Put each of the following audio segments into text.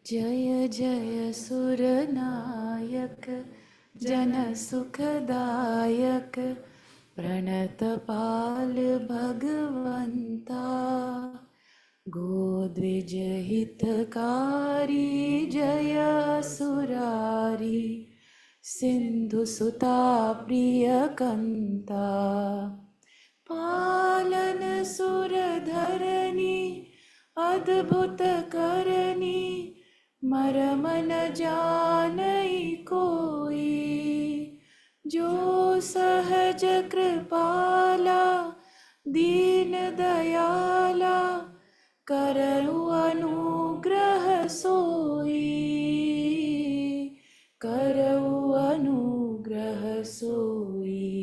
जय जय सुरनायक जन सुखदायक प्रणतपाल भगवंता गोद्विज हितकारी जय सुरारी सिंधु सुता प्रियकंता पालन सुरधरणी अद्भुत करनी मरम न जानई कोई जो सहज कृपाला दीन दयाला करऊ अनुग्रह सोई करऊ अनुग्रह सोई।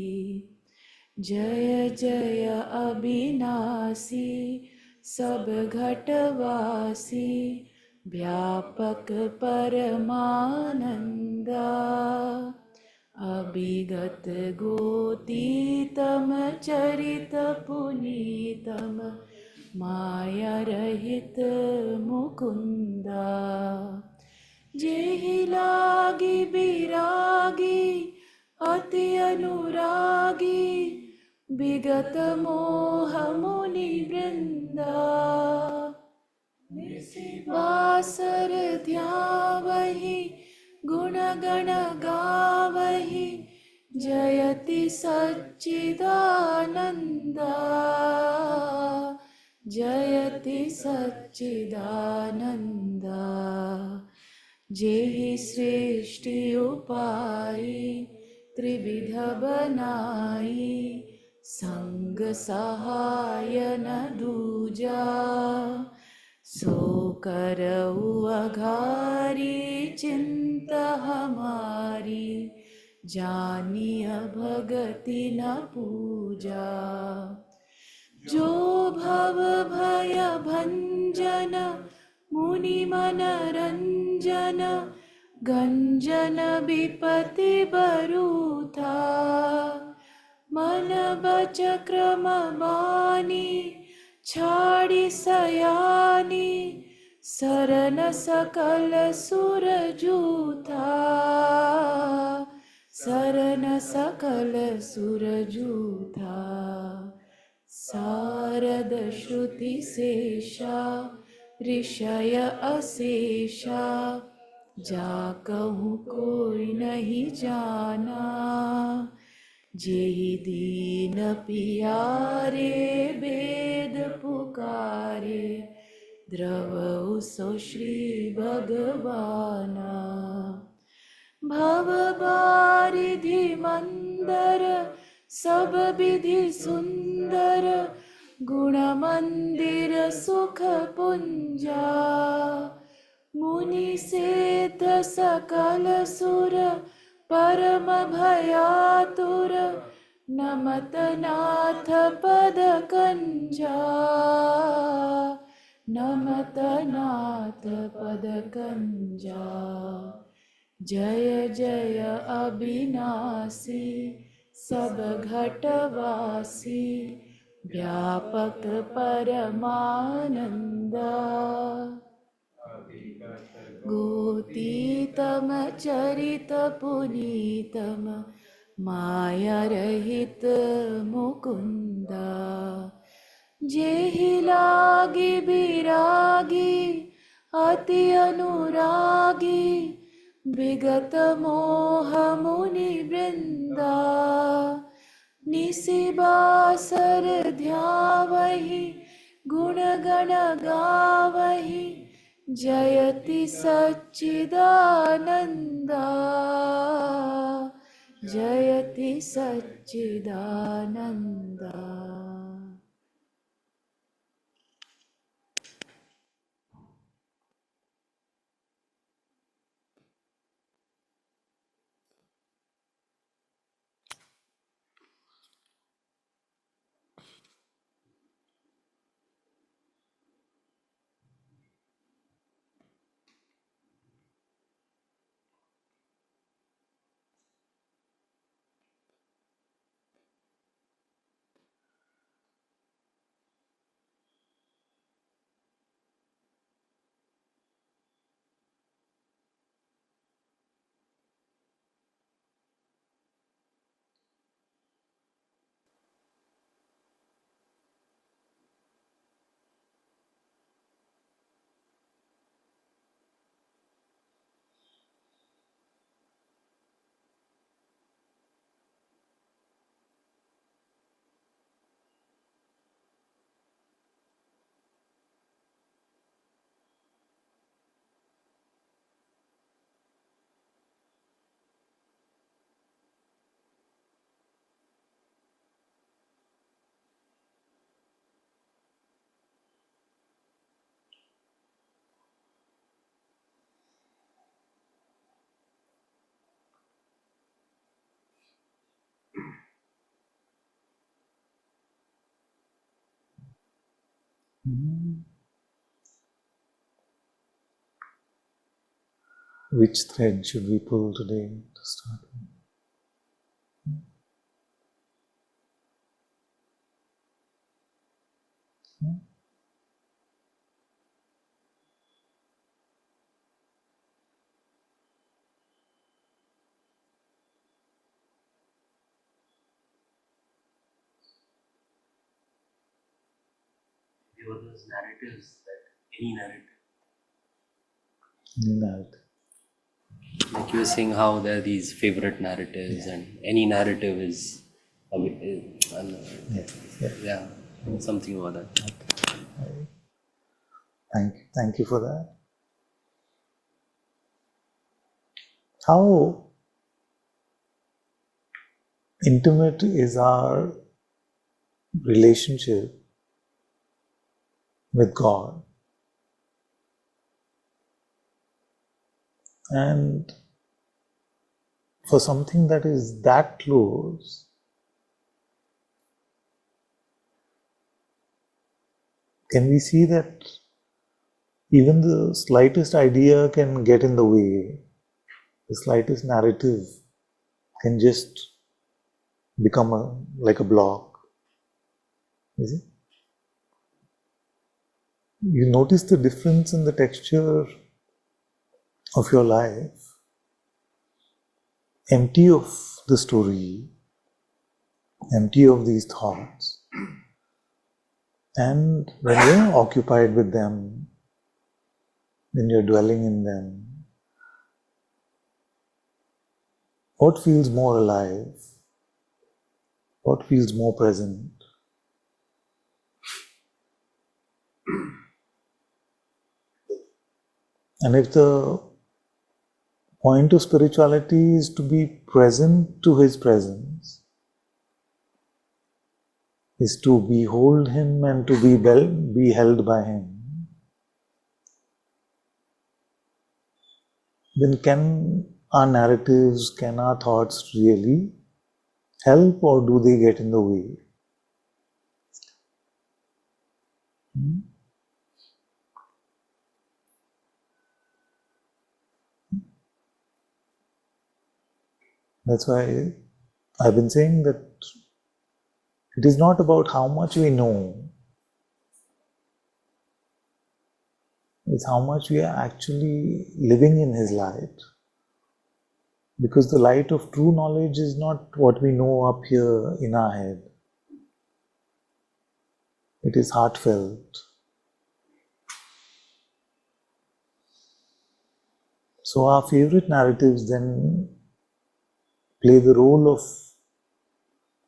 जय जय अविनाशी सब घटवासी व्यापक परमानंदा अभिगत गोतीतम चरित पुनीतम माया रहित मुकुंदा जेहि लागी बिरागी अति अनुरागी विगत मोह मुनि वृंदा वासर ध्यावहि गुण गण गावहि जयति सच्चिदानंदा जयति सच्चिदानंदा। जेहि सृष्टि उपाई त्रिविध बनाई संग सहाय न दूजा सो करऊ अघारी चिंत हमारी जानिय भगति न पूजा। जो भव भय भंजन मुनि मन रंजन गंजन विपति बरूथा मन बच क्रम बानी छाड़ी सयानी सरन सकल सुर जूथा सरन सकल सुर जूथा। सारद श्रुति शेषा ऋषय अशेषा जा कहूँ कोई नहीं जाना जेहि दीन पियारे वेद पुकारे द्रवहु सो श्री भगवाना। भव बारिधि मंदर सब विधि सुंदर गुण मंदिर सुख पुंजा मुनि सेत सकल सुर परम भयातुर नमत नाथ पद कंजा नमत नाथ पद कंजा। जय जय अविनाशी सब घटवासी व्यापक परमानंदा गोतीतम चरित पुनीतम माया रहित मुकुंदा जेहि लागी बिरागी अति अनुरागी विगत मोह मुनि वृंदा निशिबासर ध्यावहि गुण गण गावहि जयति सच्चिदानंदा जयति Sachchidananda. Mhm. Which thread should we pull today to start with? Hmm? There were those narratives that any Narrative. like you were saying how there are these favorite narratives and any narrative is, yeah, something about that. Okay. Thank you for that. How intimate is our relationship with God? And for something that is that close, can we see that even the slightest idea can get in the way? The slightest narrative can just become like a block. Is it? You notice the difference in the texture of your life, empty of the story, empty of these thoughts. And when you're occupied with them, when you're dwelling in them, what feels more alive? What feels more present? And if the point of spirituality is to be present to His presence, is to behold Him and to be held by Him, then can our narratives, can our thoughts really help, or do they get in the way? That's why I've been saying that it is not about how much we know, it's how much we are actually living in His light. Because the light of true knowledge is not what we know up here in our head. It is heartfelt. So our favorite narratives then play the role of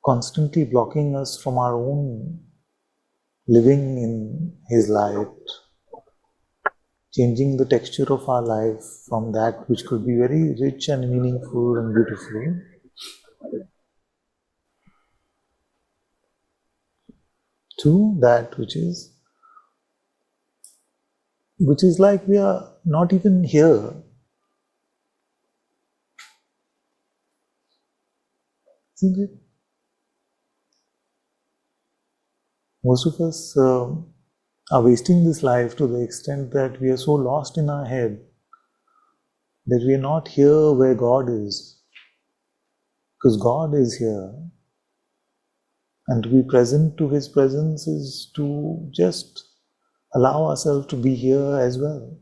constantly blocking us from our own living in His light, changing the texture of our life from that which could be very rich and meaningful and beautiful to that which is like we are not even here. Isn't it? Most of us are wasting this life to the extent that we are so lost in our head that we are not here where God is. Because God is here. And to be present to His presence is to just allow ourselves to be here as well.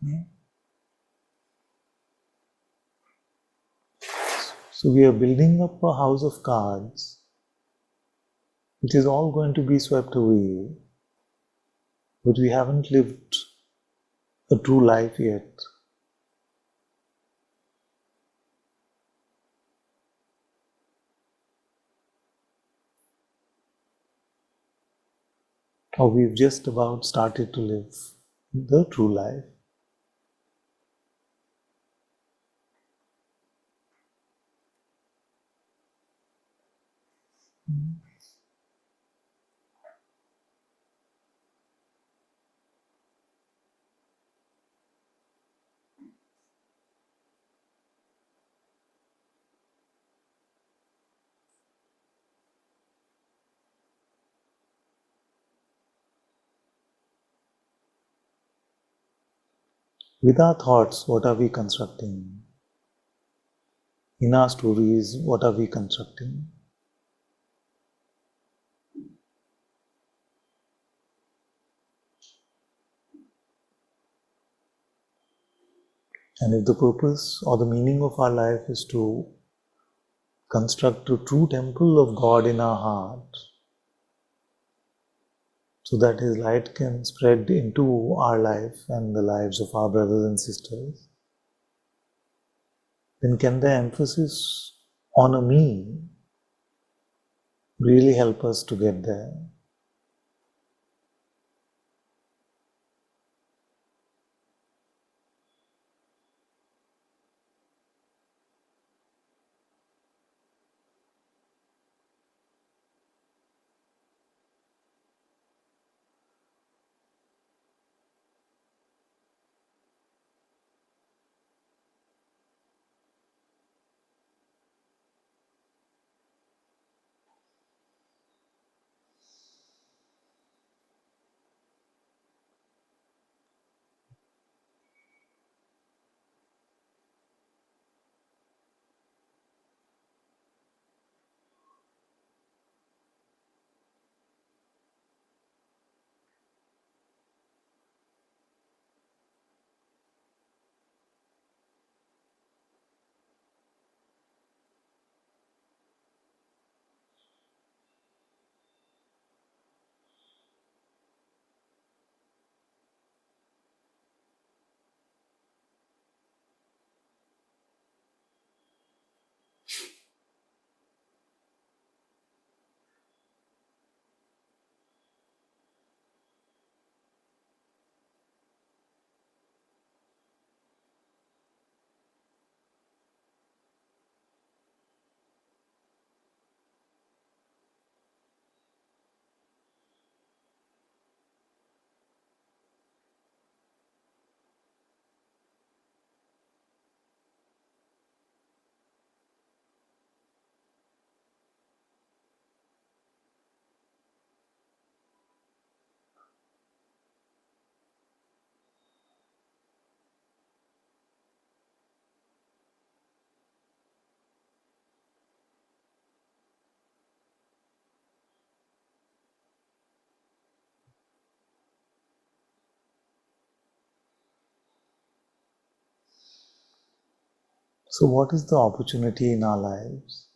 Yeah. So we are building up a house of cards, which is all going to be swept away, but we haven't lived a true life yet. Or we've just about started to live the true life. With our thoughts, what are we constructing? In our stories, what are we constructing? And if the purpose or the meaning of our life is to construct a true temple of God in our heart, so that His light can spread into our life and the lives of our brothers and sisters, then can the emphasis on a me really help us to get there? So what is the opportunity in our lives?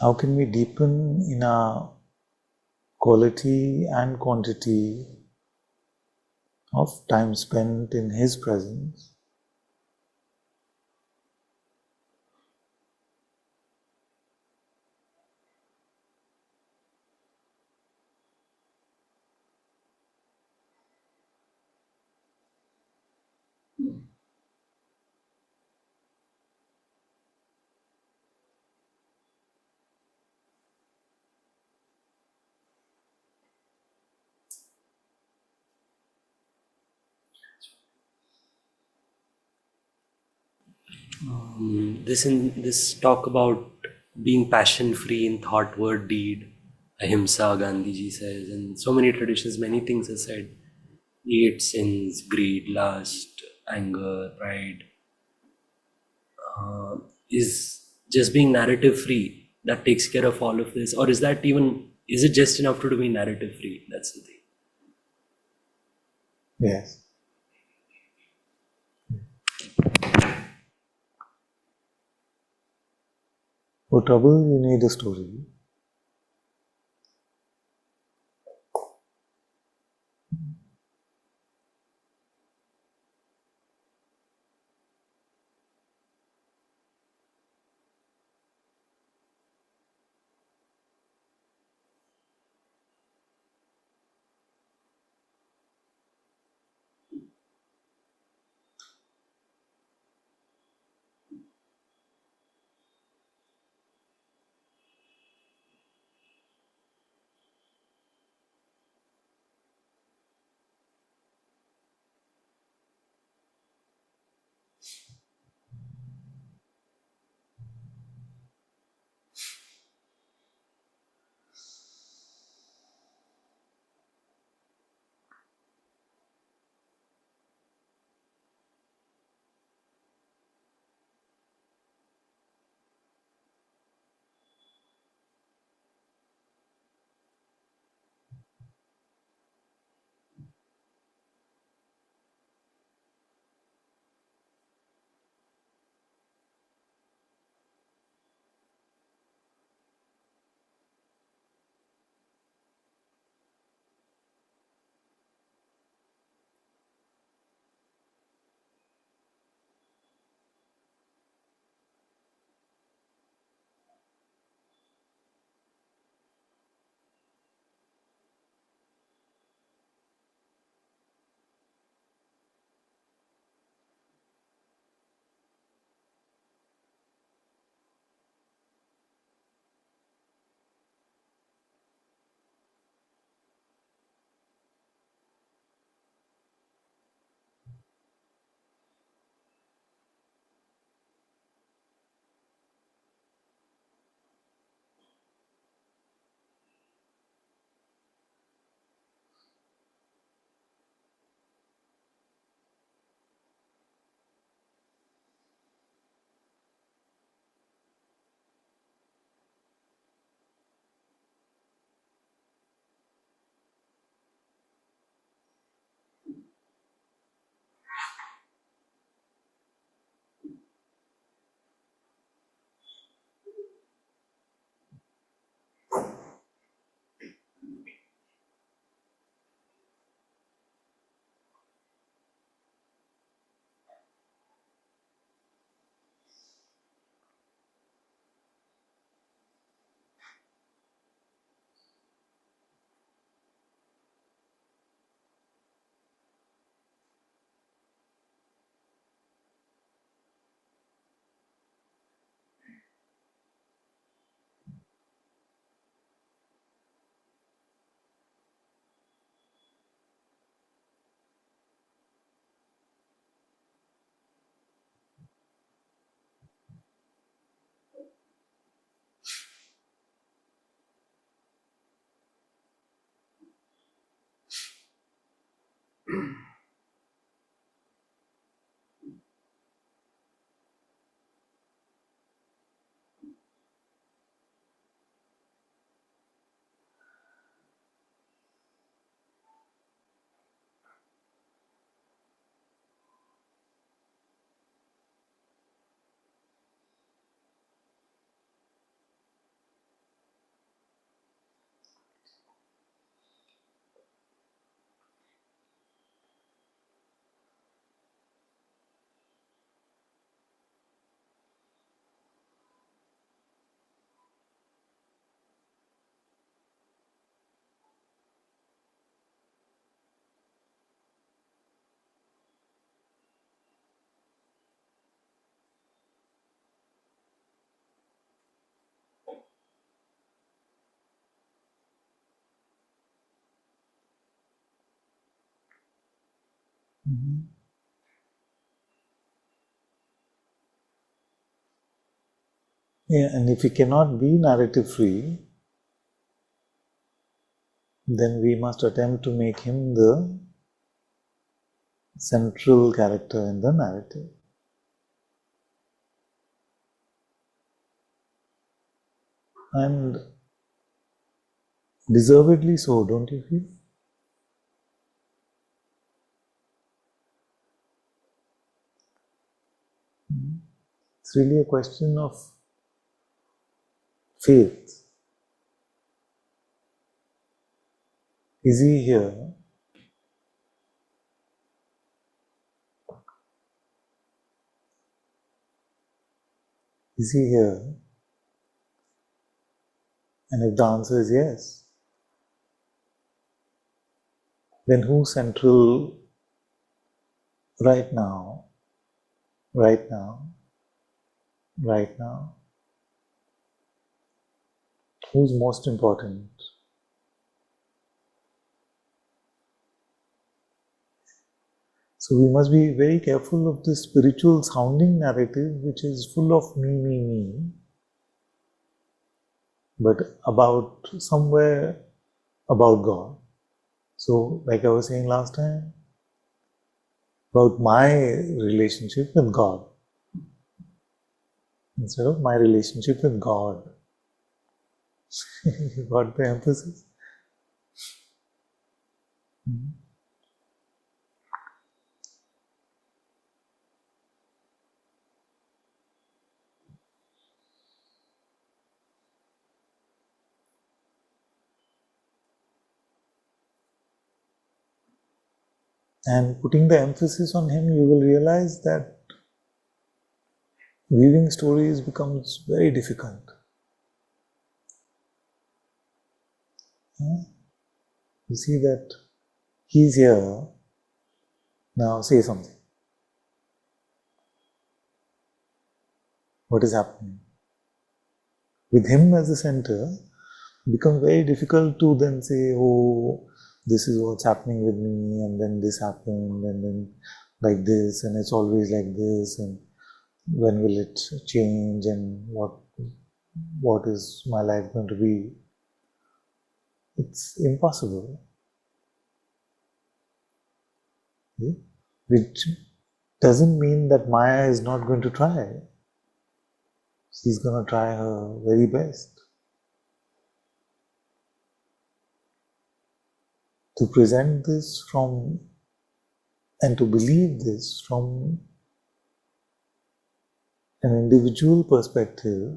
How can we deepen in our quality and quantity of time spent in His presence? This talk about being passion free in thought, word, deed, ahimsa, Gandhiji says, and so many traditions, many things are said. 8 sins, greed, lust, anger, pride, is just being narrative free that takes care of all of this, or is it just enough to be narrative free? That's the thing. Yes. For trouble, you need a story. Yeah, and if we cannot be narrative free, then we must attempt to make him the central character in the narrative. And deservedly so, don't you feel? It's really a question of faith. Is he here? Is he here? And if the answer is yes, then who's central right now? Right now? Right now? Who's most important? So we must be very careful of this spiritual sounding narrative which is full of me, but about somewhere about God. So, like I was saying last time, about my relationship with God instead of my relationship with God. You got the emphasis? And putting the emphasis on Him, you will realize that weaving stories becomes very difficult. You see that He's here, now say something. What is happening? With Him as the center, it becomes very difficult to then say, oh, this is what's happening with me, and then this happened, and then like this, and it's always like this, and when will it change, and what is my life going to be? It's impossible. Okay? Which doesn't mean that Maya is not going to try. She's going to try her very best to present this from and to believe this from an individual perspective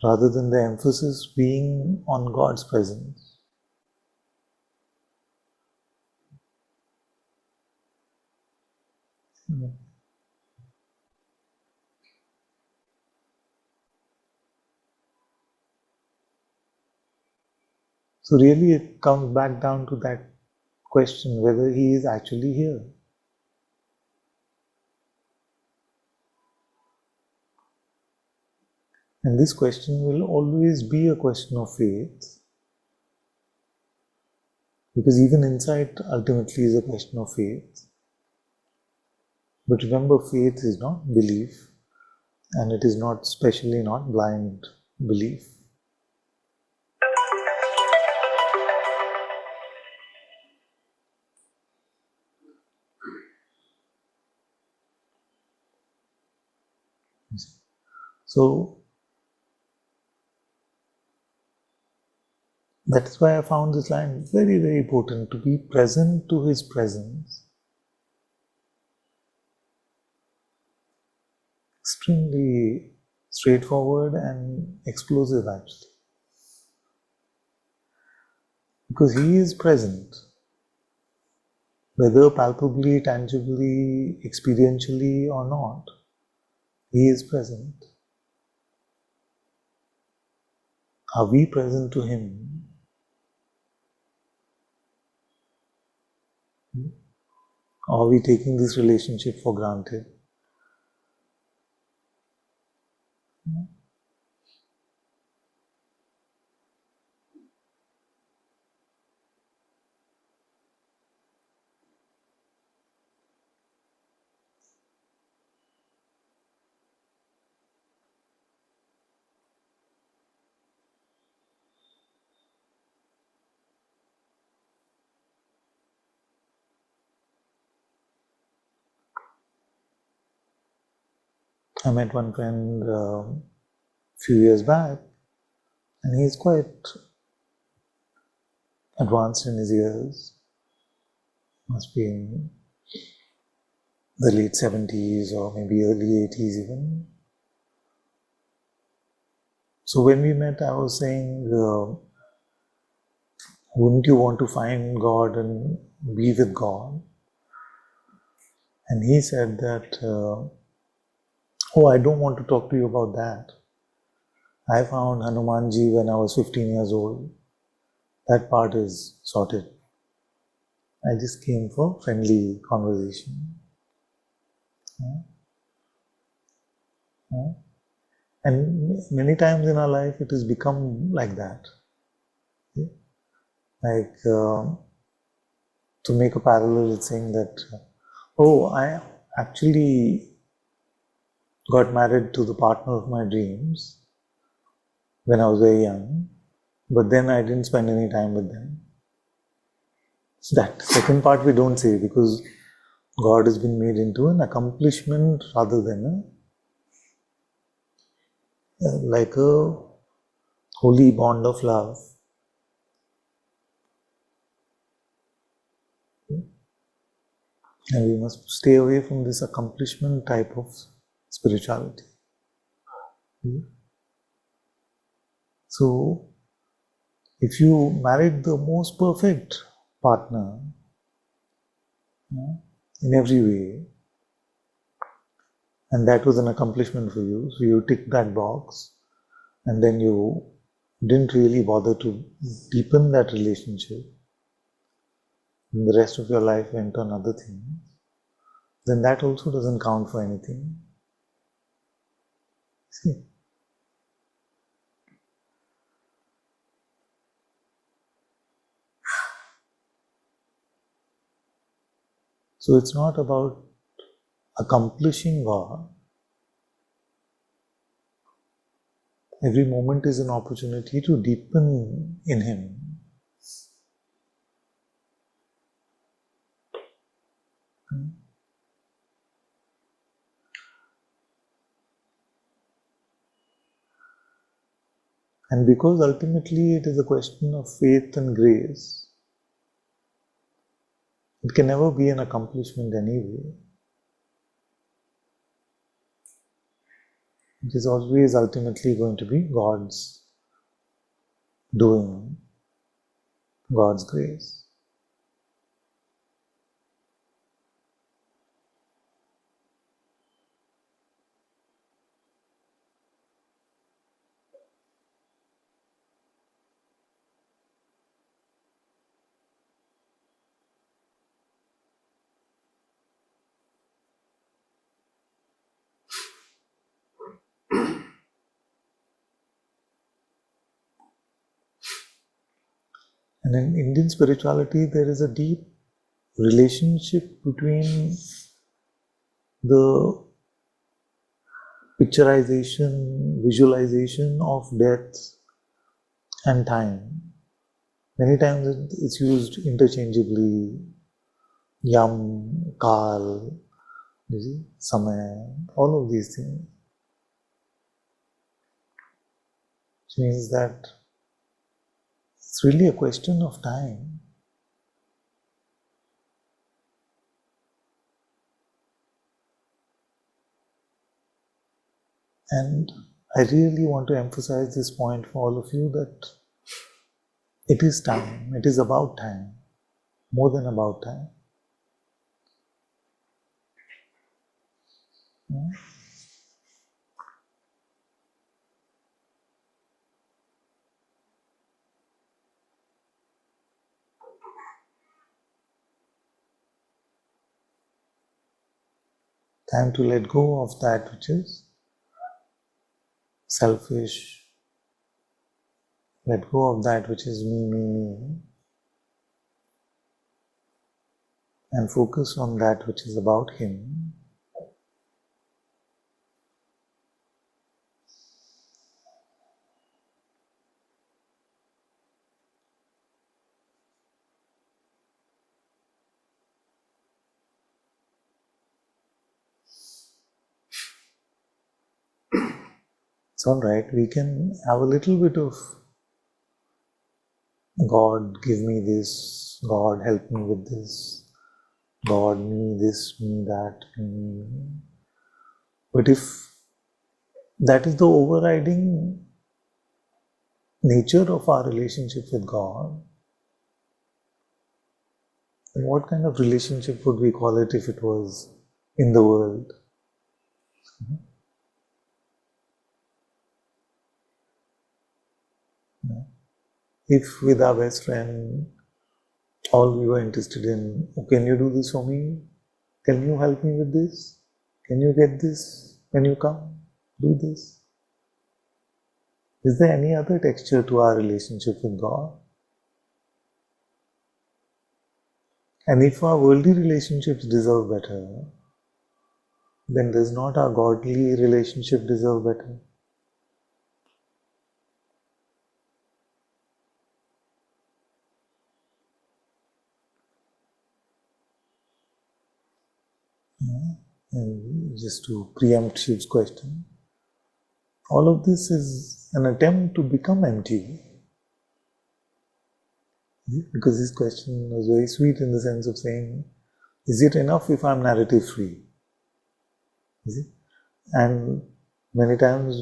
rather than the emphasis being on God's presence. So really it comes back down to that question whether He is actually here. And this question will always be a question of faith, because even insight ultimately is a question of faith. But remember, faith is not belief, and it is not, especially not blind belief. So that's why I found this line very, very important, to be present to His presence. Extremely straightforward and explosive actually. Because He is present, whether palpably, tangibly, experientially or not, He is present. Are we present to Him? Or are we taking this relationship for granted? I met one friend few years back, and he's quite advanced in his years. Must be in the late 70s or maybe early 80s even. So when we met, I was saying, wouldn't you want to find God and be with God? And he said that, oh, I don't want to talk to you about that. I found Hanumanji when I was 15 years old. That part is sorted. I just came for friendly conversation. And many times in our life, it has become like that. Like, to make a parallel, it's saying that, oh, I actually got married to the partner of my dreams when I was very young, but then I didn't spend any time with them. That second part we don't say, because God has been made into an accomplishment rather than like a holy bond of love. And we must stay away from this accomplishment type of spirituality. So, if you married the most perfect partner in every way, and that was an accomplishment for you, so you ticked that box, and then you didn't really bother to deepen that relationship, and the rest of your life went on other things, then that also doesn't count for anything. See? So it's not about accomplishing God. Every moment is an opportunity to deepen in Him. And because ultimately it is a question of faith and grace, it can never be an accomplishment anyway. It is always ultimately going to be God's doing, God's grace. And in Indian spirituality, there is a deep relationship between the picturization, visualization of death and time. Many times it's used interchangeably. Yam, Kal, you see, Samay, all of these things. Which means that it's really a question of time. And I really want to emphasize this point for all of you, that it is time, it is about time, more than about time. Time to let go of that which is selfish, let go of that which is me, and focus on that which is about Him. it's all right. We can have a little bit of God, give me this, God, help me with this, God, me this, me that, me. But if that is the overriding nature of our relationship with God, then what kind of relationship would we call it if it was in the world? If with our best friend, all we were interested in, oh, can you do this for me? Can you help me with this? Can you get this? When you come, do this. Is there any other texture to our relationship with God? And if our worldly relationships deserve better, then does not our godly relationship deserve better? And just to preempt Shiv's question, all of this is an attempt to become empty. Because his question was very sweet in the sense of saying, is it enough if I'm narrative free? And many times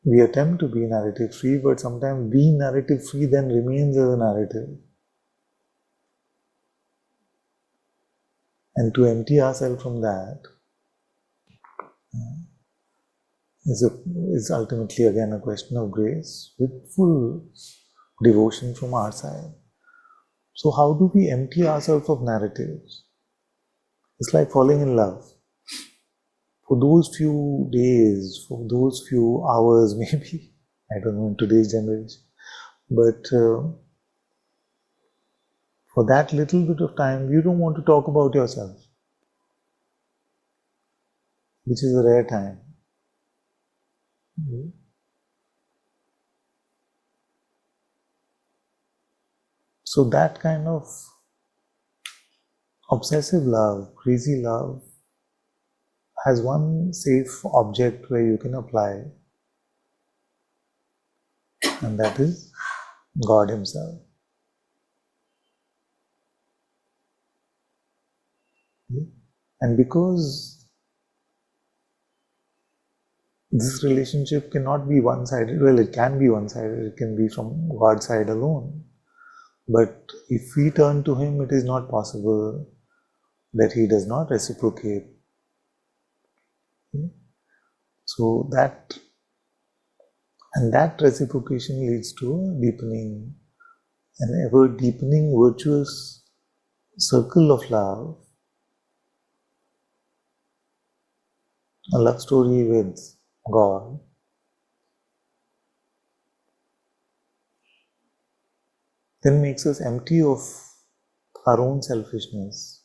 we attempt to be narrative free, but sometimes being narrative free then remains as a narrative. And to empty ourselves from that is ultimately again a question of grace with full devotion from our side. So how do we empty ourselves of narratives? It's like falling in love. For those few days, for those few hours maybe, I don't know in today's generation, but for that little bit of time, you don't want to talk about yourself, which is a rare time. So that kind of obsessive love, crazy love, has one safe object where you can apply, and that is God Himself. And because this relationship cannot be one-sided, well, it can be one-sided, it can be from God's side alone. But if we turn to Him, it is not possible that He does not reciprocate. So that reciprocation leads to a deepening, an ever deepening virtuous circle of love, a love story with God. Then makes us empty of our own selfishness.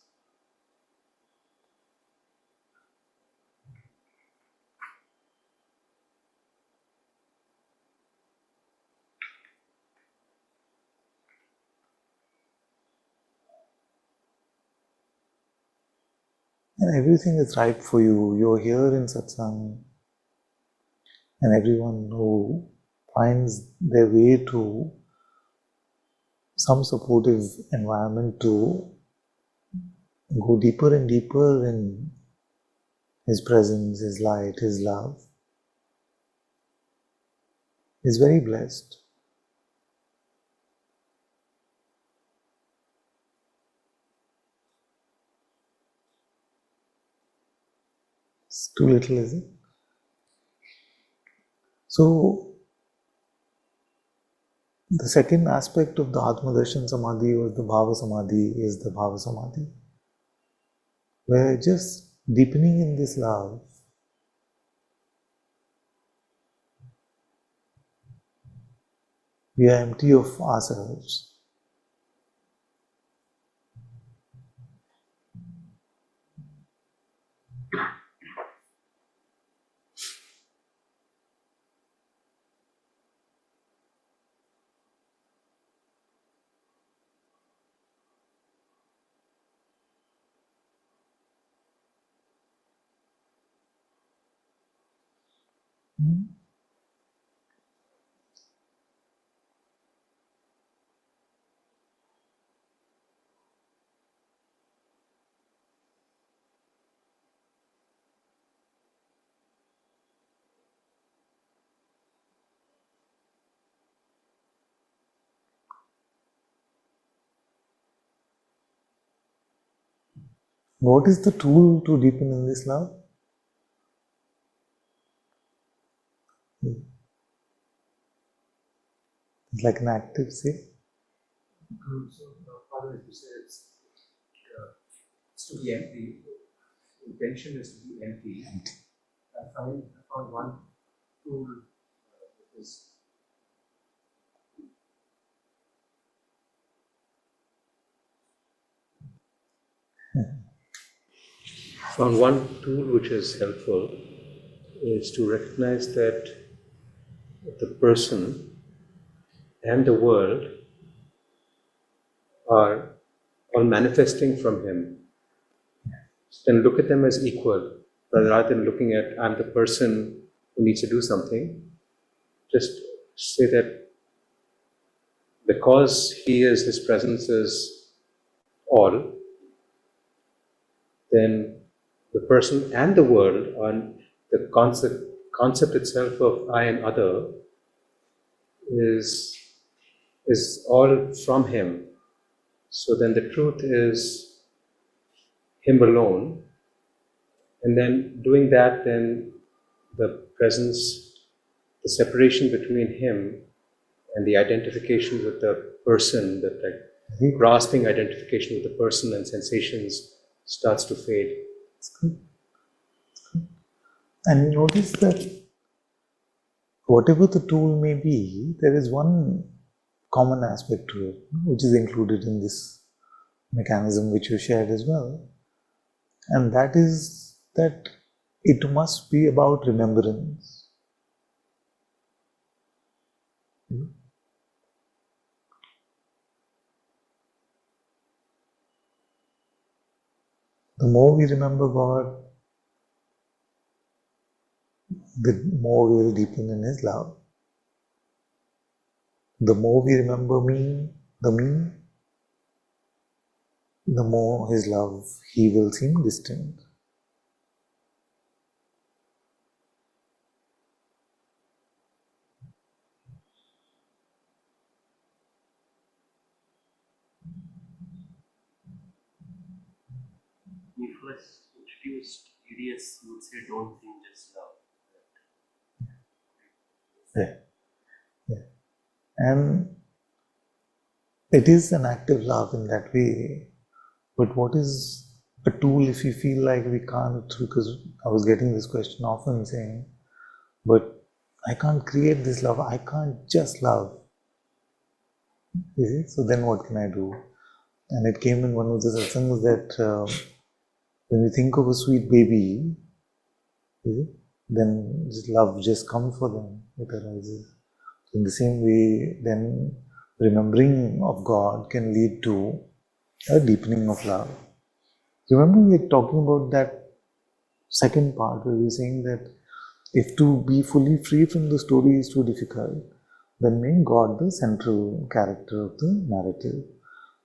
And everything is right for you. You're here in Satsang, and everyone who finds their way to some supportive environment to go deeper and deeper in His presence, His light, His love, is very blessed. It's too little, is it? So, the second aspect of the Atmadarshan Samadhi or the Bhava Samadhi is the Bhava Samadhi, where just deepening in this love, we are empty of ourselves. What is the tool to deepen in this love? It's like an active say. So, Father, as you said, it's to be empty. Intention is to be empty. I found one tool that is found one tool which is helpful is to recognize that the person and the world are all manifesting from him. Then look at them as equal, rather than looking at I'm the person who needs to do something. Just say that because he is, his presence is all, then the person and the world, and the concept itself of I and other is all from him. So then the truth is him alone, and then doing that, then the presence, the separation between him and the identification with the person, that like grasping identification with the person and sensations starts to fade. It's good. And you notice that whatever the tool may be, there is one common aspect to it, which is included in this mechanism which you shared as well. And that is that it must be about remembrance. The more we remember God, the more we will deepen in His love. The more we remember me, the more His love, He will seem distant. When you first introduced EDS, you would say don't think, just love. Yeah. And it is an active love in that way. But what is a tool if you feel like we can't? Because I was getting this question often saying, but I can't create this love, I can't just love. You see? So then what can I do? And it came in one of the satsangs that when you think of a sweet baby, then just love just comes for them, it arises. In the same way, then remembering of God can lead to a deepening of love. Remember we were talking about that second part where we were saying that if to be fully free from the story is too difficult, then make God the central character of the narrative.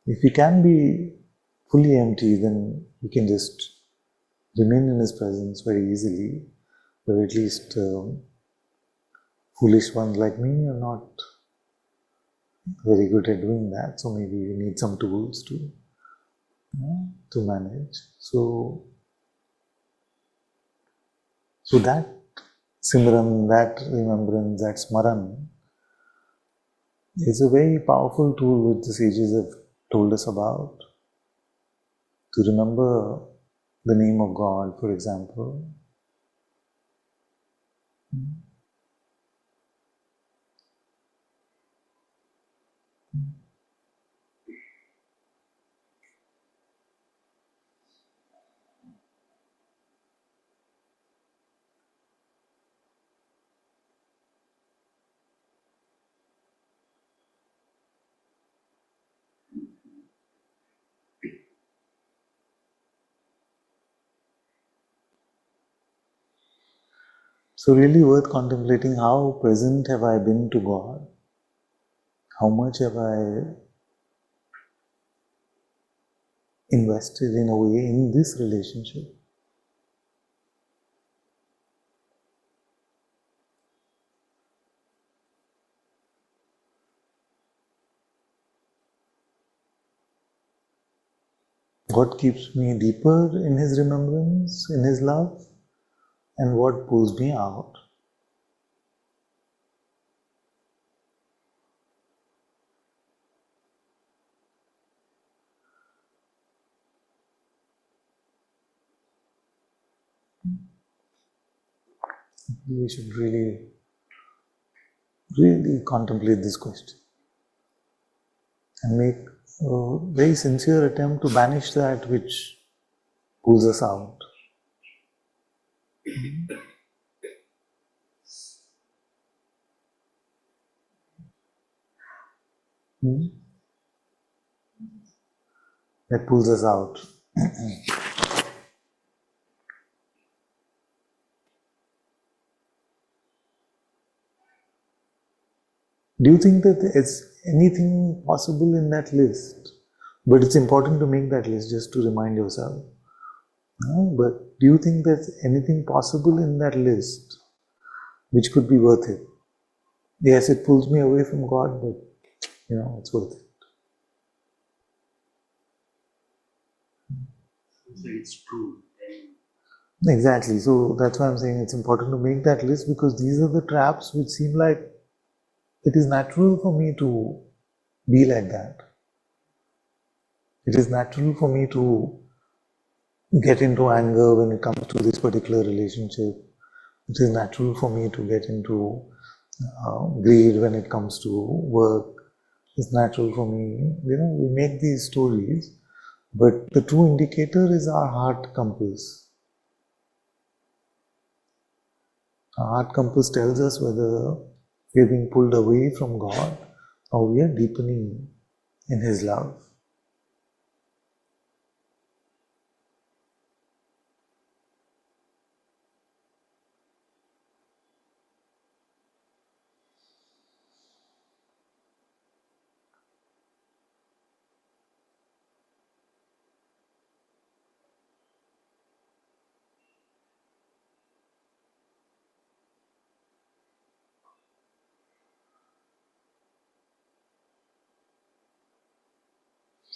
If we can be fully empty, then we can just remain in His presence very easily, but at least foolish ones like me are not very good at doing that, so maybe we need some tools to manage. So that simran, that remembrance, that smaran is a very powerful tool which the sages have told us about. To remember the name of God, for example. So really worth contemplating how present have I been to God? How much have I invested in a way in this relationship? What keeps me deeper in His remembrance, in His love, and what pulls me out. We should really contemplate this question and make a very sincere attempt to banish that which pulls us out. That pulls us out. Do you think that there's anything possible in that list? But it's important to make that list just to remind yourself. But do you think there's anything possible in that list which could be worth it? Yes, it pulls me away from God, but it's worth it. So it's true. Exactly. So that's why I'm saying it's important to make that list, because these are the traps which seem like it is natural for me to be like that. It is natural for me to get into anger when it comes to this particular relationship. It is natural for me to get into greed when it comes to work. It's natural for me. We make these stories, but the true indicator is our heart compass. Our heart compass tells us whether we are being pulled away from God or we are deepening in His love.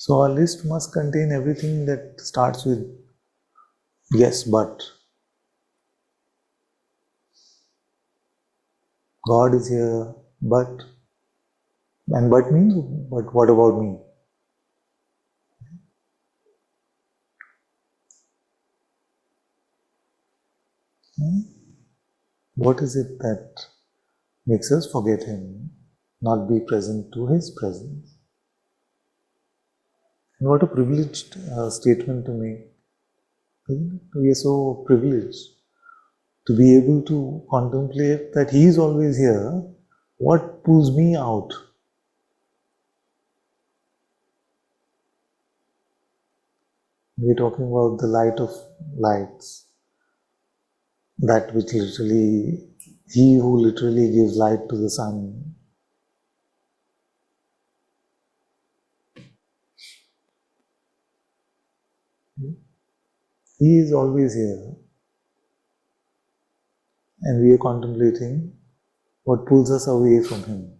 So our list must contain everything that starts with yes, but. God is here, but. And but means, but what about me? What is it that makes us forget Him, not be present to His presence? And what a privileged statement to make. We are so privileged to be able to contemplate that He is always here. What pulls me out? We're talking about the light of lights. That which literally, He who literally gives light to the sun. He is always here. And we are contemplating what pulls us away from Him.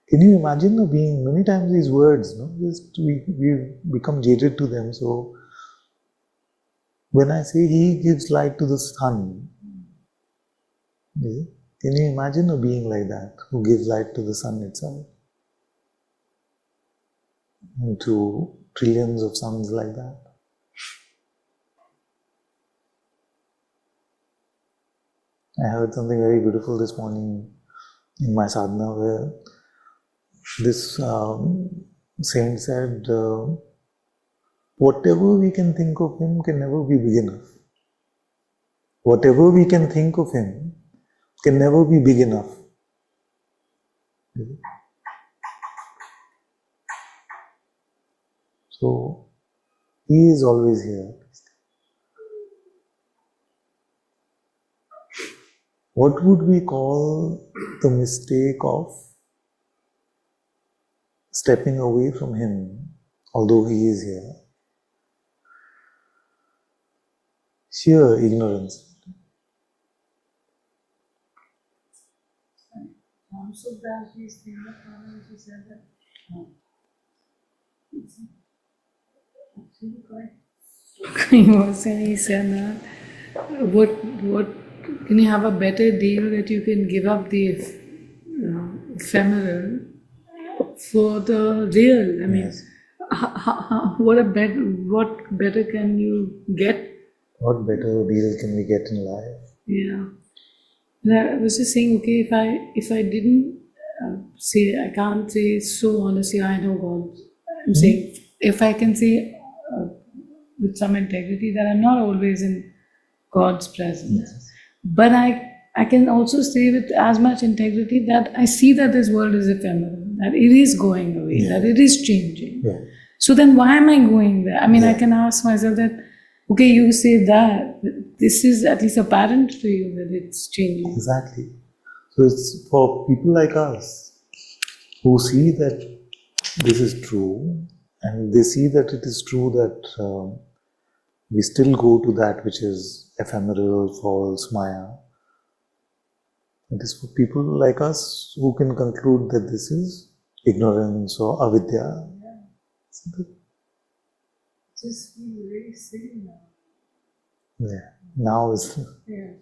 Can you imagine a being, many times these words, we become jaded to them. So when I say He gives light to the sun, can you imagine a being like that who gives light to the sun itself? And to trillions of suns like that? I heard something very beautiful this morning in my sadhana, where this saint said, whatever we can think of Him can never be big enough. Whatever we can think of Him can never be big enough. So, He is always here. What would we call the mistake of stepping away from Him, although He is here? Sheer ignorance. So that is the which you said that He was saying, he said that what can you have a better deal that you can give up the ephemeral for the real? I mean, Yes. what better can you get? What better deal can we get in life? Yeah. And I was just saying, okay, if I didn't say, I can't say so honestly, I know God. I'm saying, if I can say with some integrity that I'm not always in God's presence, but I can also say with as much integrity that I see that this world is ephemeral, that it is going away, that it is changing. Yeah. So then why am I going there? I mean, I Yeah. can ask myself that, okay, you say that, this is at least apparent to you that it's changing. Exactly. So it's for people like us who see that this is true, and they see that it is true that we still go to that which is ephemeral, false, Maya. It is for people like us who can conclude that this is ignorance or avidya. Just feel very silly now. Yeah. Now is Yeah.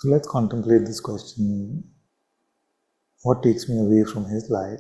so. Let's contemplate this question. What takes me away from his light?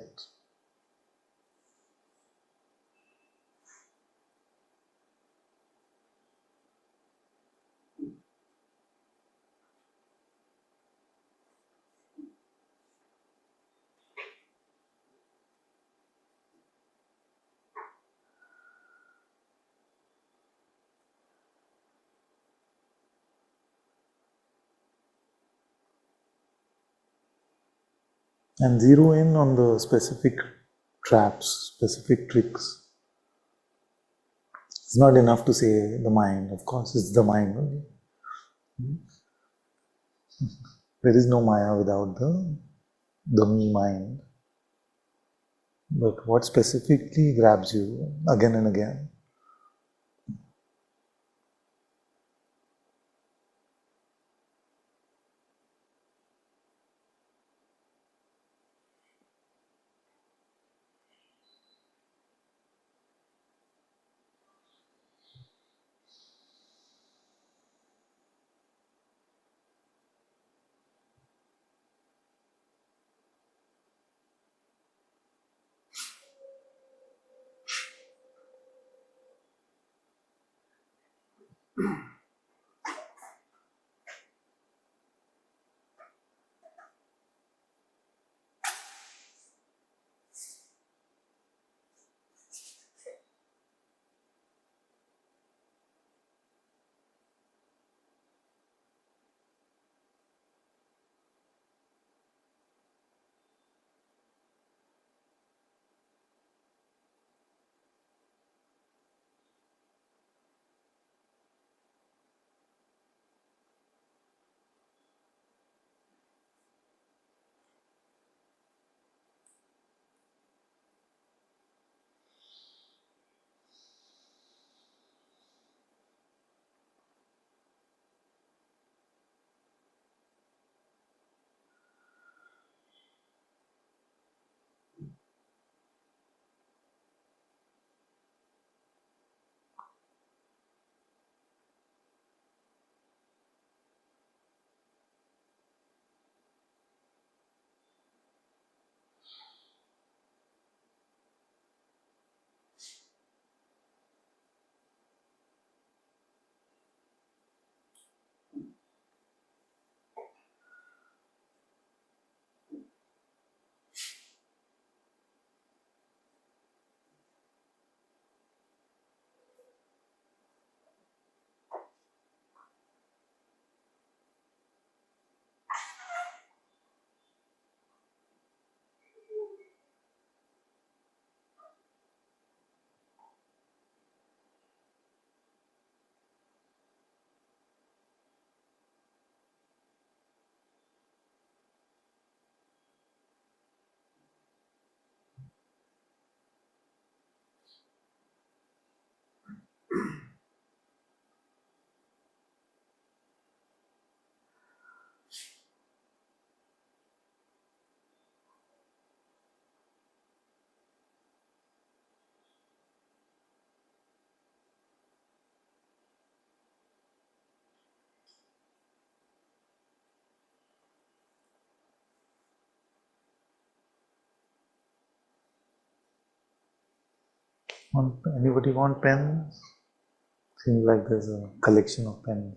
And zero in on the specific traps, specific tricks. It's not enough to say the mind. Of course, it's the mind only. There is no Maya without the me mind. But what specifically grabs you again and again? Anybody want pens? Seems like there's a collection of pens.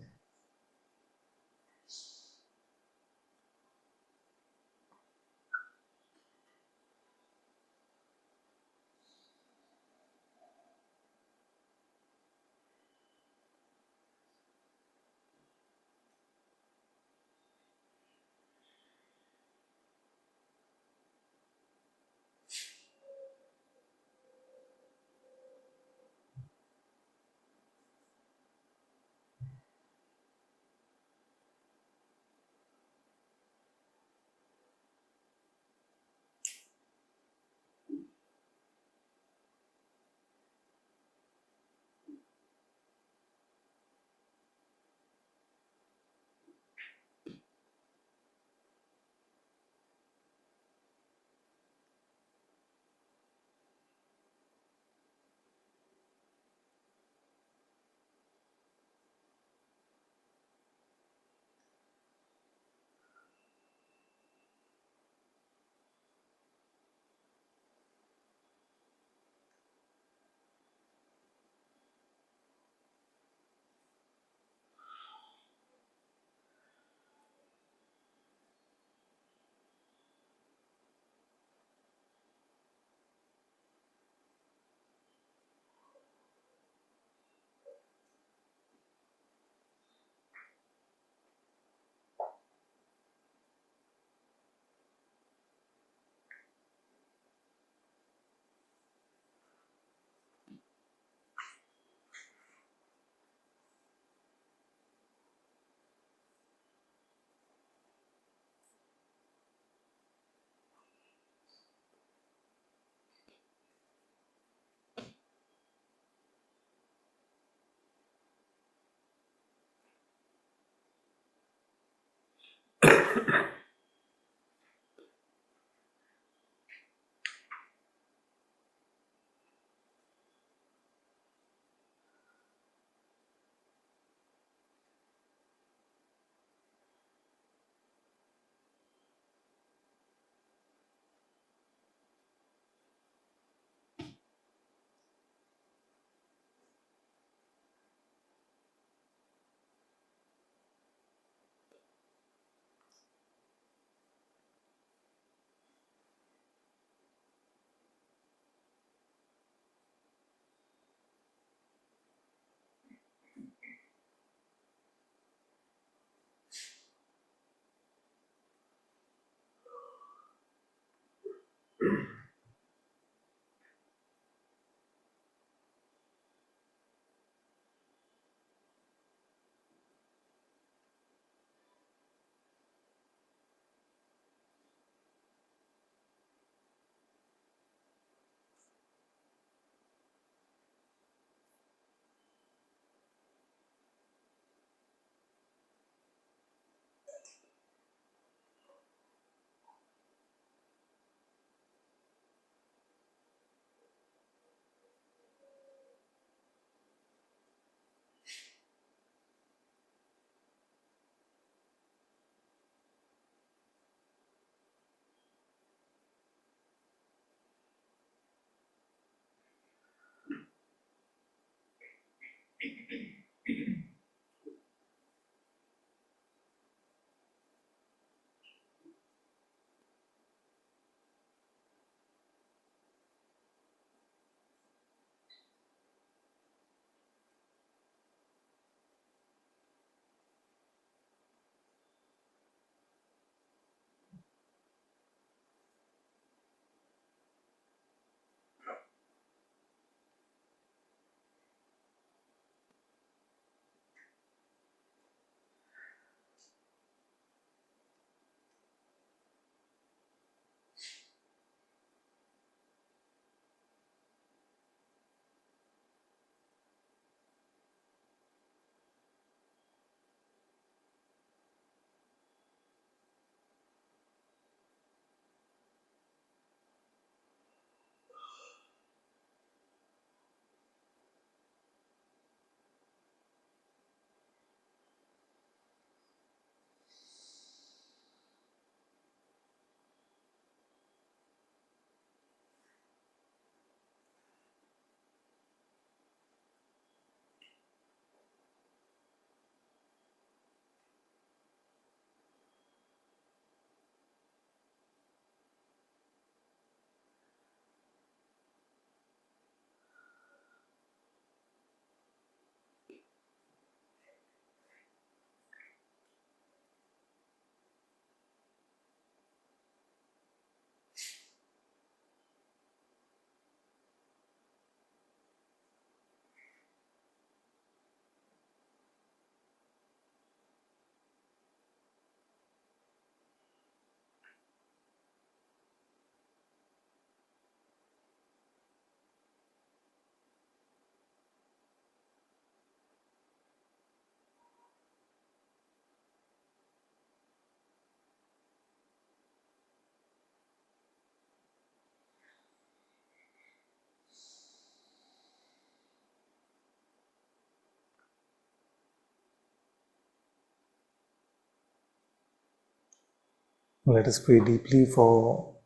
Let us pray deeply for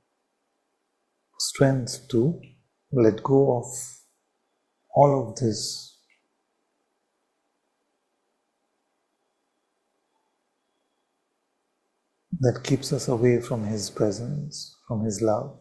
strength to let go of all of this that keeps us away from His presence, from His love.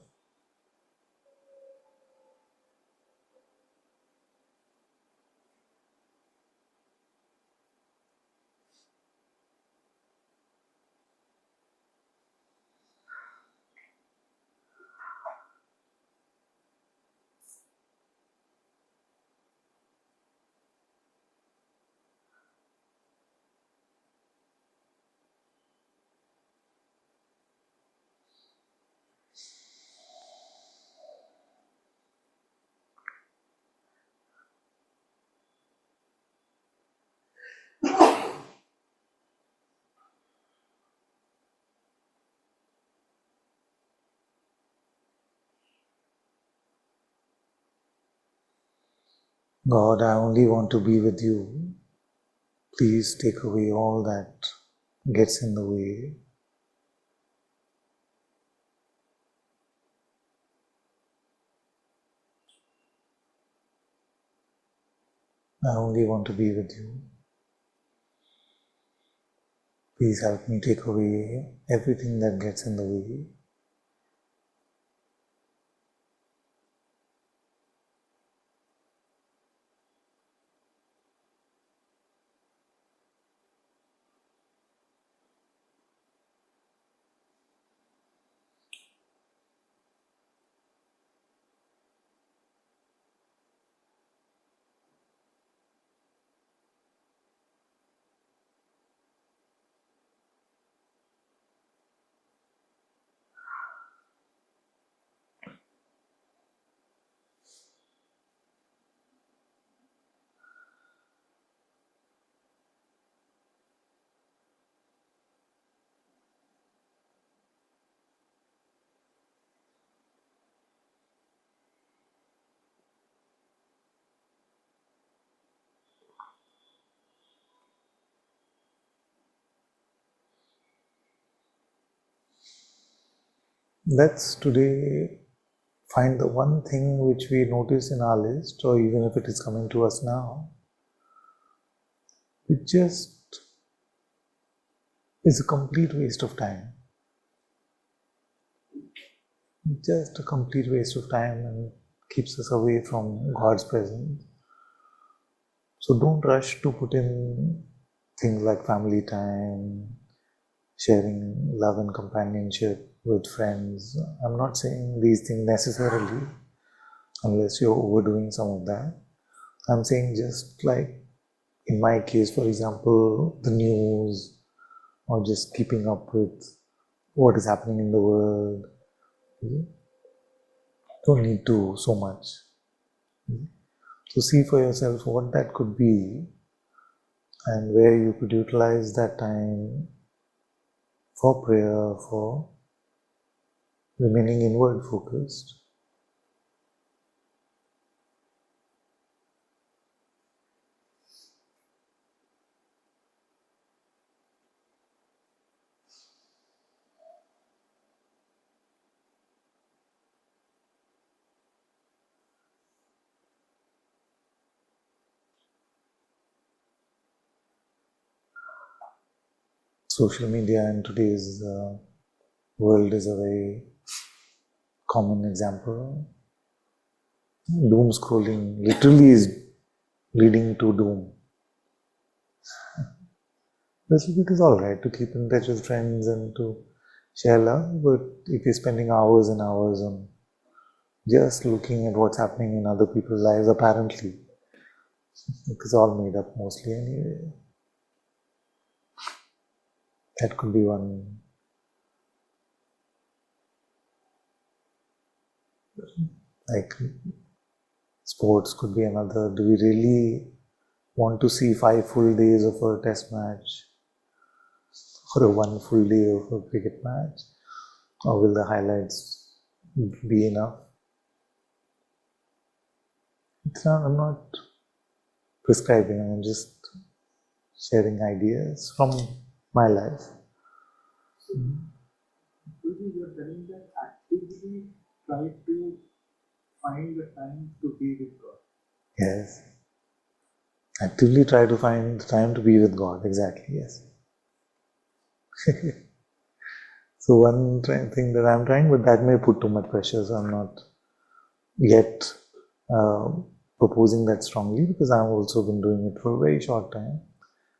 God, I only want to be with you. Please take away all that gets in the way. I only want to be with you. Please help me take away everything that gets in the way. Let's today find the one thing which we notice in our list, or even if it is coming to us now, it just is a complete waste of time. Just a complete waste of time and keeps us away from God's presence. So don't rush to put in things like family time, sharing love and companionship with friends. I'm not saying these things necessarily, unless you're overdoing some of that. I'm saying just like in my case, for example, the news, or just keeping up with what is happening in the world. Don't need to so much. So see for yourself what that could be and where you could utilize that time for prayer, for remaining inward focused. Social media in today's world is a very common example. Doom scrolling literally is leading to doom. Little bit is alright to keep in touch with friends and to share love, but if you're spending hours and hours on just looking at what's happening in other people's lives, apparently, it's all made up mostly anyway. That could be one. Like sports could be another. Do we really want to see 5 full days of a test match or a 1 full day of a cricket match? Or will the highlights be enough? I'm not prescribing, I'm just sharing ideas from my life. Guruji, you're telling that actively try to find the time to be with God. Yes. Actively try to find the time to be with God. Exactly, yes. So one thing that I'm trying, but that may put too much pressure, so I'm not yet proposing that strongly, because I've also been doing it for a very short time.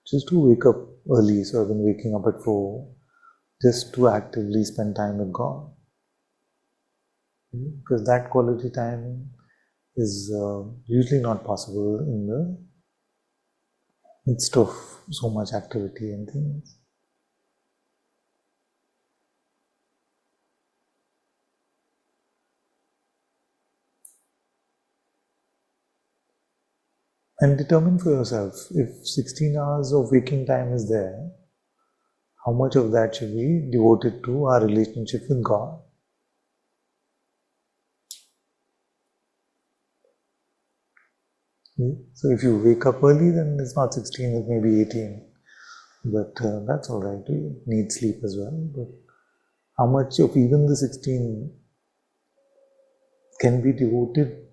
Just to wake up early, so I've been waking up at 4, just to actively spend time with God. Because that quality time is usually not possible in the midst of so much activity and things. And determine for yourself, if 16 hours of waking time is there, how much of that should be devoted to our relationship with God? So if you wake up early, then it's not 16, it may be 18. But that's all right. You need sleep as well. But how much of even the 16 can be devoted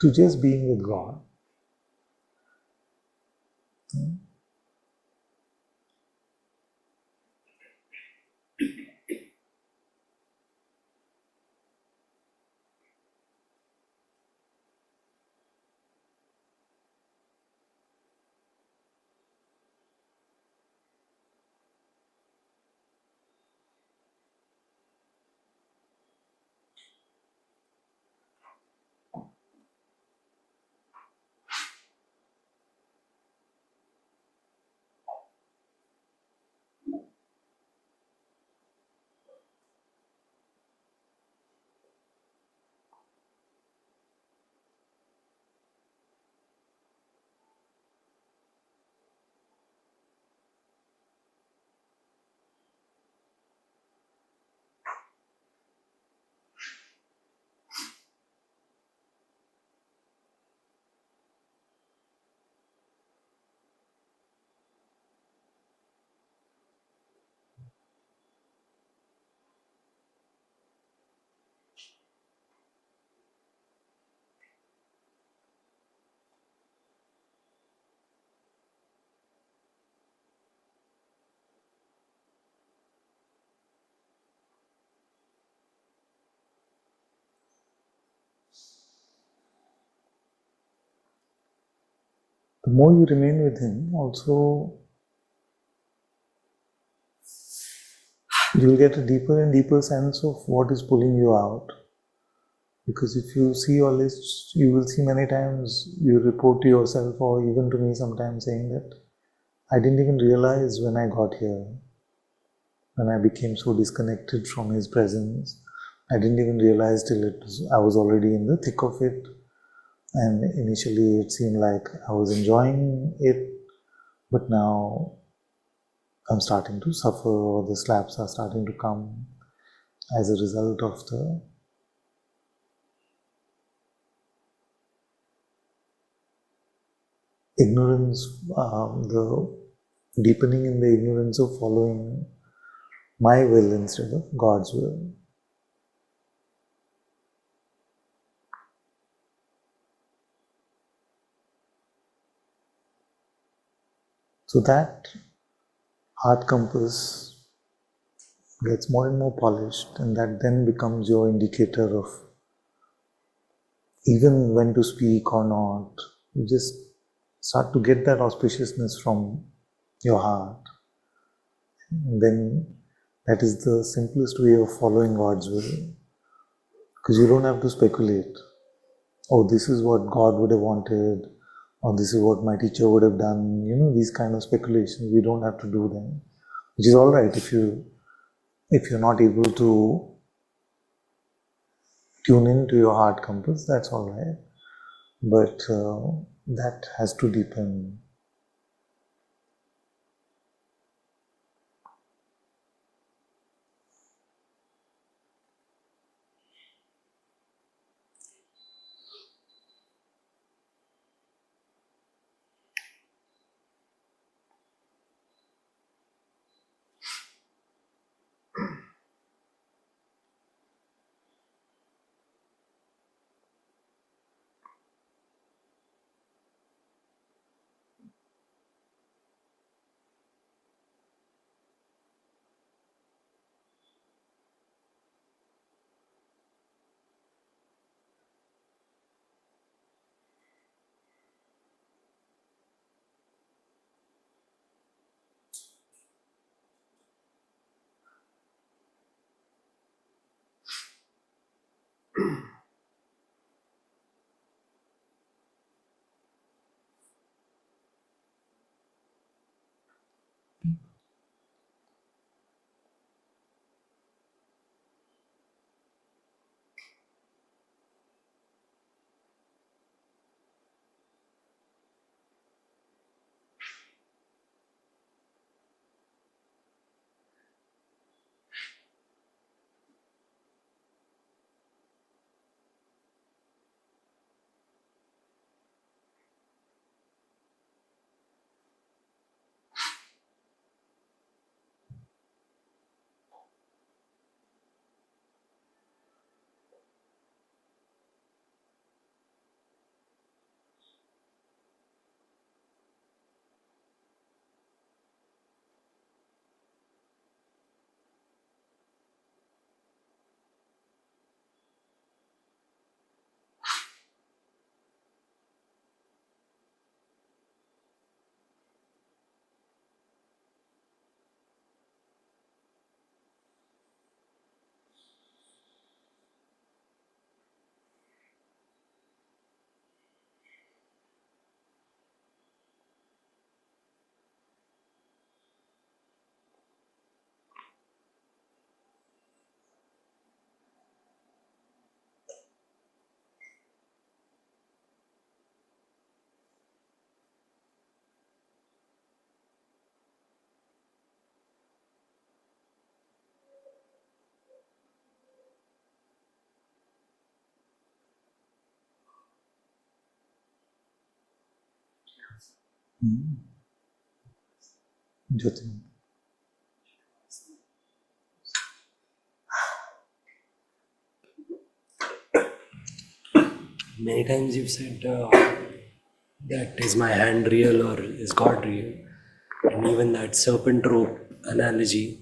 to just being with God? The more you remain with Him, also you'll get a deeper and deeper sense of what is pulling you out. Because if you see your lists, you will see many times you report to yourself, or even to me sometimes, saying that I didn't even realize when I got here, when I became so disconnected from His presence, I didn't even realize till I was already in the thick of it. And initially it seemed like I was enjoying it, but now I'm starting to suffer, or the slaps are starting to come as a result of the ignorance, the deepening in the ignorance of following my will instead of God's will. So that heart compass gets more and more polished, and that then becomes your indicator of even when to speak or not. You just start to get that auspiciousness from your heart. And then that is the simplest way of following God's will. Because you don't have to speculate. Oh, this is what God would have wanted, or this is what my teacher would have done. These kind of speculations, we don't have to do them. Which is all right if you're not able to tune into your heart compass, that's all right. But that has to deepen. Jyoti. Many times you've said that is my hand real or is God real? And even that serpent rope analogy,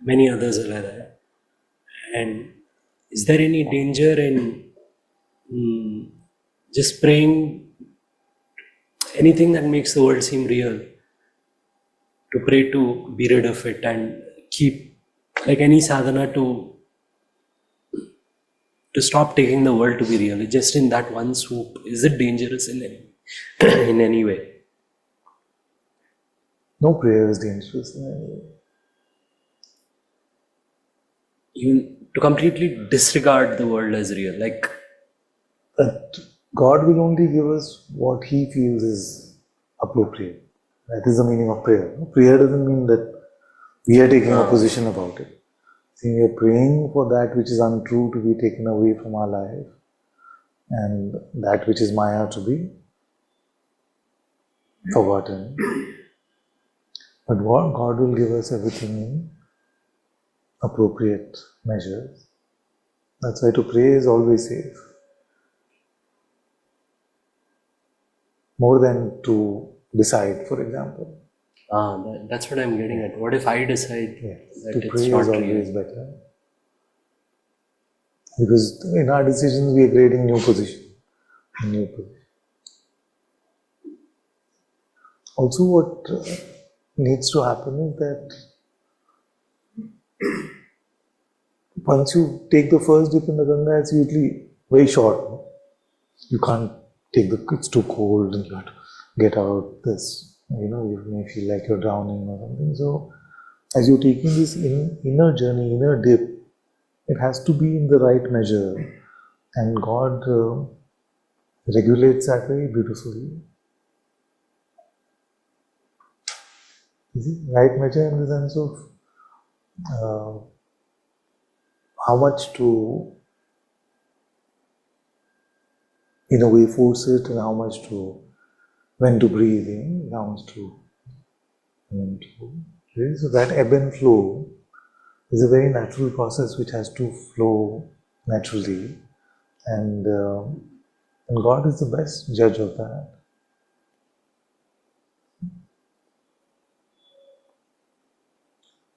many others are like that. And is there any danger in just praying anything that makes the world seem real, to pray to be rid of it and keep, like any sadhana, to stop taking the world to be real, just in that one swoop? Is it dangerous in any, in any way? No prayer is dangerous in any way. Even to completely disregard the world as real, like But God will only give us what He feels is appropriate. That is the meaning of prayer. Prayer doesn't mean that we are taking a position about it. See, we are praying for that which is untrue to be taken away from our life, and that which is Maya to be forgotten. But God will give us everything in appropriate measures. That's why to pray is always safe. More than to decide, for example. that's what I'm getting at. What if I decide that To it's pray not is real? always better. Because in our decisions we are creating new position. Also what needs to happen is that once you take the first dip in the Ganga, it's usually very short. No? You can't take it's too cold and you have to get out this, you may feel like you're drowning or something. So as you're taking this inner journey, inner dip, it has to be in the right measure. And God regulates that very beautifully. You see, right measure in the sense of how much to, in a way, force it, and how much to, when to breathe in, how much to, when to. So that ebb and flow is a very natural process which has to flow naturally, and God is the best judge of that.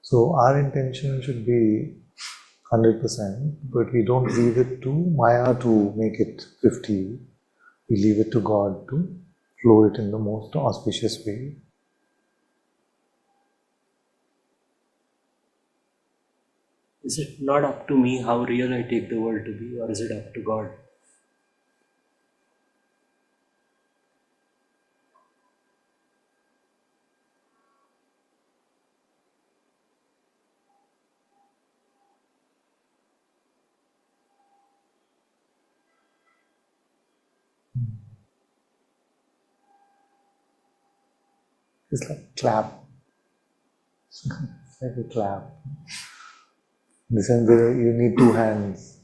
So our intention should be 100%, but we don't leave it to Maya to make it 50. We leave it to God to flow it in the most auspicious way. Is it not up to me how real I take the world to be, or is it up to God? It's like clap. It's like a clap. In the sense that you need two hands.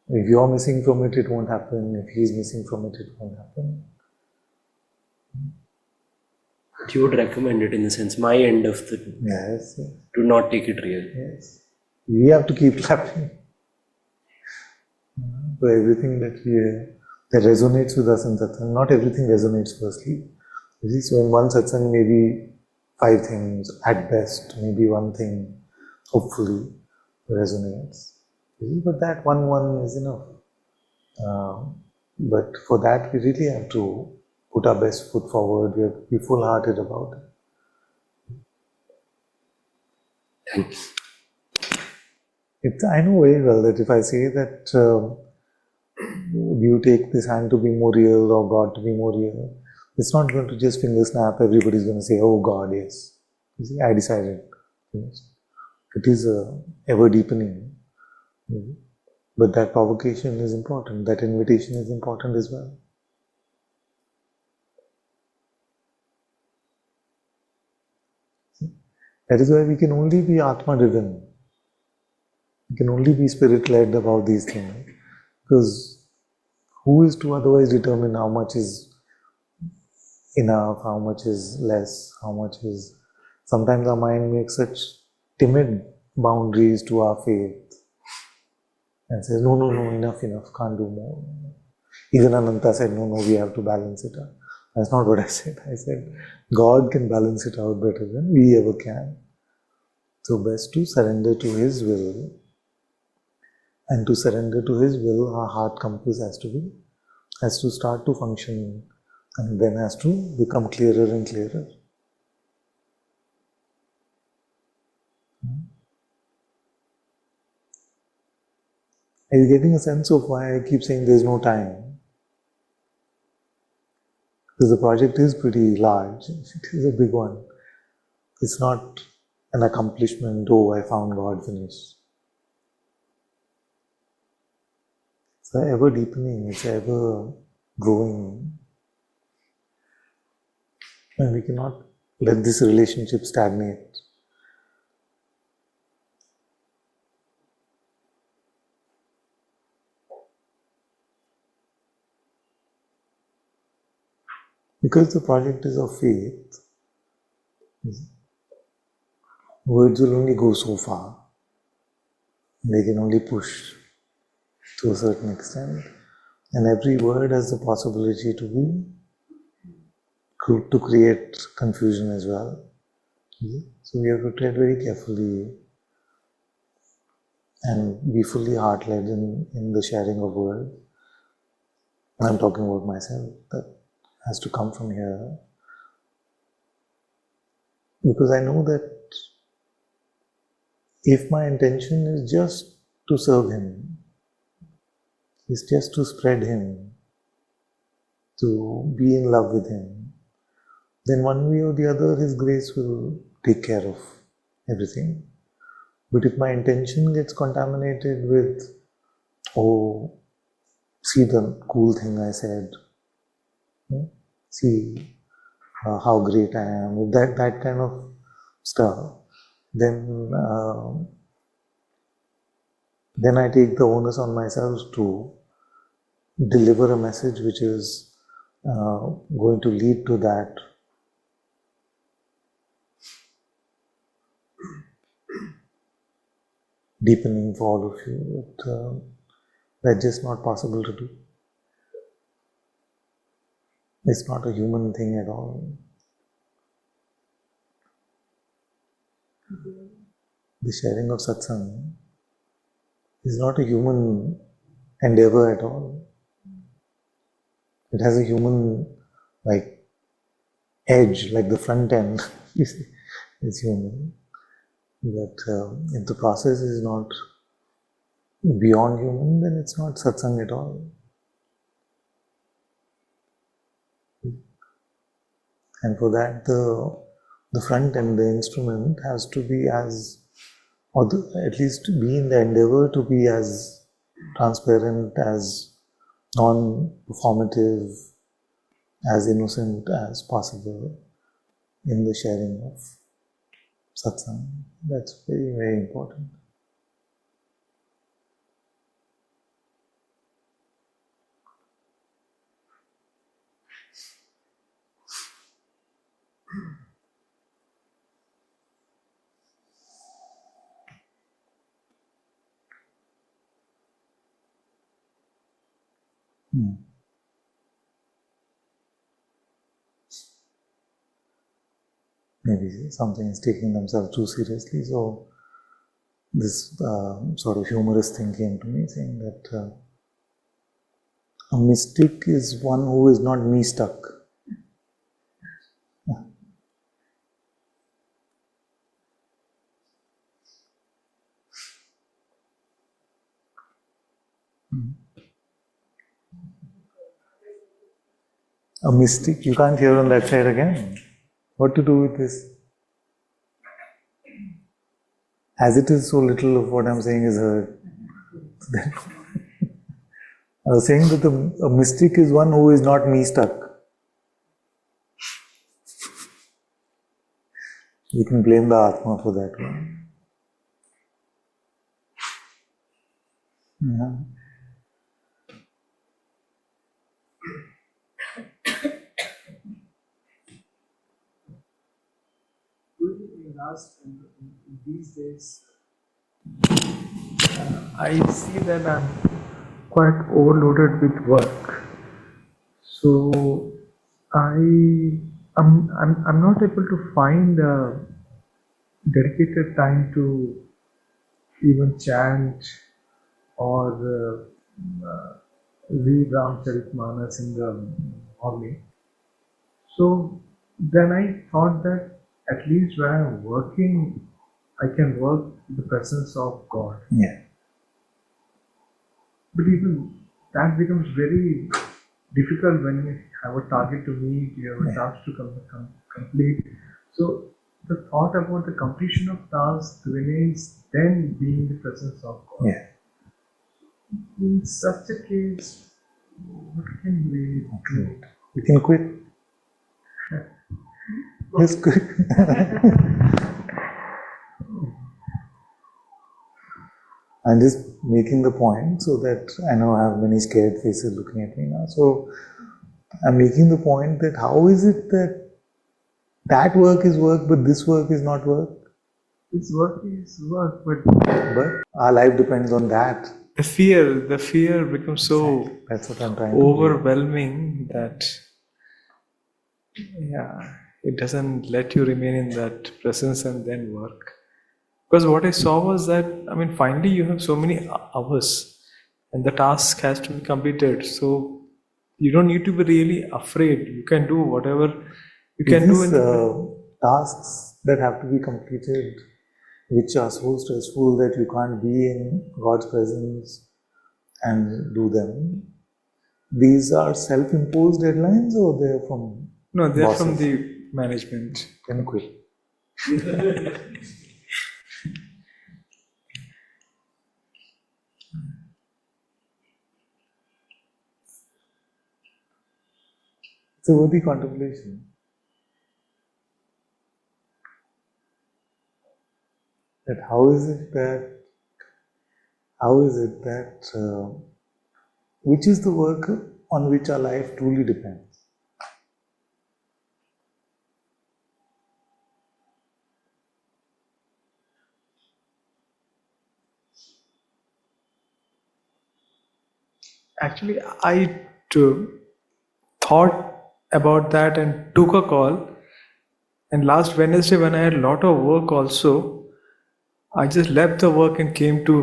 If you're missing from it, it won't happen. If he's missing from it, it won't happen. But you would recommend it in the sense, my end of the... Yes. Do not take it real. Yes. We have to keep clapping. For everything that resonates with us in Satsang. Not everything resonates firstly. You see, so in one Satsang, maybe 5 things at best, maybe one thing, hopefully, resonates. You see, but that one is enough. But for that, we really have to put our best foot forward. We have to be full-hearted about it. Thanks. I know very well that if I say that you take this hand to be more real or God to be more real, it's not going to just finger snap. Everybody's going to say, oh God, yes. You see, I decided. Yes. It is ever deepening. But that provocation is important. That invitation is important as well. That is why we can only be Atma-driven. We can only be spirit-led about these things. Because who is to otherwise determine how much is enough, how much is less, how much is... Sometimes our mind makes such timid boundaries to our faith and says, no, no, no, enough, can't do more. Even Ananta said, no, no, we have to balance it out. That's not what I said. I said, God can balance it out better than we ever can. So best to surrender to His will. And to surrender to His will, our heart compass has to start to function, and then has to become clearer and clearer. Are you getting a sense of why I keep saying there's no time? Because the project is pretty large. It is a big one. It's not an accomplishment, oh, I found God, finished. It's ever deepening, it's ever growing. And we cannot let this relationship stagnate. Because the project is of faith, words will only go so far. They can only push to a certain extent. And every word has the possibility to create confusion as well. So we have to tread very carefully and be fully heart-led in the sharing of words. I'm talking about myself. That has to come from here. Because I know that if my intention is just to serve Him, is just to spread Him, to be in love with Him, then one way or the other His grace will take care of everything. But if my intention gets contaminated with, oh, see the cool thing I said, see how great I am, that kind of stuff, then I take the onus on myself to deliver a message which is going to lead to that deepening for all of you. But that's just not possible to do. It's not a human thing at all. The sharing of satsang is not a human endeavor at all. It has a human edge, like the front end, you see, is human. But if the process is not beyond human, then it's not satsang at all. And for that, the front end, the instrument, has to be at least be in the endeavor to be as transparent, as non-performative, as innocent as possible in the sharing of satsang. That's very, very important. Maybe something is taking themselves too seriously, so this sort of humorous thing came to me, saying that a mystic is one who is not me-stuck. A mystic, you can't hear on that side again. What to do with this? As it is, so little of what I'm saying is heard. I was saying that a mystic is one who is not me-stuck. You can blame the Atma for that one. Yeah. past and in these days, I see that I'm quite overloaded with work. So I'm not able to find a dedicated time to even chant or read Ramcharitmanas in the morning. So then I thought that at least when I'm working, I can work in the presence of God. Yeah. But even that becomes very difficult when you have a target to meet, you have a task to complete. So the thought about the completion of tasks remains then being the presence of God. Yeah. In such a case, what can we do? We can quit. Just quit. I'm just making the point so that I know I have many scared faces looking at me now. So I'm making the point that how is it that that work is work, but this work is not work? This work is work, but our life depends on that. the fear becomes so That's what I'm trying to overwhelming that it doesn't let you remain in that presence and then work. Because what I saw was that, finally you have so many hours and the task has to be completed. So you don't need to be really afraid. You can do whatever you can do. Tasks that have to be completed, which are so stressful that you can't be in God's presence and do them. These are self-imposed deadlines, or they're from No, they're bosses? from the management. Then quit. It's a worthy contemplation. That how is it that which is the work on which our life truly depends? Actually, I thought about that and took a call. And last Wednesday, when I had a lot of work also, I just left the work and came to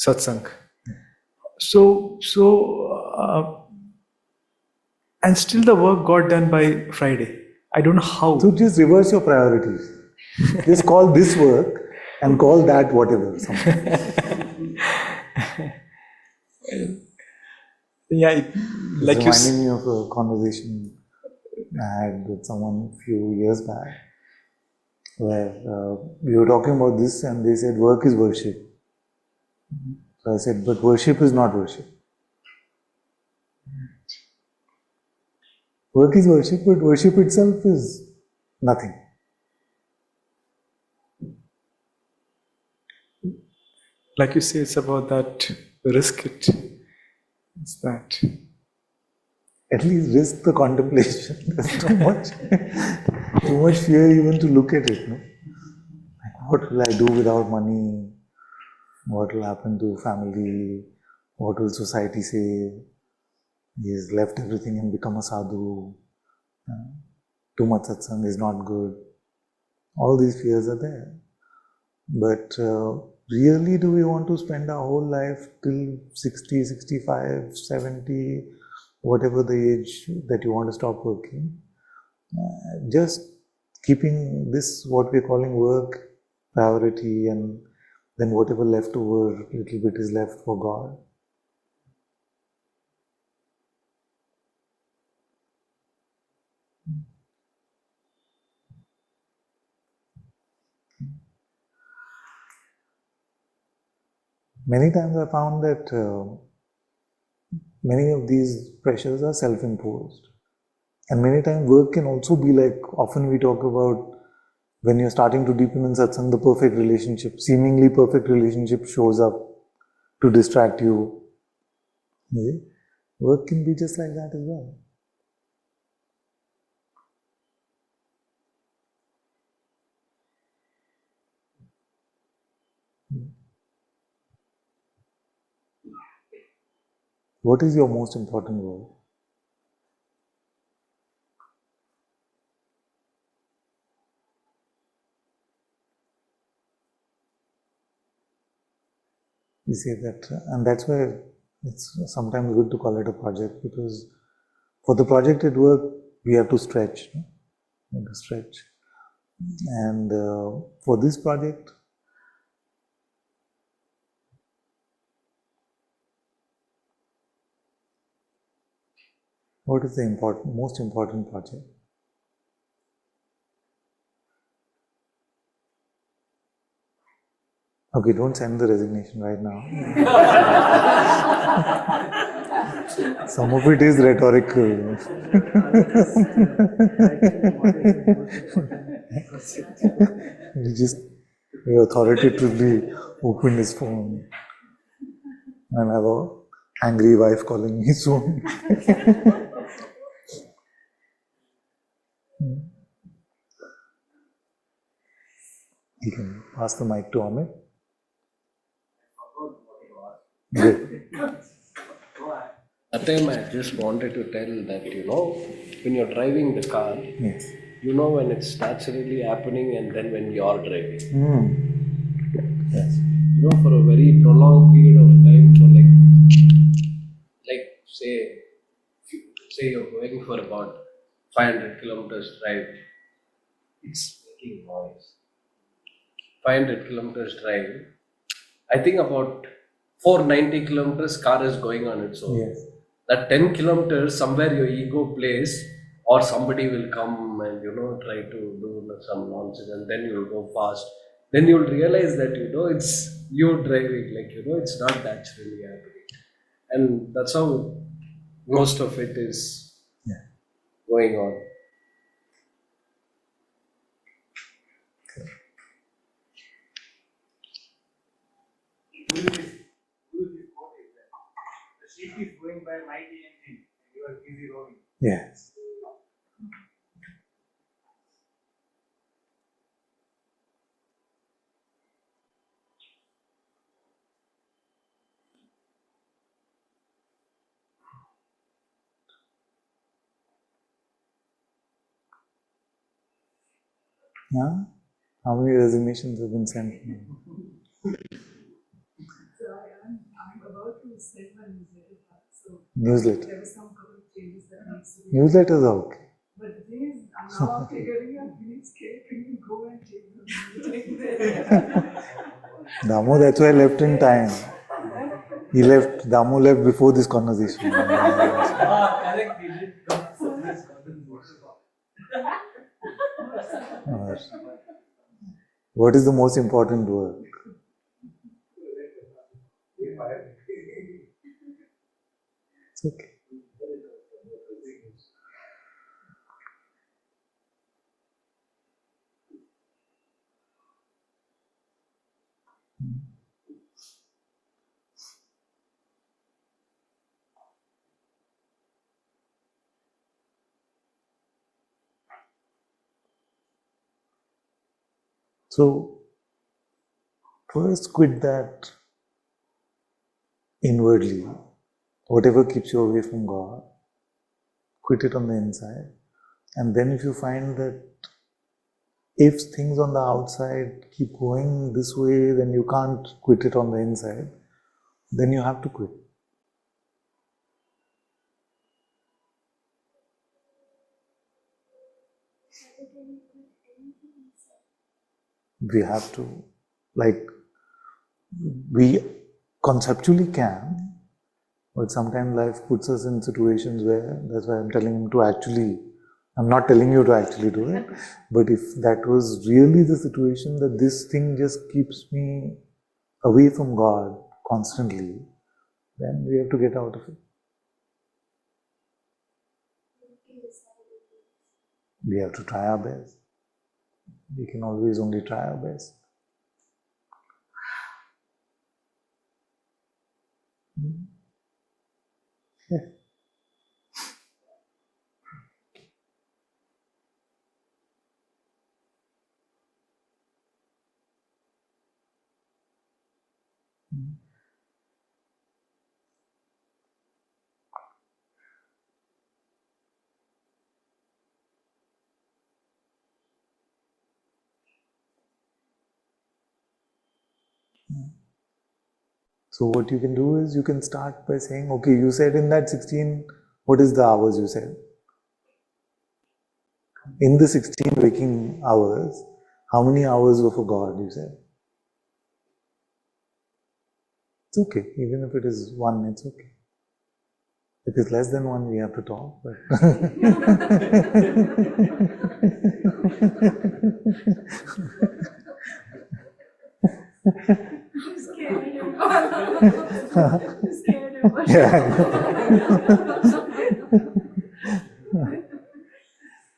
Satsang. And still the work got done by Friday. I don't know how. So just reverse your priorities. Just call this work and call that whatever. Like you reminding me of a conversation I had with someone a few years back, where we were talking about this and they said work is worship. So I said, but worship is not worship. Work is worship, but worship itself is nothing. Like you say, it's about that risk it. It's that. At least risk the contemplation. There's too much fear even to look at it. No? Like, what will I do without money? What will happen to family? What will society say? He has left everything and become a sadhu. Too much satsang is not good. All these fears are there. But really, do we want to spend our whole life till 60, 65, 70, whatever the age that you want to stop working, just keeping this, what we're calling work, priority, and then whatever left over, little bit is left for God. Many times I found that many of these pressures are self-imposed. And many times work can also be like, often we talk about when you're starting to deepen in satsang, the perfect relationship, seemingly perfect relationship shows up to distract you. Work can be just like that as well. What is your most important work? You see that, and that's why it's sometimes good to call it a project, because for the projected work, we have to stretch. No? We have to stretch. And for this project, what is the most important project? Okay, don't send the resignation right now. Some of it is rhetorical. He authoritatively opened his phone and have an angry wife calling me soon. You can pass the mic to Amit. Good. That time I just wanted to tell that, when you're driving the car, Yes. you know when it's naturally happening and then when you're driving. Yes. For a very prolonged period of time, for say you're going for about 500 kilometers drive, it's making noise. 500 kilometers drive, I think about 490 kilometers car is going on its own. Yes. That 10 kilometers, somewhere your ego plays, or somebody will come and try to do some nonsense, and then you'll go fast. Then you'll realize that it's you driving, it's not naturally happening, and that's how most of it is going on. The ship is going by mighty engine, and you are busy rowing. Yes. Yeah? How many resignations have been sent? I'm about to send my newsletter back. So Newsletter. there were some couple of changes that needs to be. Newsletters are okay. But the thing is, now after hearing I'm feeling scared. Can you go and take the meeting there? Damu, that's why I left in time. Damu left before this conversation. Correct, we did come to this conversation. What is the most important work? It's okay. So, first quit that inwardly. Whatever keeps you away from God, quit it on the inside. And then if you find that if things on the outside keep going this way, then you can't quit it on the inside, then you have to quit. We have to, we conceptually can, but sometimes life puts us in situations where, that's why I'm telling him to actually, I'm not telling you to actually do it, but if that was really the situation that this thing just keeps me away from God constantly, then we have to get out of it. We have to try our best. We can always only try our best. Yeah. So what you can do is you can start by saying, okay, you said in that 16, what is the hours you said? In the 16 waking hours, how many hours were for God, you said? It's okay, even if it is 1, it's okay. If it's less than 1, we have to talk. But yeah.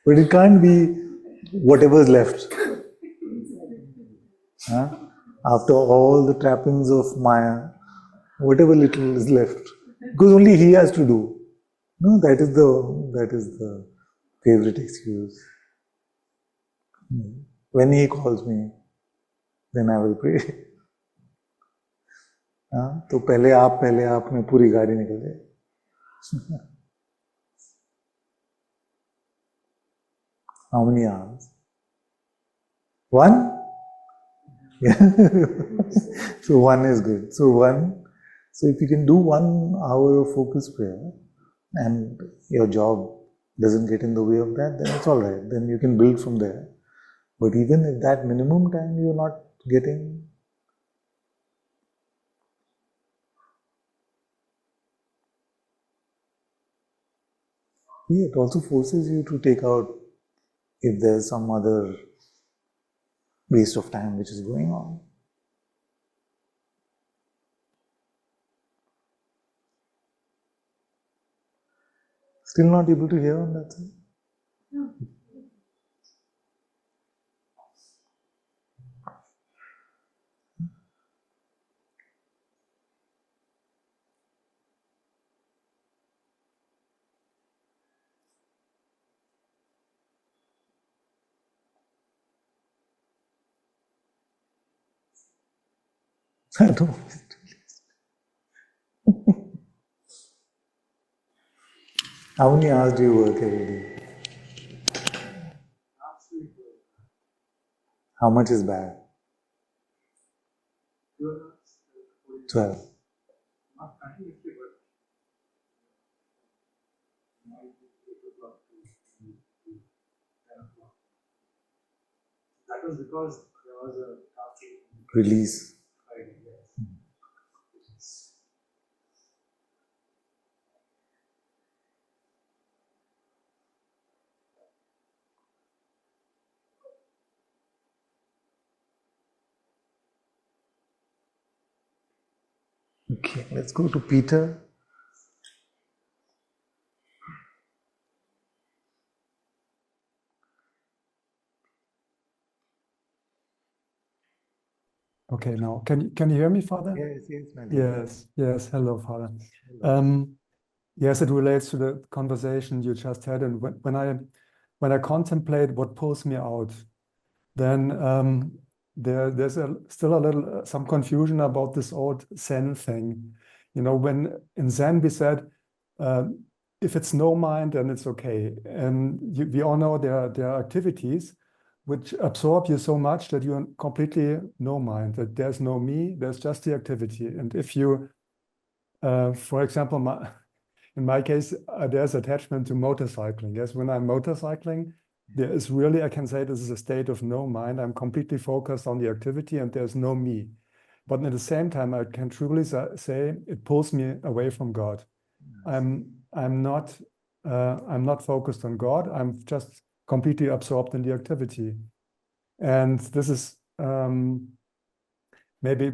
But it can't be whatever's left. Huh? After all the trappings of Maya, whatever little is left. Because only he has to do. No, that is the favorite excuse. When he calls me, then I will pray. हाँ, तो पहले आप में पूरी गाड़ी निकल जाए. How many hours? 1? Yeah. So 1 is good. So if you can do 1 hour of focus prayer and your job doesn't get in the way of that, then it's all right. Then you can build from there. But even if that minimum time you're not getting, it also forces you to take out if there's some other waste of time which is going on. Still not able to hear on that side? No. I don't. How many hours do you work every day? How much is bad? 12. That was because there was a Release. Okay, let's go to Peter. Okay, now can you hear me, Father? Yes. Hello, Father. Yes, it relates to the conversation you just had, and when I contemplate what pulls me out, then there's still a little some confusion about this old Zen thing. You know, when in Zen we said, if it's no mind, then it's okay. And we all know there are activities which absorb you so much that you're completely no mind, that there's no me, there's just the activity. And if you, for example, in my case, there's attachment to motorcycling. Yes, when I'm motorcycling, there is really, I can say this is a state of no mind. I'm completely focused on the activity and there's no me. But at the same time, I can truly say it pulls me away from God. I'm not focused on God. I'm just completely absorbed in the activity. And this is maybe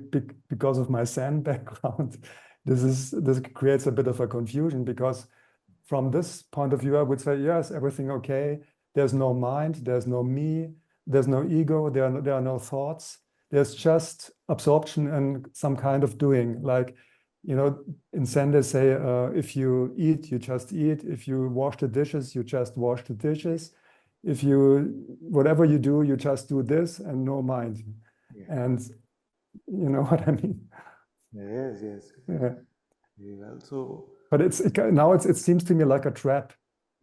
because of my Zen background, this creates a bit of a confusion, because from this point of view, I would say, yes, everything okay. There's no mind, there's no me, there's no ego, there are no thoughts. There's just absorption and some kind of doing. Like, you know, in Zen they say, if you eat, you just eat. If you wash the dishes, you just wash the dishes. If you, whatever you do, you just do this and no mind. Yeah. And you know what I mean? Yes. Yeah. Well, so. But now it seems to me like a trap,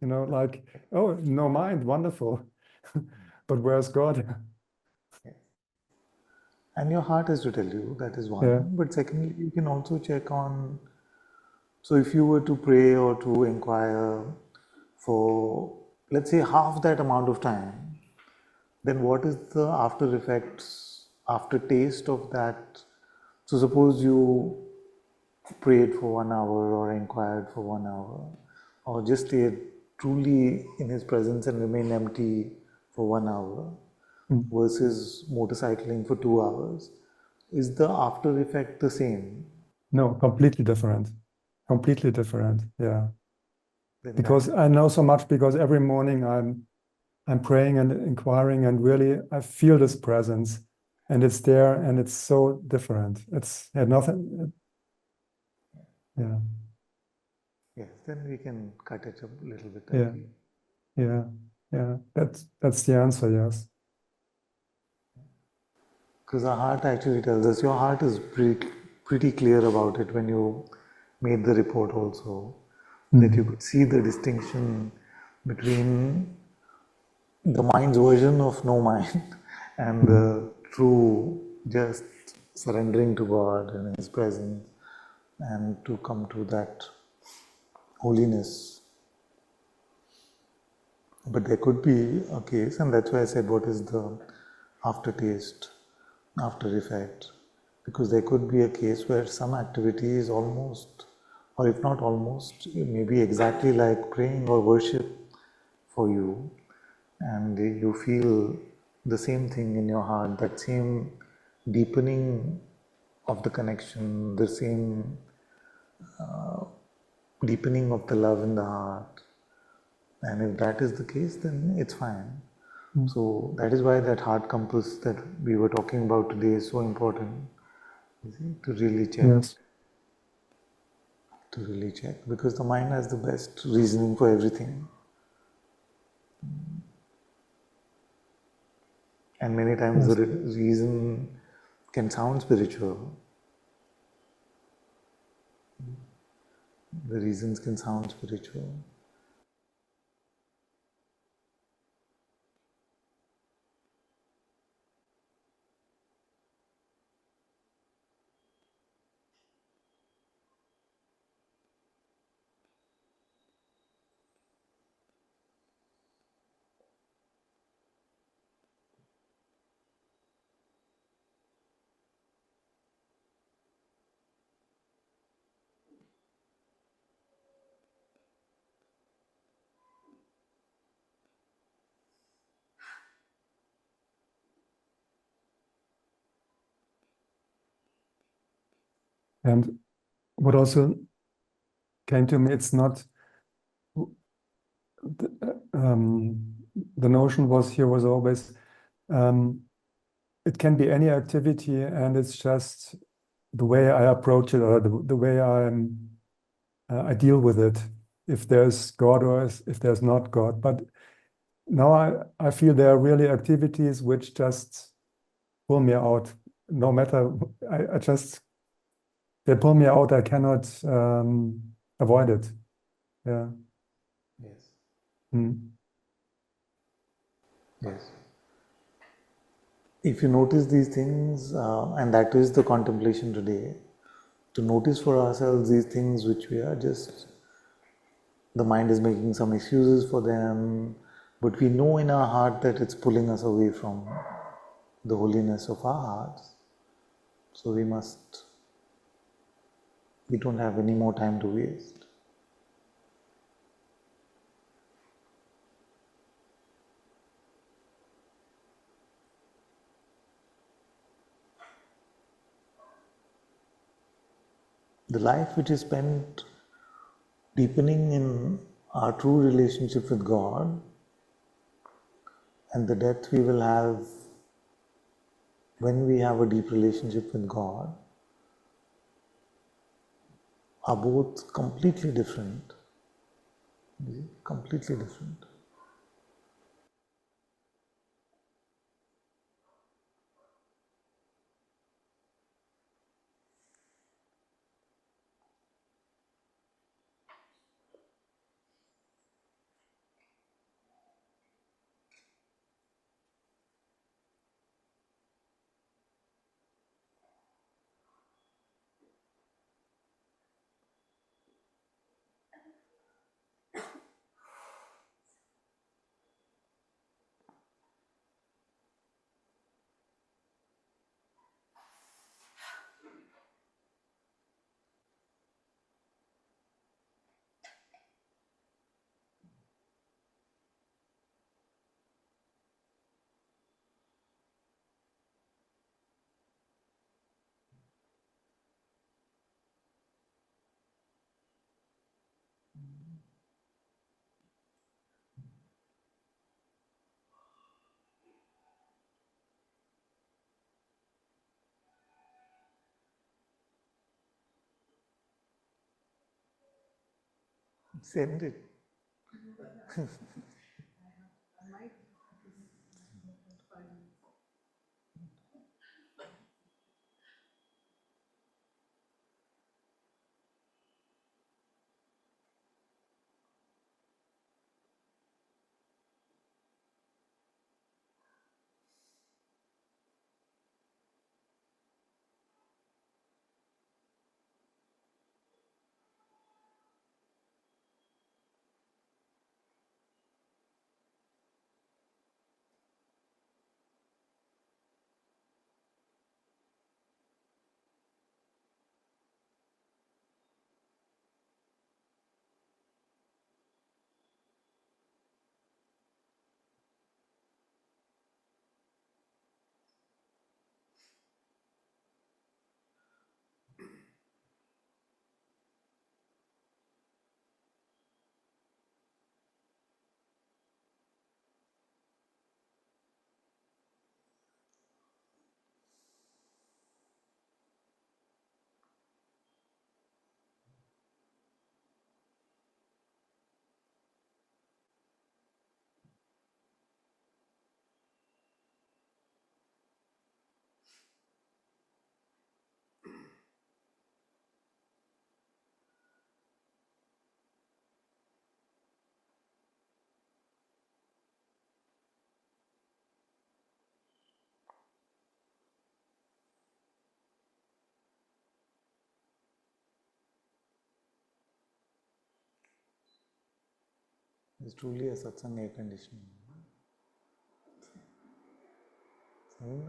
you know, like, oh, no mind, wonderful. But where's God? And your heart has to tell you, that is one. Yeah. But secondly, you can also check on, so if you were to pray or to inquire for, let's say, half that amount of time, then what is the after effects, after taste of that? So suppose you prayed for 1 hour or inquired for 1 hour, or just stayed truly in his presence and remained empty for 1 hour versus motorcycling for 2 hours. Is the after effect the same? No, completely different. Completely different. Yeah. Then Because I know so much, because every morning I'm praying and inquiring, and really I feel this presence, and it's there, and it's so different. It's had nothing. Yeah. yes, then we can cut it a little bit. Yeah. Yeah. Yeah. That's the answer. Yes. Because our heart actually tells us, your heart is pretty clear about it when you made the report also, that you could see the distinction between the mind's version of no mind and the true just surrendering to God and His presence and to come to that holiness. But there could be a case, and that's why I said, what is the aftertaste, after effect? Because there could be a case where some activity is almost, or if not almost, maybe exactly like praying or worship for you, and you feel the same thing in your heart, that same deepening of the connection, the same deepening of the love in the heart. And if that is the case, then it's fine. So that is why that heart compass that we were talking about today is so important. You see, to really check. Yes. To really check, because the mind has the best reasoning for everything. And many times the reason can sound spiritual. The reasons can sound spiritual. And what also came to me, it's not the notion was here was always it can be any activity, and it's just the way I approach it, or the way I deal with it, if there's God or if there's not God. But now I feel there are really activities which just pull me out, no matter, I just, they pull me out, I cannot avoid it. Yeah. Yes. Mm. Yes. If you notice these things, and that is the contemplation today, to notice for ourselves these things which we are just, the mind is making some excuses for them, but we know in our heart that it's pulling us away from the holiness of our hearts. So we don't have any more time to waste. The life which is spent deepening in our true relationship with God, and the death we will have when we have a deep relationship with God, are both completely different. Completely different. Send it. It's truly a satsang air conditioning.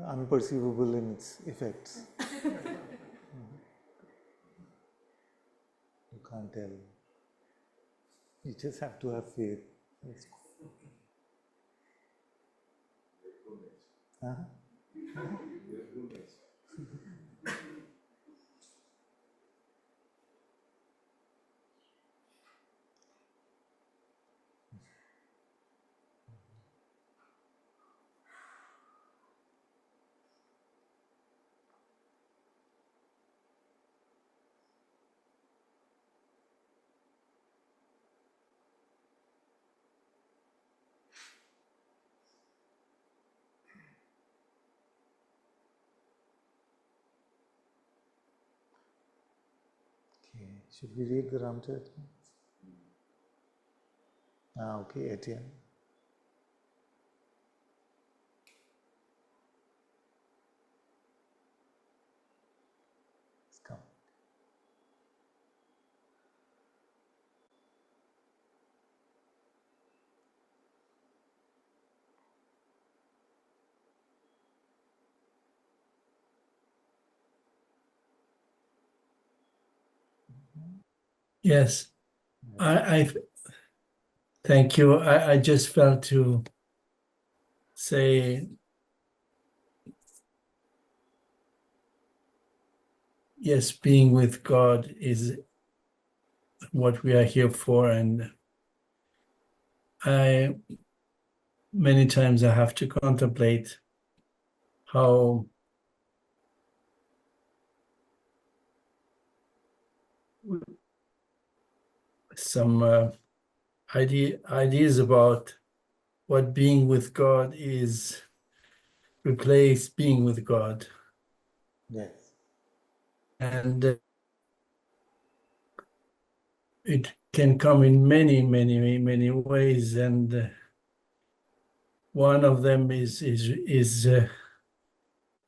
Unperceivable in its effects. You can't tell. You just have to have faith. Huh? Okay, should we read the Ramcharita? Okay, Etienne. Let's come. Yes, I thank you. I just felt to say, yes, being with God is what we are here for, and many times I have to contemplate how some ideas about what being with God is replace being with God. Yes. And it can come in many, many, many ways, and one of them is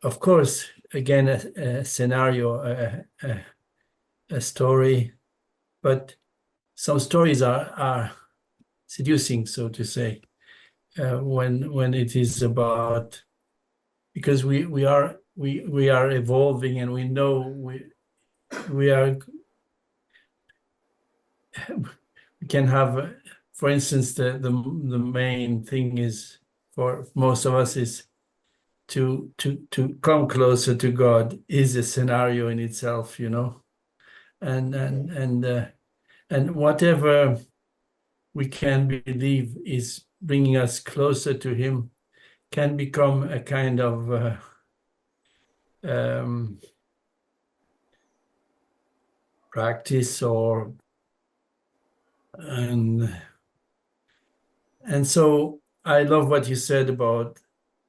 of course, again, a scenario, a story, but some stories are seducing, so to say, when it is about, because we are evolving, and we know we can have, for instance, the main thing is for most of us is to come closer to God is a scenario in itself, and whatever we can believe is bringing us closer to Him can become a kind of practice, or And so I love what you said about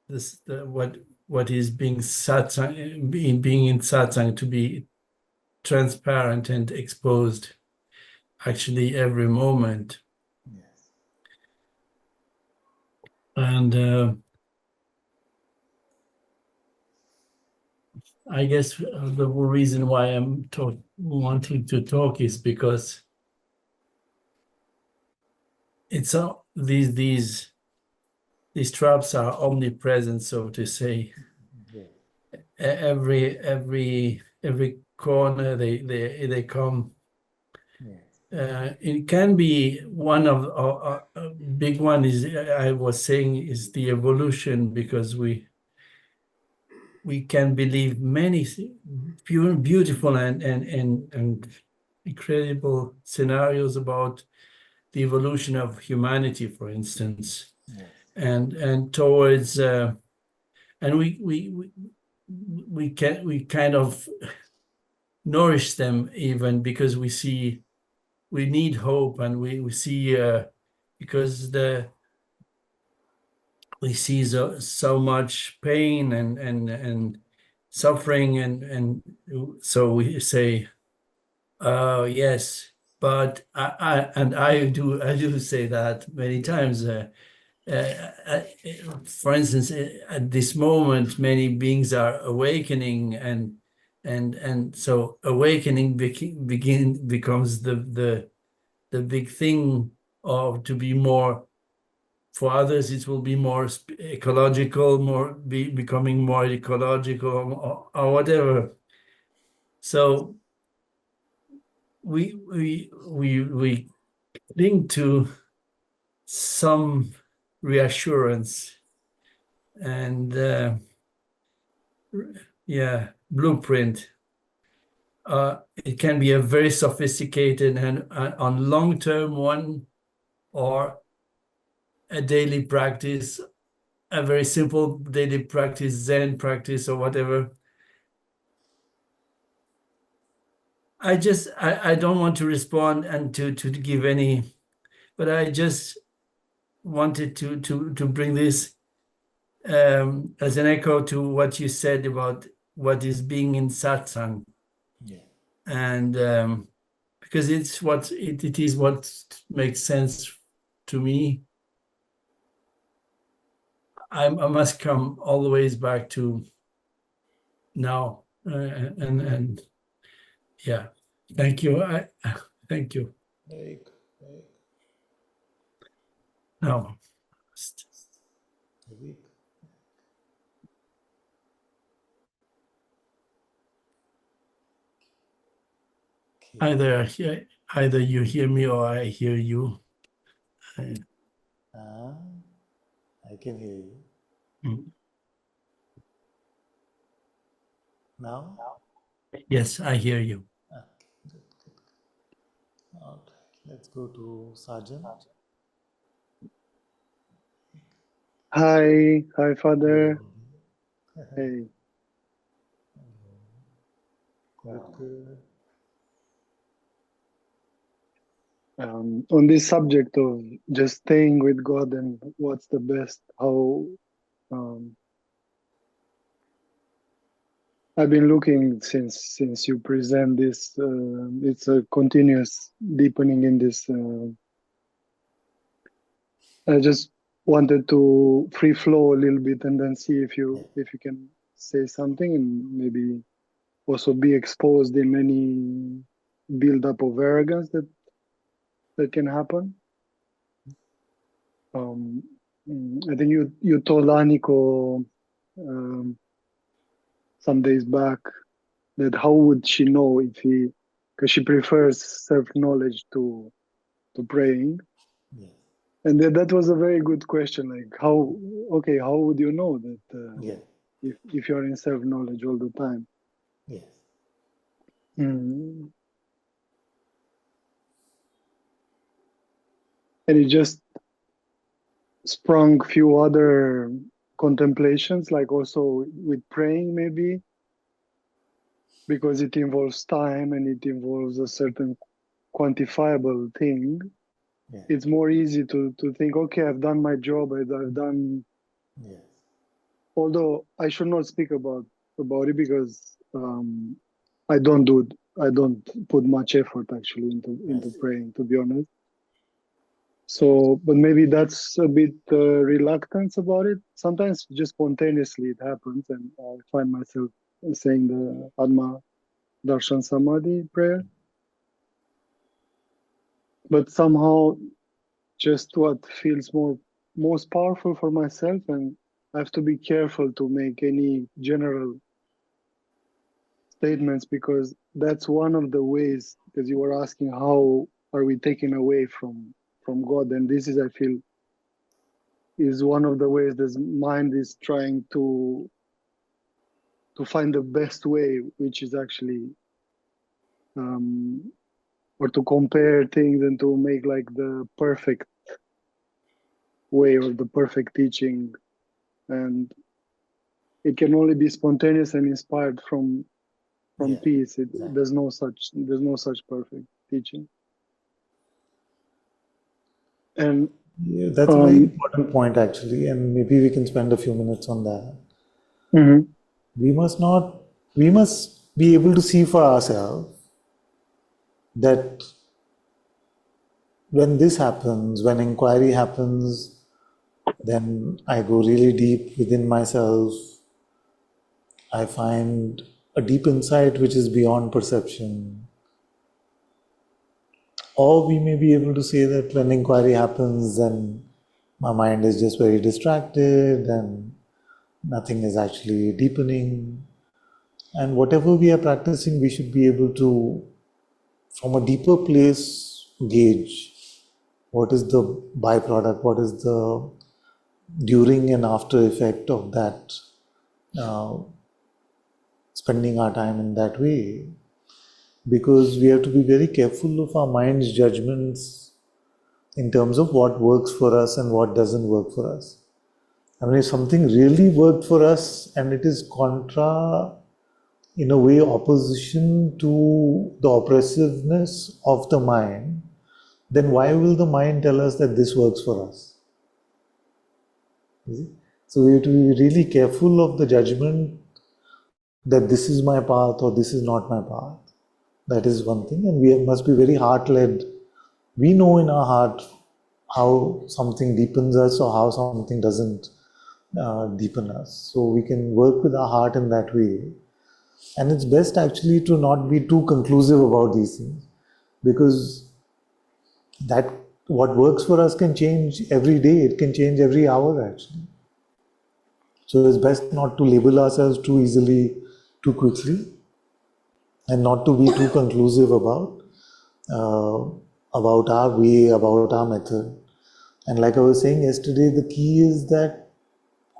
this, what is being satsang, being in satsang, to be transparent and exposed actually every moment. Yes. And I guess the reason why I'm wanting to talk is because it's these traps are omnipresent, so to say. Yes. Every corner they come. Yes. It can be one of a big one is, I was saying, is the evolution, because we can believe many pure, beautiful and incredible scenarios about the evolution of humanity, for instance. Yes. And towards and we kind of nourish them, even because we need hope, and we see because we see so much pain and suffering, and so we say, oh yes, but I do say that many times. For instance, at this moment, many beings are awakening, and so awakening becomes the big thing, of to be more. For others, it will be more ecological, becoming more ecological, or whatever. So we cling to some reassurance and blueprint. It can be a very sophisticated and on long-term one, or a daily practice, a very simple daily practice, Zen practice or whatever. I don't want to respond and to give any, but I just wanted to bring this as an echo to what you said about what is being in satsang. Yeah. And because it's what it is what makes sense to me. I must come all the ways back to now, and yeah, thank you. Thank you. Very good. Very good. No. Very good. Okay. Either you hear me or I hear you. I can hear you. Mm. Now? Yes, I hear you. Okay, good, good. All right, let's go to Sajan. Hi, Father. Hello. Hey. Good, good. On this subject of just staying with God and what's the best, how I've been looking since you present this. It's a continuous deepening in this. I just wanted to free flow a little bit and then see if you can say something, and maybe also be exposed in any build up of arrogance that can happen. I think you told Aniko some days back that how would she know if because she prefers self-knowledge to praying. Yes. And that was a very good question. Like how would you know that if you're in self-knowledge all the time? Yes. And it just sprung few other contemplations, like also with praying maybe, because it involves time and it involves a certain quantifiable thing. it's more easy to think, okay, I've done my job, I've done. Yes. Although I should not speak about it because I don't put much effort actually into praying, to be honest. So, but maybe that's a bit reluctance about it. Sometimes just spontaneously it happens, and I find myself saying the Atma Darshan Samadhi prayer. But somehow, just what feels most powerful for myself, and I have to be careful to make any general statements because that's one of the ways. Because you were asking how are we taken away from God, and this is, I feel, is one of the ways this mind is trying to find the best way, which is actually or to compare things and to make like the perfect way or the perfect teaching, and it can only be spontaneous and inspired from peace. There's no such perfect teaching. And Yeah, that's a very important point actually, and maybe we can spend a few minutes on that. Mm-hmm. We must be able to see for ourselves that when this happens, when inquiry happens, then I go really deep within myself. I find a deep insight which is beyond perception. Or we may be able to say that when inquiry happens, then my mind is just very distracted and nothing is actually deepening. And whatever we are practicing, we should be able to, from a deeper place, gauge what is the byproduct, what is the during and after effect of that, spending our time in that way. Because we have to be very careful of our mind's judgments in terms of what works for us and what doesn't work for us. I mean, if something really worked for us and it is contra, in a way, opposition to the oppressiveness of the mind, then why will the mind tell us that this works for us? So we have to be really careful of the judgment that this is my path or this is not my path. That is one thing, and we must be very heart-led. We know in our heart how something deepens us or how something doesn't deepen us. So we can work with our heart in that way. And it's best actually to not be too conclusive about these things, because that what works for us can change every day. It can change every hour actually. So it's best not to label ourselves too easily, too quickly, and not to be too conclusive about our way, about our method. And like I was saying yesterday, the key is that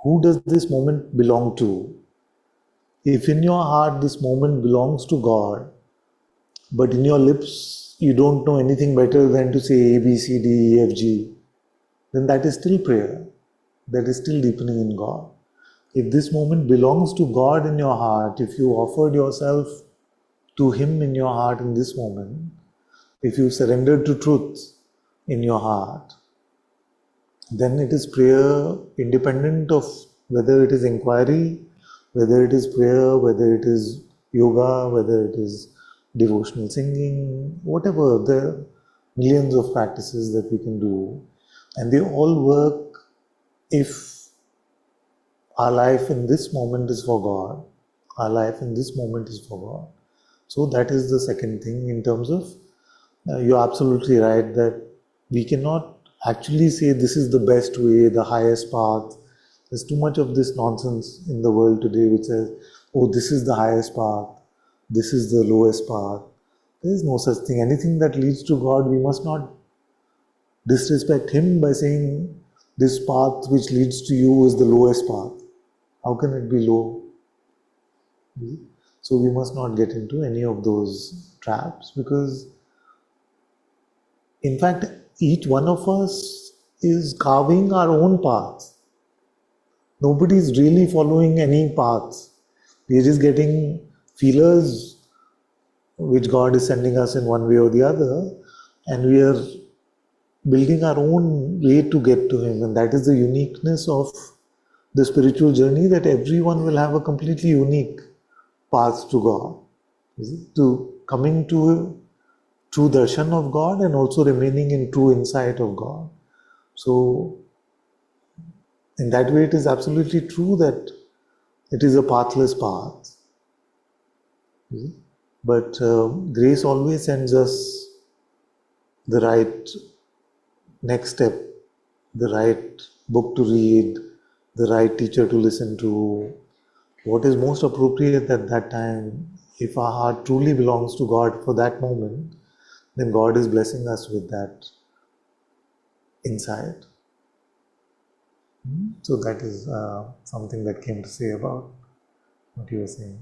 who does this moment belong to? If in your heart this moment belongs to God, but in your lips you don't know anything better than to say A, B, C, D, E, F, G, then that is still prayer. That is still deepening in God. If this moment belongs to God in your heart, if you offered yourself to Him in your heart in this moment, if you surrendered to truth in your heart, then it is prayer independent of whether it is inquiry, whether it is prayer, whether it is yoga, whether it is devotional singing, whatever. There are millions of practices that we can do, and they all work if our life in this moment is for God. Our life in this moment is for God. So that is the second thing in terms of, you're absolutely right that we cannot actually say this is the best way, the highest path. There's too much of this nonsense in the world today which says, oh, this is the highest path, this is the lowest path. There is no such thing. Anything that leads to God, we must not disrespect Him by saying this path which leads to you is the lowest path. How can it be low? So we must not get into any of those traps, because in fact each one of us is carving our own path. Nobody is really following any path. We are just getting feelers which God is sending us in one way or the other, and we are building our own way to get to Him. And that is the uniqueness of the spiritual journey, that everyone will have a completely unique path to God. To coming to true darshan of God and also remaining in true insight of God. So, in that way, it is absolutely true that it is a pathless path. But grace always sends us the right next step, the right book to read, the right teacher to listen to, what is most appropriate at that time. If our heart truly belongs to God for that moment, then God is blessing us with that insight. So that is something that came to say about what you were saying.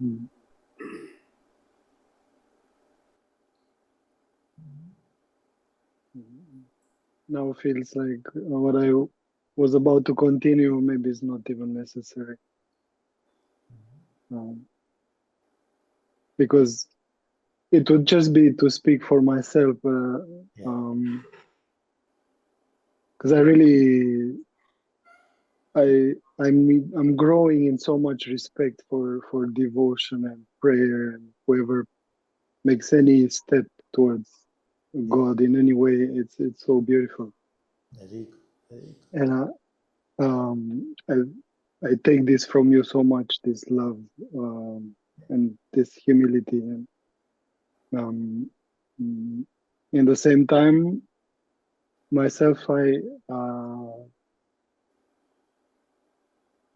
Mm. Now feels like what I was about to continue maybe is not even necessary. Because it would just be to speak for myself. Because I really, I'm growing in so much respect for devotion and prayer, and whoever makes any step towards God in any way, it's so beautiful. And I take this from you so much, this love and this humility, and in the same time, myself,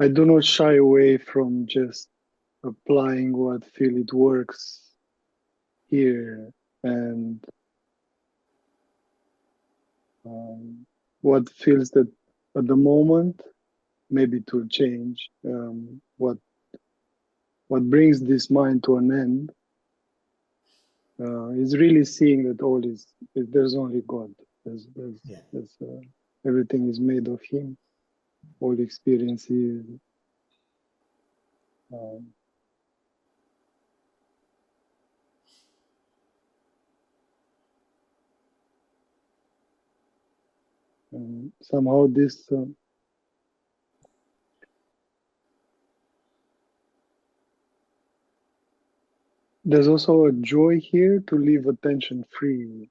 I do not shy away from just applying what feel it works here, and what feels that at the moment maybe to change. What brings this mind to an end is really seeing that all is there's only God. There's everything is made of Him. All experiences. And somehow this there's also a joy here to leave attention free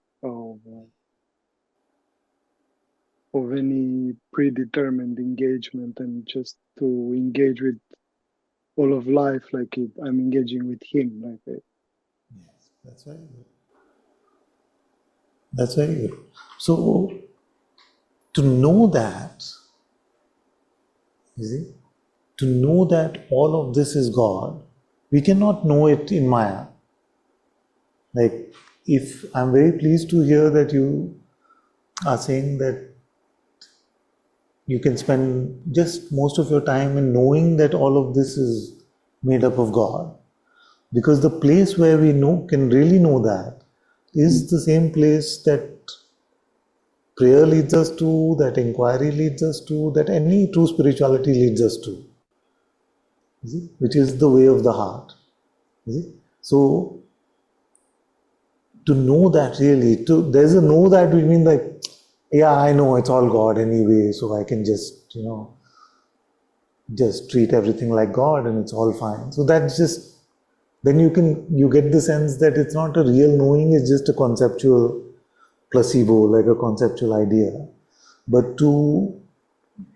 of any predetermined engagement, and just to engage with all of life like I'm engaging with Him. Like it. Yes, that's very good. That's very good. So, to know that, you see, to know that all of this is God, we cannot know it in Maya. Like, if I'm very pleased to hear that you are saying that you can spend just most of your time in knowing that all of this is made up of God. Because the place where we can really know that is the same place that prayer leads us to, that inquiry leads us to, that any true spirituality leads us to. You see? Which is the way of the heart. You see? So, to know that really, there's a know that we mean like, yeah, I know it's all God anyway, so I can just, just treat everything like God and it's all fine. So that's just, then you get the sense that it's not a real knowing, it's just a conceptual placebo, like a conceptual idea. But to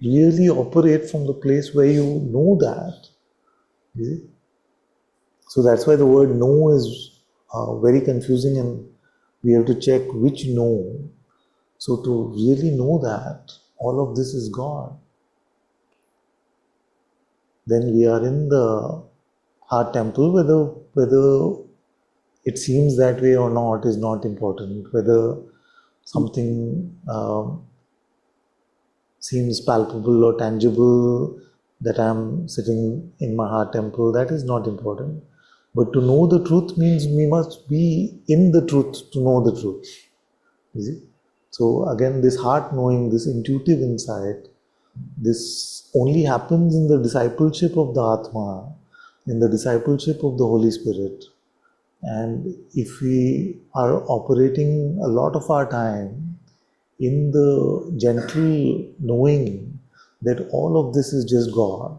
really operate from the place where you know that, you see? So that's why the word know is very confusing, and we have to check which know. So to really know that all of this is God, then we are in the heart temple. Whether it seems that way or not is not important. Whether something seems palpable or tangible, that I'm sitting in my heart temple, that is not important. But to know the truth means we must be in the truth to know the truth. You see? So again, this heart knowing, this intuitive insight, this only happens in the discipleship of the Atma. in the discipleship of the Holy Spirit. And if we are operating a lot of our time in the gentle knowing that all of this is just God,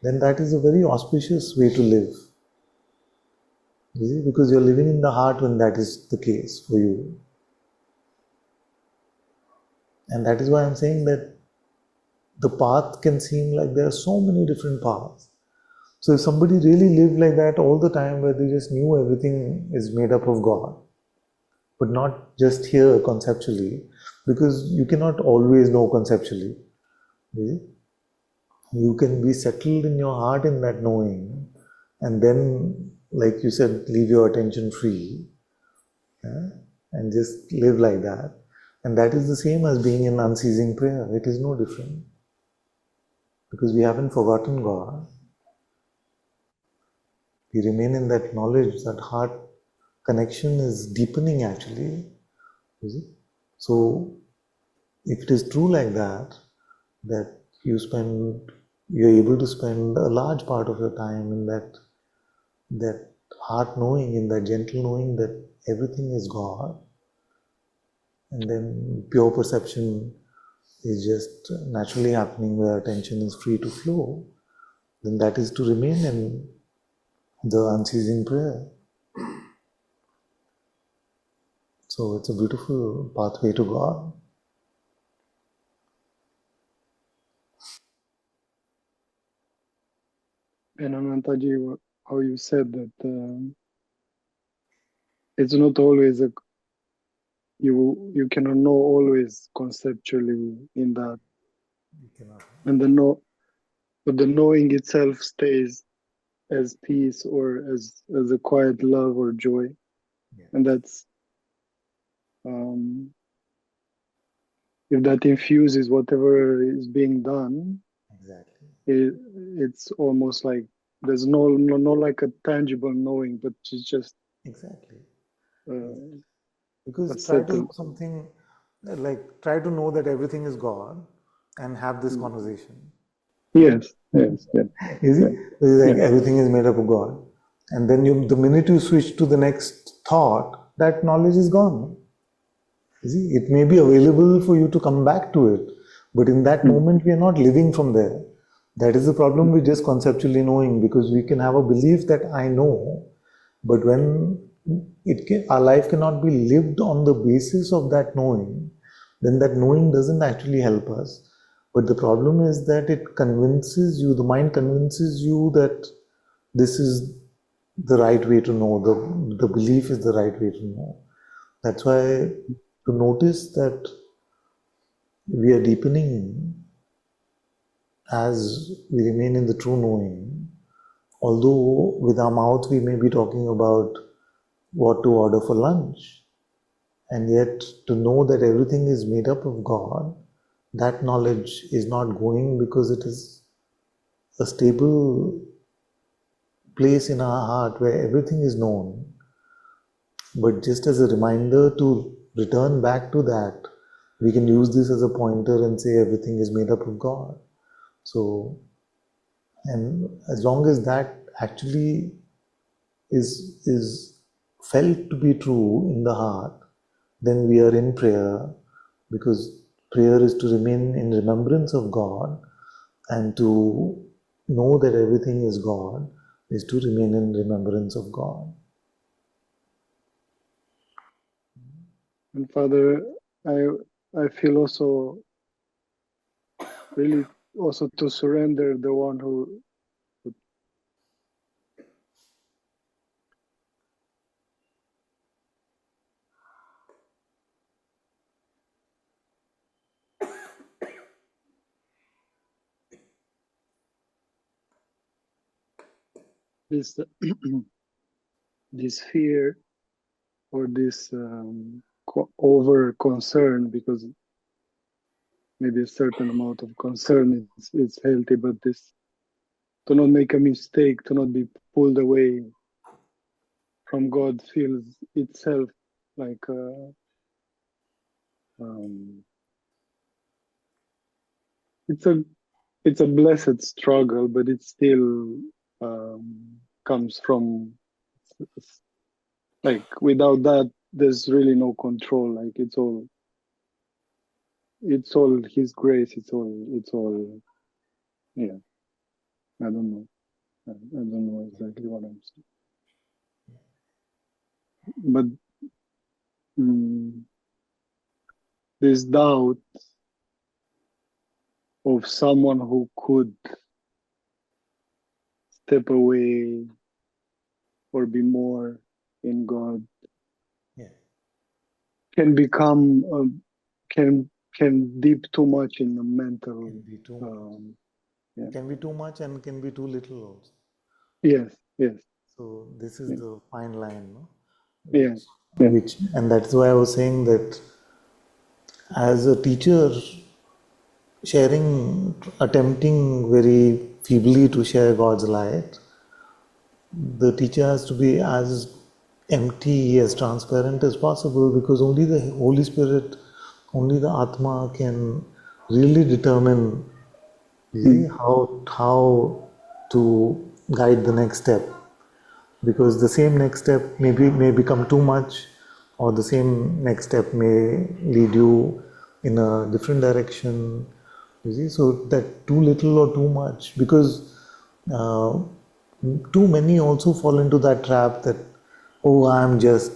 then that is a very auspicious way to live. You see? Because you're living in the heart when that is the case for you. And that is why I'm saying that the path can seem like there are so many different paths. So if somebody really lived like that all the time, where they just knew everything is made up of God, but not just here conceptually, because you cannot always know conceptually. You can be settled in your heart in that knowing, and then, like you said, leave your attention free, and just live like that. And that is the same as being in unceasing prayer. It is no different, because we haven't forgotten God. We remain in that knowledge, that heart connection is deepening actually. You see? So if it is true like that, that you're able to spend a large part of your time in that heart knowing, in that gentle knowing that everything is God, and then pure perception is just naturally happening where attention is free to flow, then that is to remain in the unceasing prayer. So it's a beautiful pathway to God. And Anantaji, how you said that it's not always you cannot know always conceptually in that, and but the knowing itself stays as peace or as a quiet love or joy, and that's if that infuses whatever is being done, Exactly. It's almost like there's no like a tangible knowing, but it's just Exactly. a Because try to know settled. something, like try to know that everything is God and have this conversation. Yes, yes, yeah. Is it? Yeah. It's like Yeah. everything is made up of God. And then the minute you switch to the next thought, that knowledge is gone. You see, it may be available for you to come back to it, but in that moment we are not living from there. That is the problem with just conceptually knowing, because we can have a belief that I know, but when our life cannot be lived on the basis of that knowing, then that knowing doesn't actually help us. But the problem is that it convinces you, the mind convinces you that this is the right way to know, the belief is the right way to know. That's why to notice that we are deepening as we remain in the true knowing, although with our mouth we may be talking about what to order for lunch, and yet to know that everything is made up of God, that knowledge is not going because it is a stable place in our heart where everything is known, but just as a reminder to return back to that. We can use this as a pointer and say everything is made up of God. So, and as long as that actually is felt to be true in the heart, then we are in prayer, because prayer is to remain in remembrance of God, and to know that everything is God is to remain in remembrance of God. And Father, I feel also really also to surrender the one who this this fear or this over concern, because maybe a certain amount of concern is healthy, but this to not make a mistake, to not be pulled away from God feels itself like it's a blessed struggle, but it's still comes from, like, without that there's really no control. Like it's all his grace. It's all yeah. I don't know. I don't know exactly what I'm saying. But this doubt of someone who could step away or be more in God can become can deep too much in the mental. Can be too much. Can be too much and can be too little also. Yes. So this is the fine line, no? Yeah. Which, and that's why I was saying that as a teacher, attempting very feebly to share God's light, the teacher has to be as empty, as transparent as possible, because only the Holy Spirit, only the Atma can really determine how to guide the next step. Because the same next step may become too much, or the same next step may lead you in a different direction. You see, so that too little or too much, because too many also fall into that trap that, oh, I'm just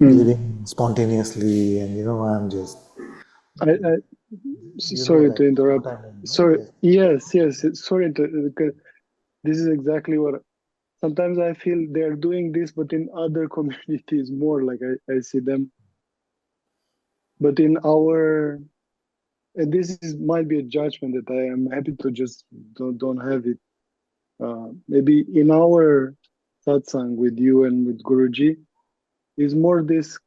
living spontaneously, and I'm just. Sorry to interrupt. Sorry. Yes. Sorry because this is exactly what. Sometimes I feel they're doing this, but in other communities more. Like I see them, but in our, and this might be a judgment that I am happy to just don't have it. Maybe in our satsang with you and with Guruji is more this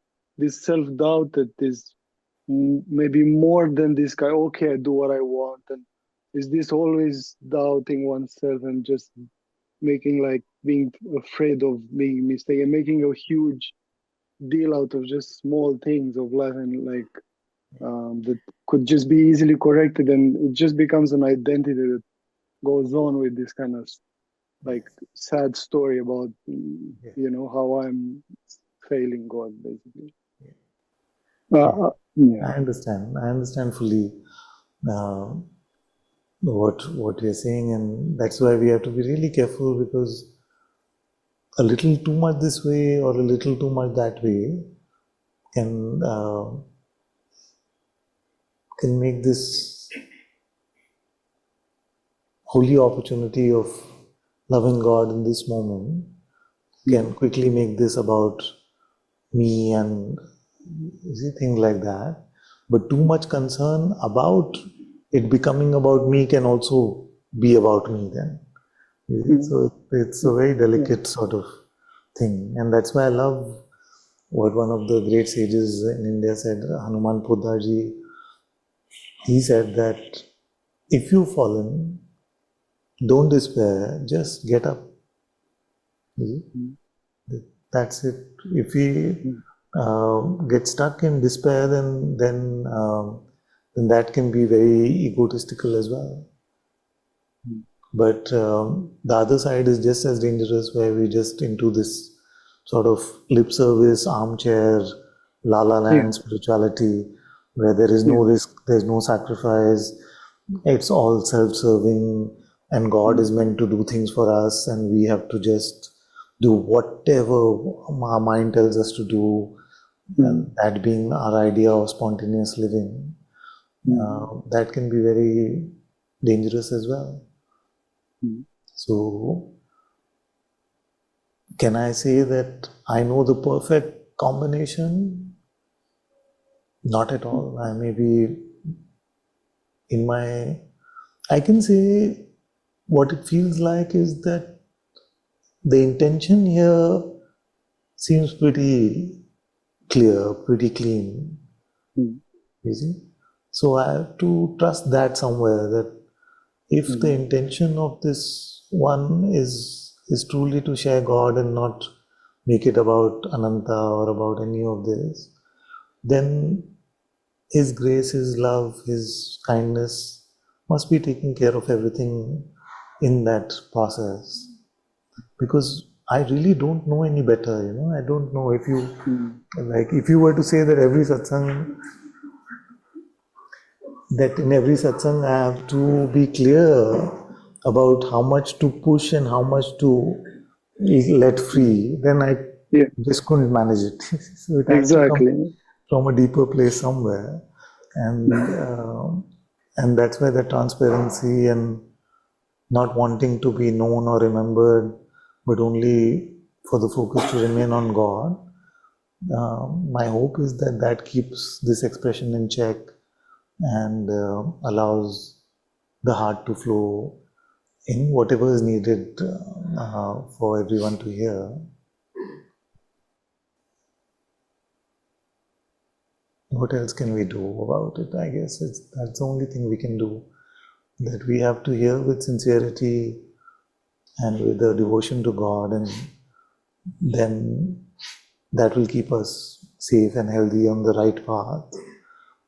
self-doubt that is maybe more than this guy. Okay, I do what I want, and is this always doubting oneself and just making, like, being afraid of being mistaken, making a huge deal out of just small things of life, and like that could just be easily corrected, and it just becomes an identity that goes on with this kind of like sad story about how I'm failing God, basically. I understand fully what you're saying, and that's why we have to be really careful, because a little too much this way or a little too much that way can make this holy opportunity of loving God in this moment, can quickly make this about me and things like that. But too much concern about it becoming about me can also be about me then. So it's a very delicate sort of thing. And that's why I love what one of the great sages in India said, Hanuman Poddharji. He said that if you've fallen, don't despair, just get up. That's it. If we get stuck in despair, then that can be very egotistical as well. But the other side is just as dangerous, where we just into this sort of lip service, armchair, la la land spirituality, where there is no risk, there's no sacrifice, it's all self-serving, and God is meant to do things for us, and we have to just do whatever our mind tells us to do, and that being our idea of spontaneous living. That can be very dangerous as well. So, can I say that I know the perfect combination? Not at all. I may be I can say what it feels like is that the intention here seems pretty clear, pretty clean. You see? So I have to trust that somewhere, that if the intention of this one is truly to share God and not make it about Ananta or about any of this, then His grace, His love, His kindness must be taking care of everything in that process. because I really don't know any better, you know. I don't know if you, like, if you were to say that every satsang, that in every satsang I have to be clear about how much to push and how much to let free, then I just couldn't manage it. So it has to come from a deeper place somewhere, and that's where the transparency and not wanting to be known or remembered, but only for the focus to remain on God. My hope is that that keeps this expression in check and allows the heart to flow in whatever is needed for everyone to hear. What else can we do about it? I guess that's the only thing we can do, that we have to hear with sincerity and with a devotion to God, and then that will keep us safe and healthy on the right path.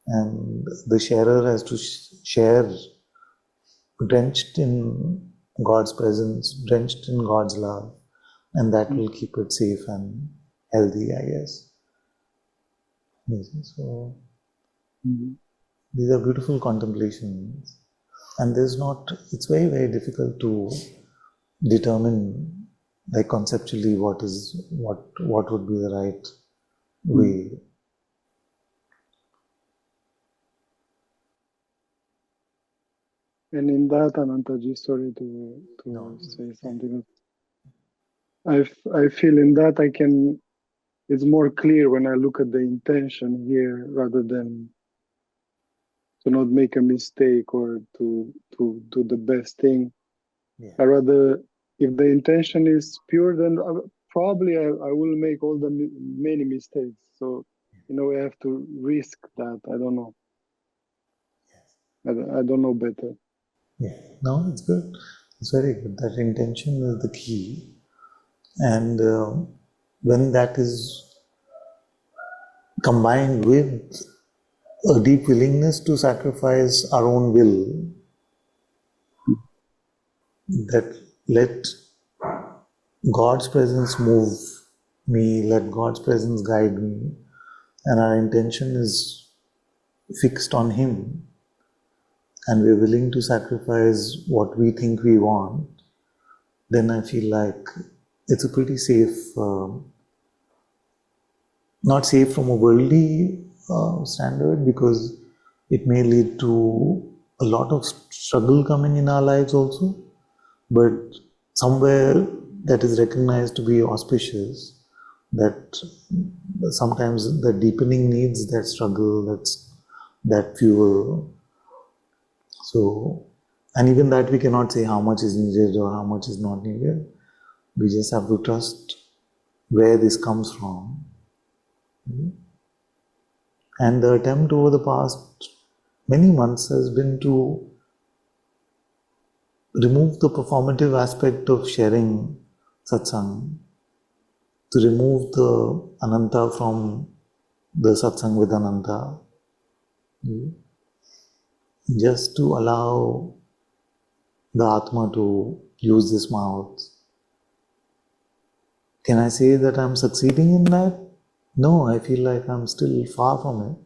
And the sharer has to share drenched in God's presence, drenched in God's love, and that will keep it safe and healthy, I guess. Yes, so these are beautiful contemplations, and it's very, very difficult to determine, like, conceptually what would be the right way. And in that, Anantaji, sorry to say something. I feel in that it's more clear when I look at the intention here rather than to not make a mistake or to do the best thing. I rather, if the intention is pure, then probably I will make all the many mistakes. So, I have to risk that. I don't know. I don't know better. Yeah, no, it's good. It's very good. That intention is the key. And when that is combined with a deep willingness to sacrifice our own will, that let God's presence move me, let God's presence guide me, and our intention is fixed on Him, and we're willing to sacrifice what we think we want, then I feel like it's a pretty safe, not safe from a worldly standard, because it may lead to a lot of struggle coming in our lives also, but somewhere that is recognized to be auspicious, that sometimes the deepening needs that struggle, that fuel. So, and even that we cannot say how much is needed or how much is not needed. We just have to trust where this comes from. And the attempt over the past many months has been to remove the performative aspect of sharing satsang, to remove the Ananta from the satsang with Ananta, just to allow the Atma to use this mouth. Can I say that I'm succeeding in that? No, I feel like I'm still far from it.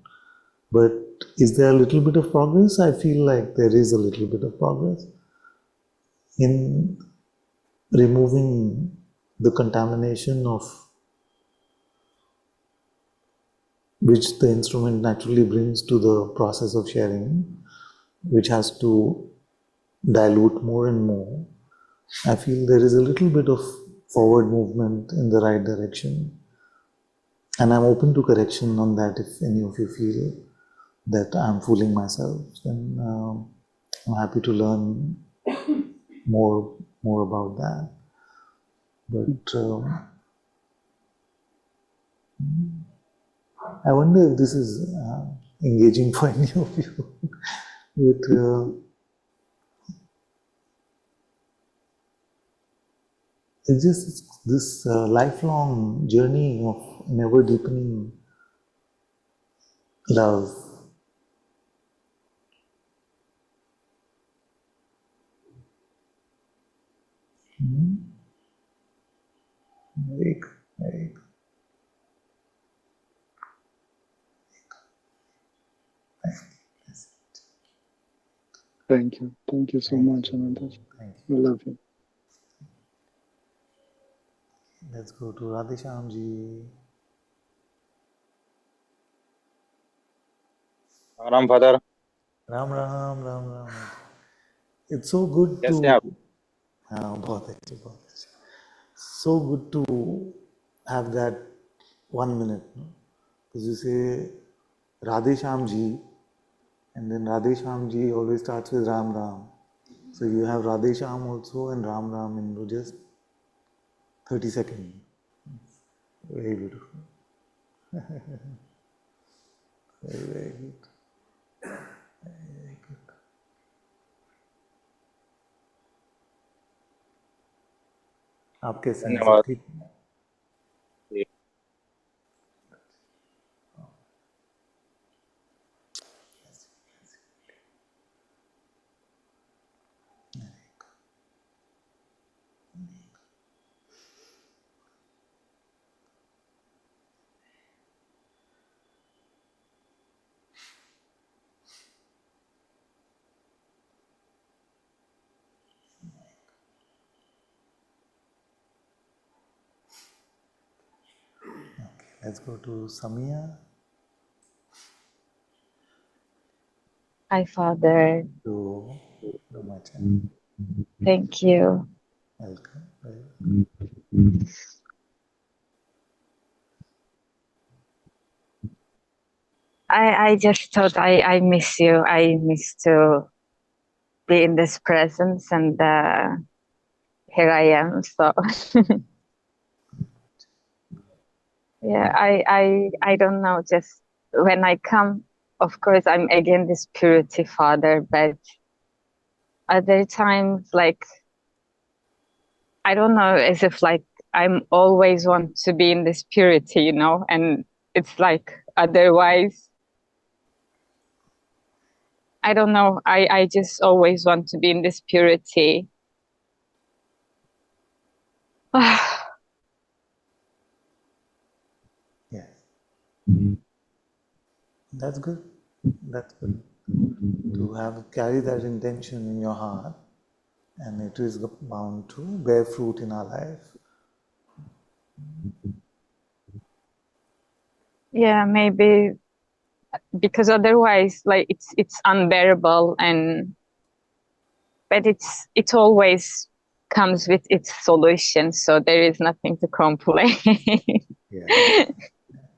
But is there a little bit of progress? I feel like there is a little bit of progress in removing the contamination of which the instrument naturally brings to the process of sharing, which has to dilute more and more. I feel there is a little bit of forward movement in the right direction. And I'm open to correction on that if any of you feel that I'm fooling myself. Then I'm happy to learn more about that. But I wonder if this is engaging for any of you. But it's just this lifelong journey of an ever deepening love. Very good. Very good. Thank you. Thank you so much, Ananta. Thank We you. love you. Let's go to Radheshyam ji. Ram Father. Ram Ram Ram Ram. It's so good कैसे to. हैं आप? हाँ बहुत अच्छे बहुत अच्छे. So good to have that 1 minute. No? Because you say Radheshyam ji, and then Radheshyam ji always starts with Ram Ram. So you have Radheshyam also and Ram Ram in just 30 seconds. Very beautiful. Very, very good. Very good. आप कैसे हैं? सब धन्यवाद. ठीक? Let's go to Samia. Hi, Father. To my channel. Thank you. Welcome. I just thought I miss you. I miss to be in this presence, and here I am. So yeah, I don't know. Just when I come, of course, I'm again this purity, Father. But other times, like I don't know, as if like I'm always want to be in this purity, you know, and it's like otherwise. I don't know. I just always want to be in this purity. Yes. That's good. That's good. To carry that intention in your heart, and it is bound to bear fruit in our life. Yeah, maybe because otherwise, like it's unbearable, but it always comes with its solution. So there is nothing to complain. Yeah.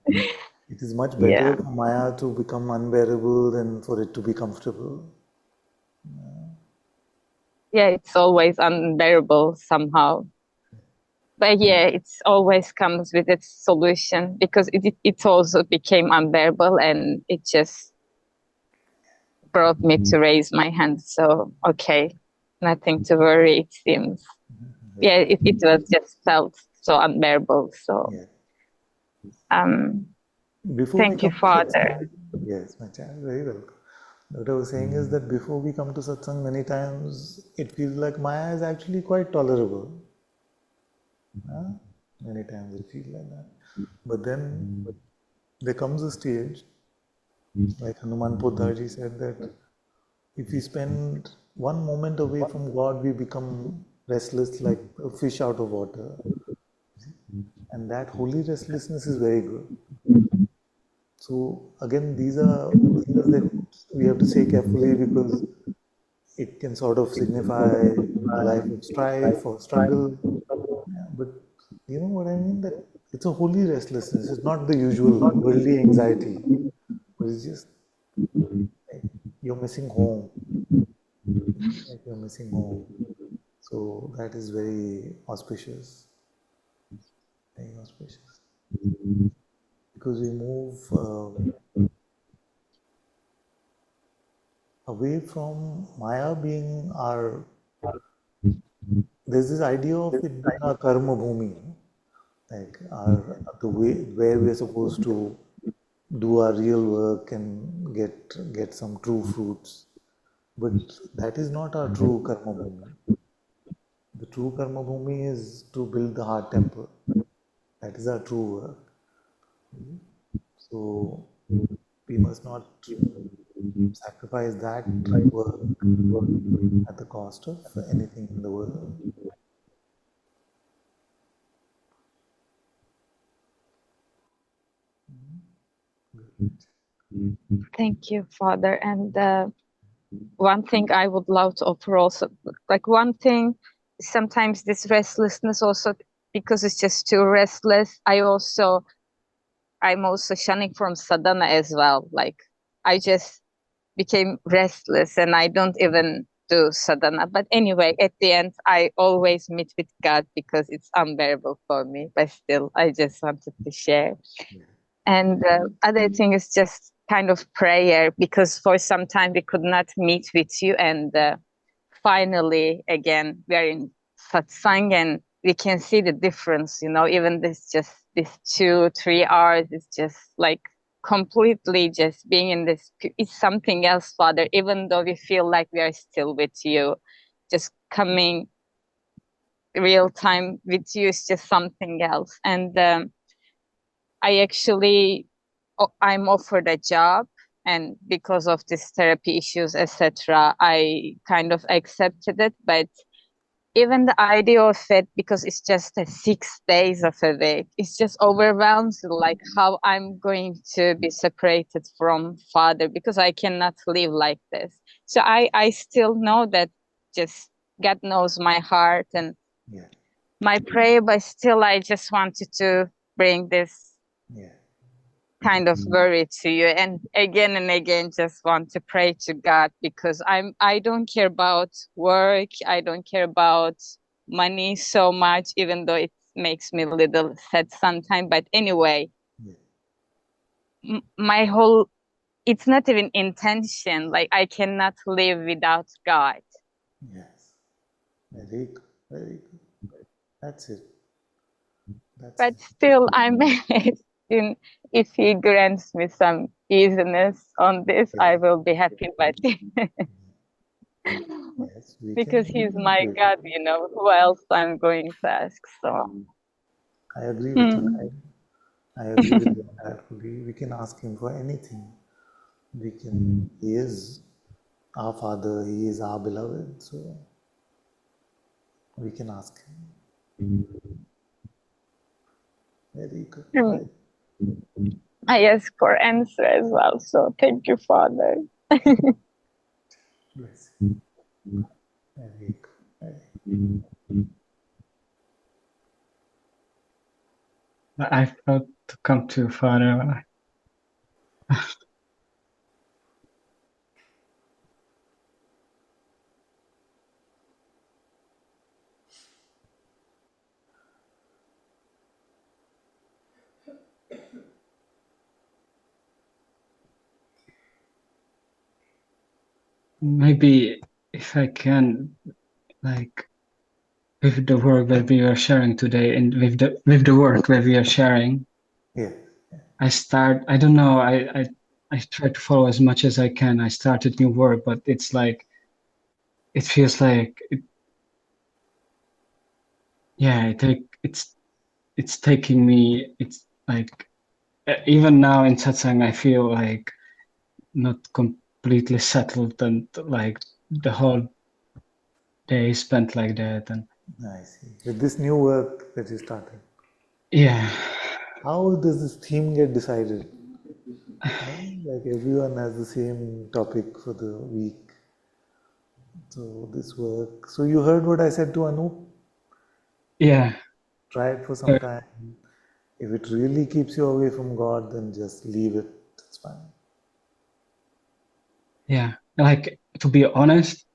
It is much better for Maya to become unbearable than for it to be comfortable. Yeah, it's always unbearable somehow. But yeah, it always comes with its solution because it also became unbearable, and it just brought me to raise my hand. So, okay, nothing to worry, it seems. Yeah, it was just felt so unbearable. So, thank you, Father. Yes, my child, very welcome. What I was saying is that before we come to satsang, many times it feels like Maya is actually quite tolerable. Many times it feels like that. But then there comes a stage, like Hanuman Podharji said, that if we spend one moment away from God, we become restless like a fish out of water. And that holy restlessness is very good. So again, these are things that we have to say carefully because it can sort of signify a life of strife or struggle. Yeah, but you know what I mean? That it's a holy restlessness. It's not the usual worldly anxiety, but it's just like you're missing home. Like you're missing home. So that is very auspicious. Very auspicious. Because we move away from Maya being our. There's this idea of it being our karma bhumi, like the way where we're supposed to do our real work and get some true fruits. But that is not our true karma bhumi. The true karma bhumi is to build the heart temple. That is our true work. So we must not sacrifice that work at the cost of anything in the world. Thank you, Father. And one thing I would love to offer also, like one thing, sometimes this restlessness also, because it's just too restless, I'm also shunning from sadhana as well. Like I just became restless and I don't even do sadhana. But anyway, at the end, I always meet with God because it's unbearable for me. But still, I just wanted to share. And other thing is just kind of prayer, because for some time we could not meet with you. And finally, again, we are in Satsang and we can see the difference, even this 2-3 hours is just like completely just being in this, it's something else, Father, even though we feel like we are still with you, just coming real time with you is just something else. And I'm offered a job, and because of this therapy issues, etc., I kind of accepted it. But even the idea of it, because it's just 6 days of a week, it's just overwhelms, like how I'm going to be separated from Father, because I cannot live like this. So I still know that just God knows my heart and my prayer, but still I just wanted to bring this kind of worry to you, and again just want to pray to God, because I don't care about work, I don't care about money so much, even though it makes me a little sad sometimes. But anyway, my whole, it's not even intention, like I cannot live without God. Yes, very good, very good. That's it. But still I'm in, if he grants me some easiness on this, I will be happy. But because he's my God, who else I'm going to ask? So I agree with you. I agree with you entirely. We can ask him for anything. He is our Father, he is our beloved, so we can ask him. Very good. I ask for answer as well. So thank you, Father. Bless you. Very good. I felt to come to Father. Maybe if I can, like, with the work that we are sharing today, and with the work that we are sharing, I don't know, I try to follow as much as I can. I started new work, but it's like, it feels like it's taking me, it's like, even now in Satsang, I feel like not completely settled, and like the whole day spent like that. And I see. With this new work that you started. Yeah. How does this theme get decided? Like everyone has the same topic for the week. So this work. So you heard what I said to Anu? Yeah. Try it for some time. If it really keeps you away from God, then just leave it. It's fine. Yeah. Like, to be honest,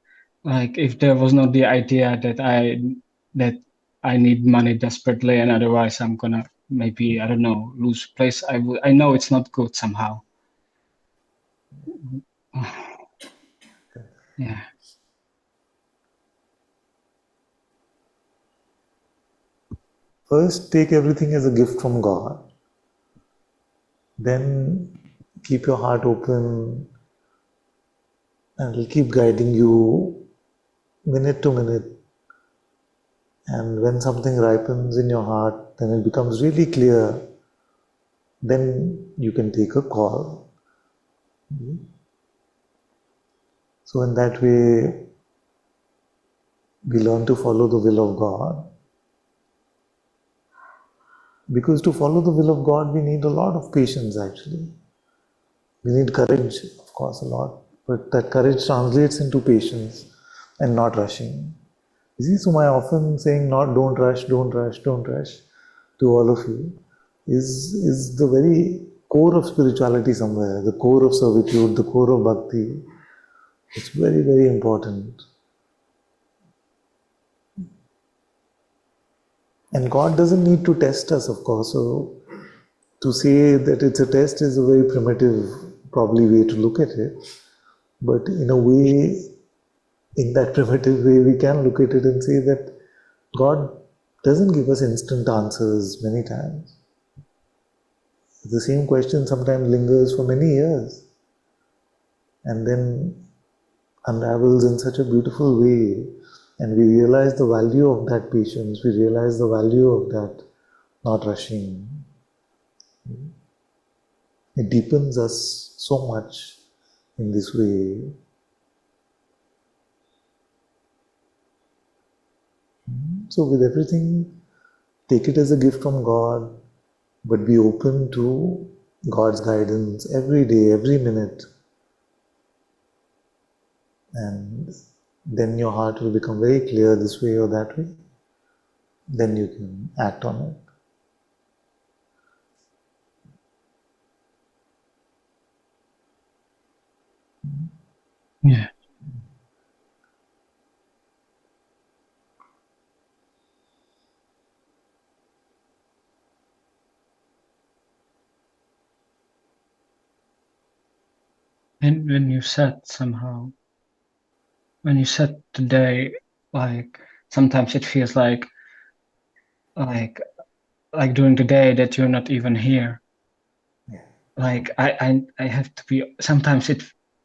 like if there was not the idea that I need money desperately, and otherwise I'm gonna maybe, I don't know, lose place, I know it's not good somehow. Yeah. First, take everything as a gift from God. Then keep your heart open, and it'll keep guiding you minute to minute And when something ripens in your heart, then it becomes really clear. Then you can take a call. So in that way, we learn to follow the will of God. Because to follow the will of God, we need a lot of patience actually. We need courage, of course, a lot. But that courage translates into patience and not rushing. You see, so my often saying don't rush, don't rush, don't rush to all of you is the very core of spirituality somewhere, the core of servitude, the core of bhakti. It's very, very important. And God doesn't need to test us, of course. So to say that it's a test is a very primitive, probably way to look at it. But in a way, in that primitive way, we can look at it and say that God doesn't give us instant answers many times. The same question sometimes lingers for many years and then unravels in such a beautiful way. And we realize the value of that patience, we realize the value of that not rushing. It deepens us so much in this way. So with everything, take it as a gift from God, but be open to God's guidance every day, every minute. And then your heart will become very clear this way or that way. Then you can act on it. Yeah. And when you said today, like sometimes it feels like during the day that you're not even here. Yeah. Like I have to be. Sometimes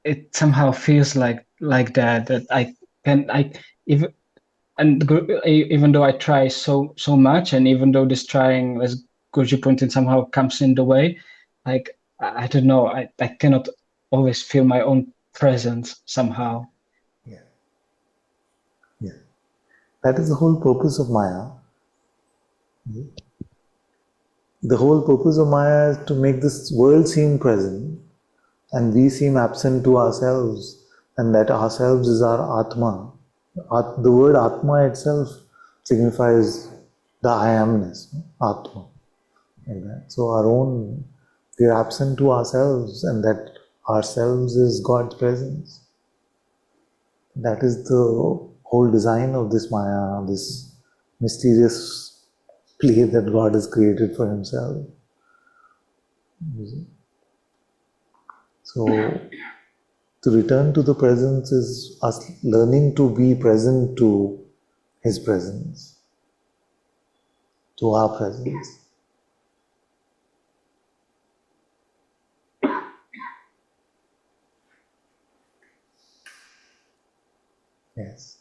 it somehow feels like that I even even though I try so much, and even though this trying, as Guruji pointed, somehow comes in the way, like I don't know, I cannot always feel my own presence somehow. Yeah. Yeah. That is the whole purpose of Maya. The whole purpose of Maya is to make this world seem present and we seem absent to ourselves, and that ourselves is our Atma. The word Atma itself signifies the I amness, Atma. Like that. So we are absent to ourselves, and that ourselves is God's presence. That is the whole design of this Maya, this mysterious play that God has created for Himself. So, to return to the presence is us learning to be present to His presence, to our presence. Yes.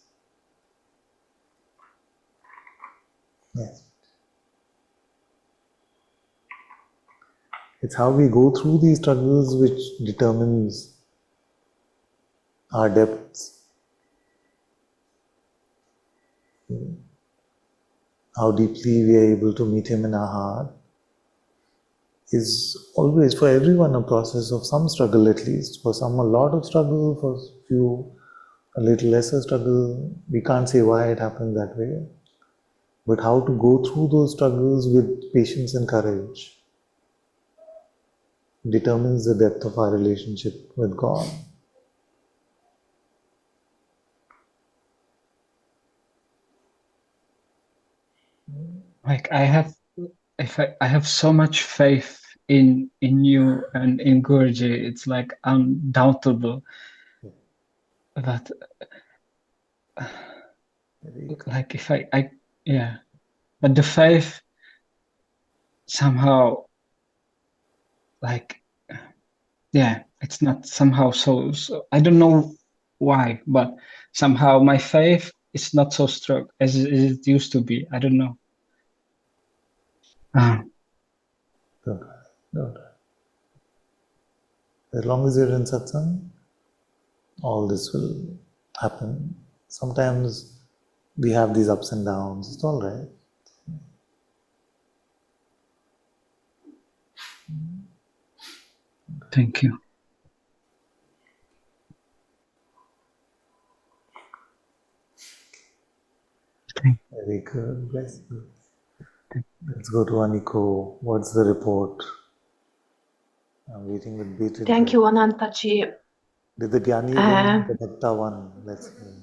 Yes. It's how we go through these struggles which determines our depths. How deeply we are able to meet Him in our heart is always, for everyone, a process of some struggle at least. For some, a lot of struggle, for few, a little lesser struggle. We can't say why it happens that way. But how to go through those struggles with patience and courage determines the depth of our relationship with God. Like I have so much faith in you and in Guruji. It's like undoubtable that like if I yeah, but the faith somehow like yeah, it's not somehow so I don't know why, but somehow my faith it's not so strong as it used to be. I don't know. Don't worry, don't worry. As long as you're in satsang, all this will happen. Sometimes we have these ups and downs. It's all right. Thank you. Very good. Bless you. Let's go to Aniko. What's the report? I'm waiting with bated Thank breath. you, Ananta-ji. Did the Jnani win? The Bhakta won? Let's hear.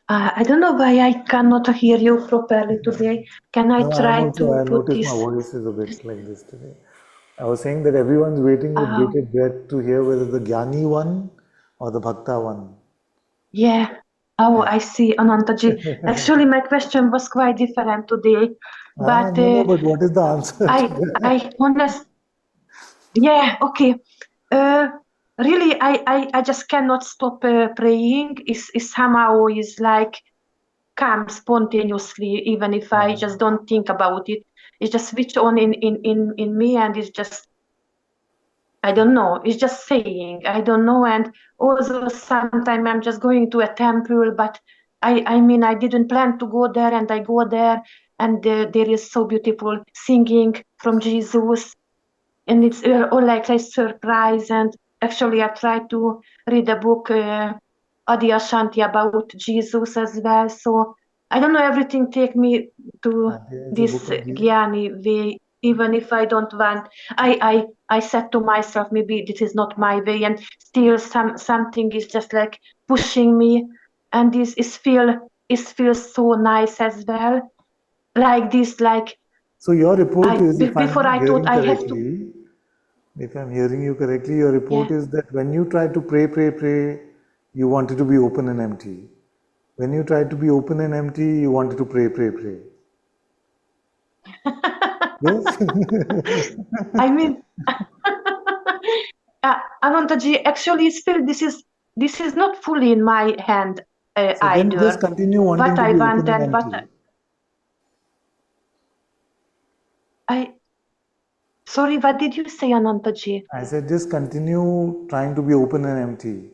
I don't know why I cannot hear you properly today. Can I No, try to I put noticed my this? voice is a bit like this today. I was saying that everyone's waiting with bated breath to hear whether the Jnani won or the Bhakta won. Yeah. Oh, I see, Ananta-ji. Actually, my question was quite different today. But No, but what is the answer? I honest. Yeah, okay. Really, I just cannot stop praying. Is somehow is like come spontaneously, even if I just don't think about it. It's just switch on in me, and it's just, I don't know, it's just saying, I don't know. And also sometimes I'm just going to a temple, but I mean, I didn't plan to go there, and I go there, and there is so beautiful singing from Jesus, and it's all like a surprise. And actually, I tried to read a book, Adi Ashanti, about Jesus as well. So I don't know, everything take me to this Jnani way, even if I don't want. I said to myself, maybe this is not my way, and still something is just like pushing me, and this is feels so nice as well, like this, like. So your report is, if Before I'm I thought hearing I have to. correctly, if I'm hearing you correctly, your report is that when you try to pray, you wanted to be open and empty. When you tried to be open and empty, you wanted to pray. Yes? I mean, Ananta-ji, actually, still this is not fully in my hand So either. then just continue wanting What to I be want open and and what empty. Sorry, what did you say, Ananta-ji? I said just continue trying to be open and empty.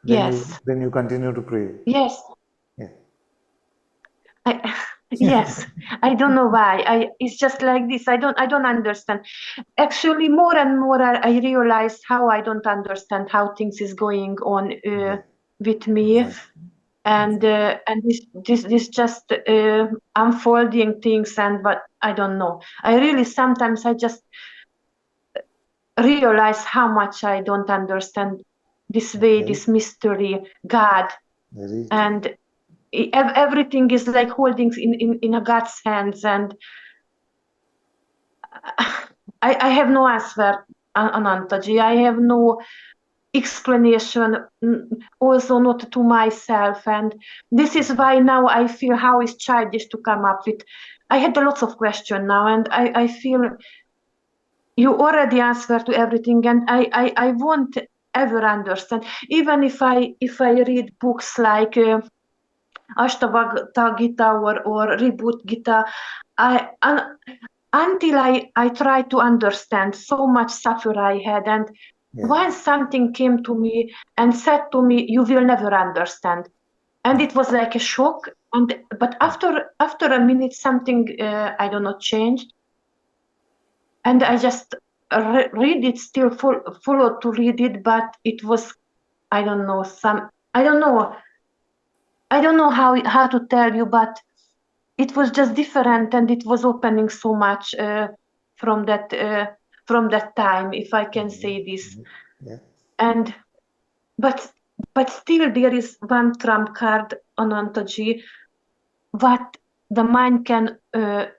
Then you continue to pray. Yes. Yeah. Yes. I don't know why. It's just like this. I don't understand. Actually, more and more I realize how I don't understand how things is going on with me. And this just unfolding things, and but I don't know. I really sometimes I just realize how much I don't understand this way, this mystery, God, and everything is like holding in a God's hands, and I have no answer, Ananta-ji. I have no explanation, also not to myself, and this is why now I feel how is childish to come up with. I had a lot of questions now, and I feel you already answered to everything, and I won't ever understand, even if I read books like Ashtavagata Gita or Reboot Gita. Until I tried to understand, so much suffer I had, and once something came to me and said to me, you will never understand, and it was like a shock. But after a minute, something I don't know changed, and I just read it, still followed to read it, but it was, I don't know, I don't know how to tell you, but it was just different, and it was opening so much from that time, if I can say this. And but still there is one trump card, Ananta-ji, what the mind can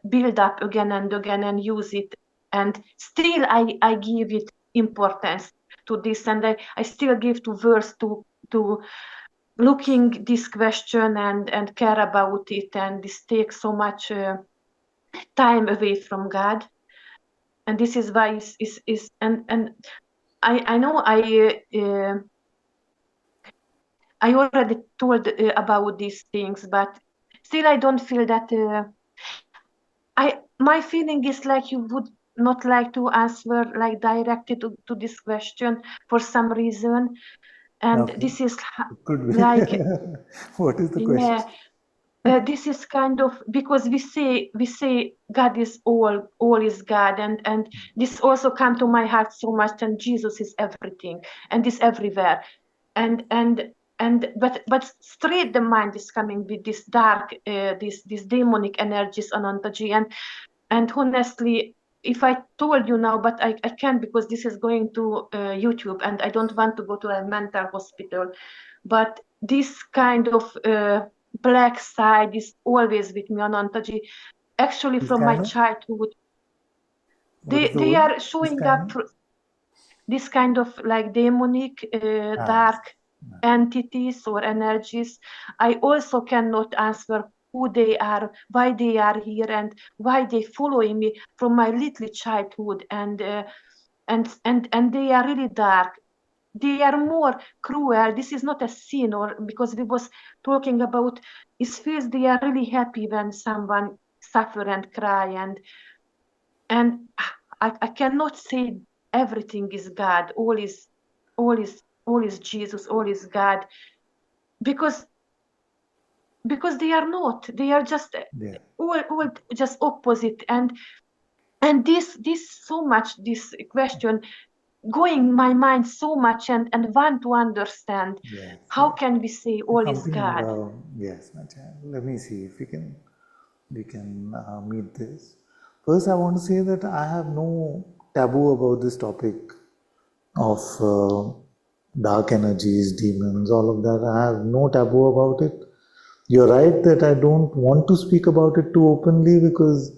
build up again and again and use it, and still I give it importance to this, and I still give to verse to looking this question and care about it, and this takes so much time away from God, and this is why is and I know I already told about these things, but still I don't feel that. My feeling is like you would not like to answer like directly to this question for some reason, and Okay. this is It could be. like What is the question? yeah. This is kind of because we say God is all is God, and this also come to my heart so much. And Jesus is everything and is everywhere, but straight the mind is coming with this dark, this demonic energies, Ananta-ji, and honestly, if I told you now, but I can't because this is going to YouTube, and I don't want to go to a mental hospital, but this kind of black side is always with me, Ananta-ji. Actually, This from my kind of? childhood, What is the they word? are This showing kind up of? this kind of like demonic, Ah, dark entities or energies. I also cannot answer who they are, why they are here, and why they following me from my little childhood. And they are really dark. They are more cruel. This is not a sin, or because we was talking about it feels they are really happy when someone suffer and cry, and I cannot say everything is God, all is Jesus, all is God, because they are not. They are just yeah. all just opposite, and this so much, this question going my mind so much, and want to understand Yes. how can we say all is Something. God. Yes, my child. Let me see if we can meet this. First, I want to say that I have no taboo about this topic of dark energies, demons, all of that. I have no taboo about it. You're right that I don't want to speak about it too openly because,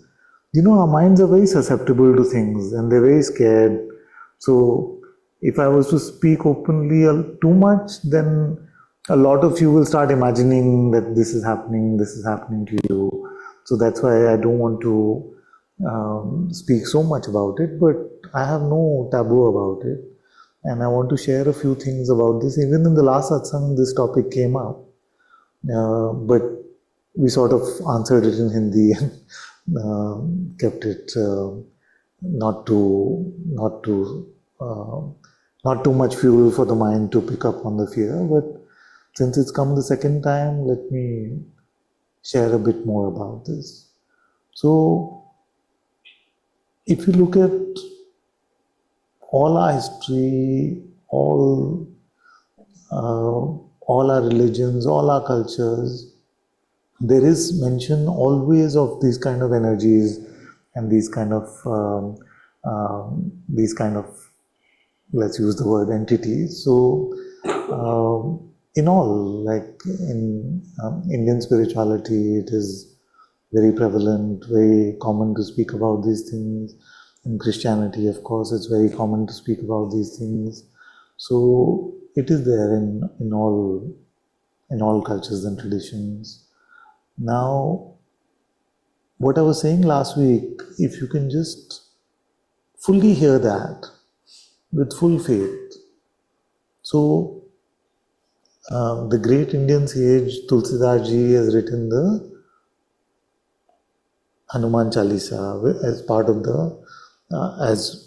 our minds are very susceptible to things and they're very scared. So, if I was to speak openly too much, then a lot of you will start imagining that this is happening to you. So, that's why I don't want to speak so much about it, but I have no taboo about it. And I want to share a few things about this. Even in the last satsang, this topic came up. But we sort of answered it in Hindi and kept it not too much fuel for the mind to pick up on the fear. But since it's come the second time, let me share a bit more about this. So, if you look at all our history, all our religions, all our cultures, there is mention always of these kind of energies and these kind of, let's use the word entities. So, in all, like in Indian spirituality, it is very prevalent, very common to speak about these things. In Christianity, of course, it's very common to speak about these things. So it is there in all cultures and traditions. Now, what I was saying last week, if you can just fully hear that with full faith. So, the great Indian sage Tulsidas ji has written the Hanuman Chalisa as part of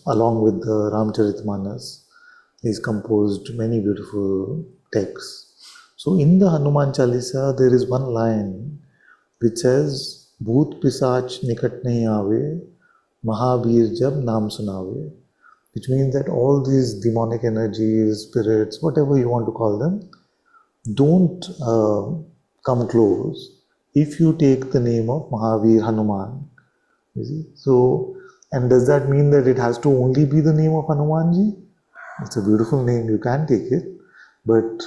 along with the Ramcharitmanas. He's composed many beautiful texts. So in the Hanuman Chalisa, there is one line which says, Bhoot Pisach Nikat Nahi Aave, Mahabir Jab Naam Sunave, which means that all these demonic energies, spirits, whatever you want to call them, don't come close if you take the name of Mahavir Hanuman. You see? So, and does that mean that it has to only be the name of Hanumanji? It's a beautiful name, you can take it, but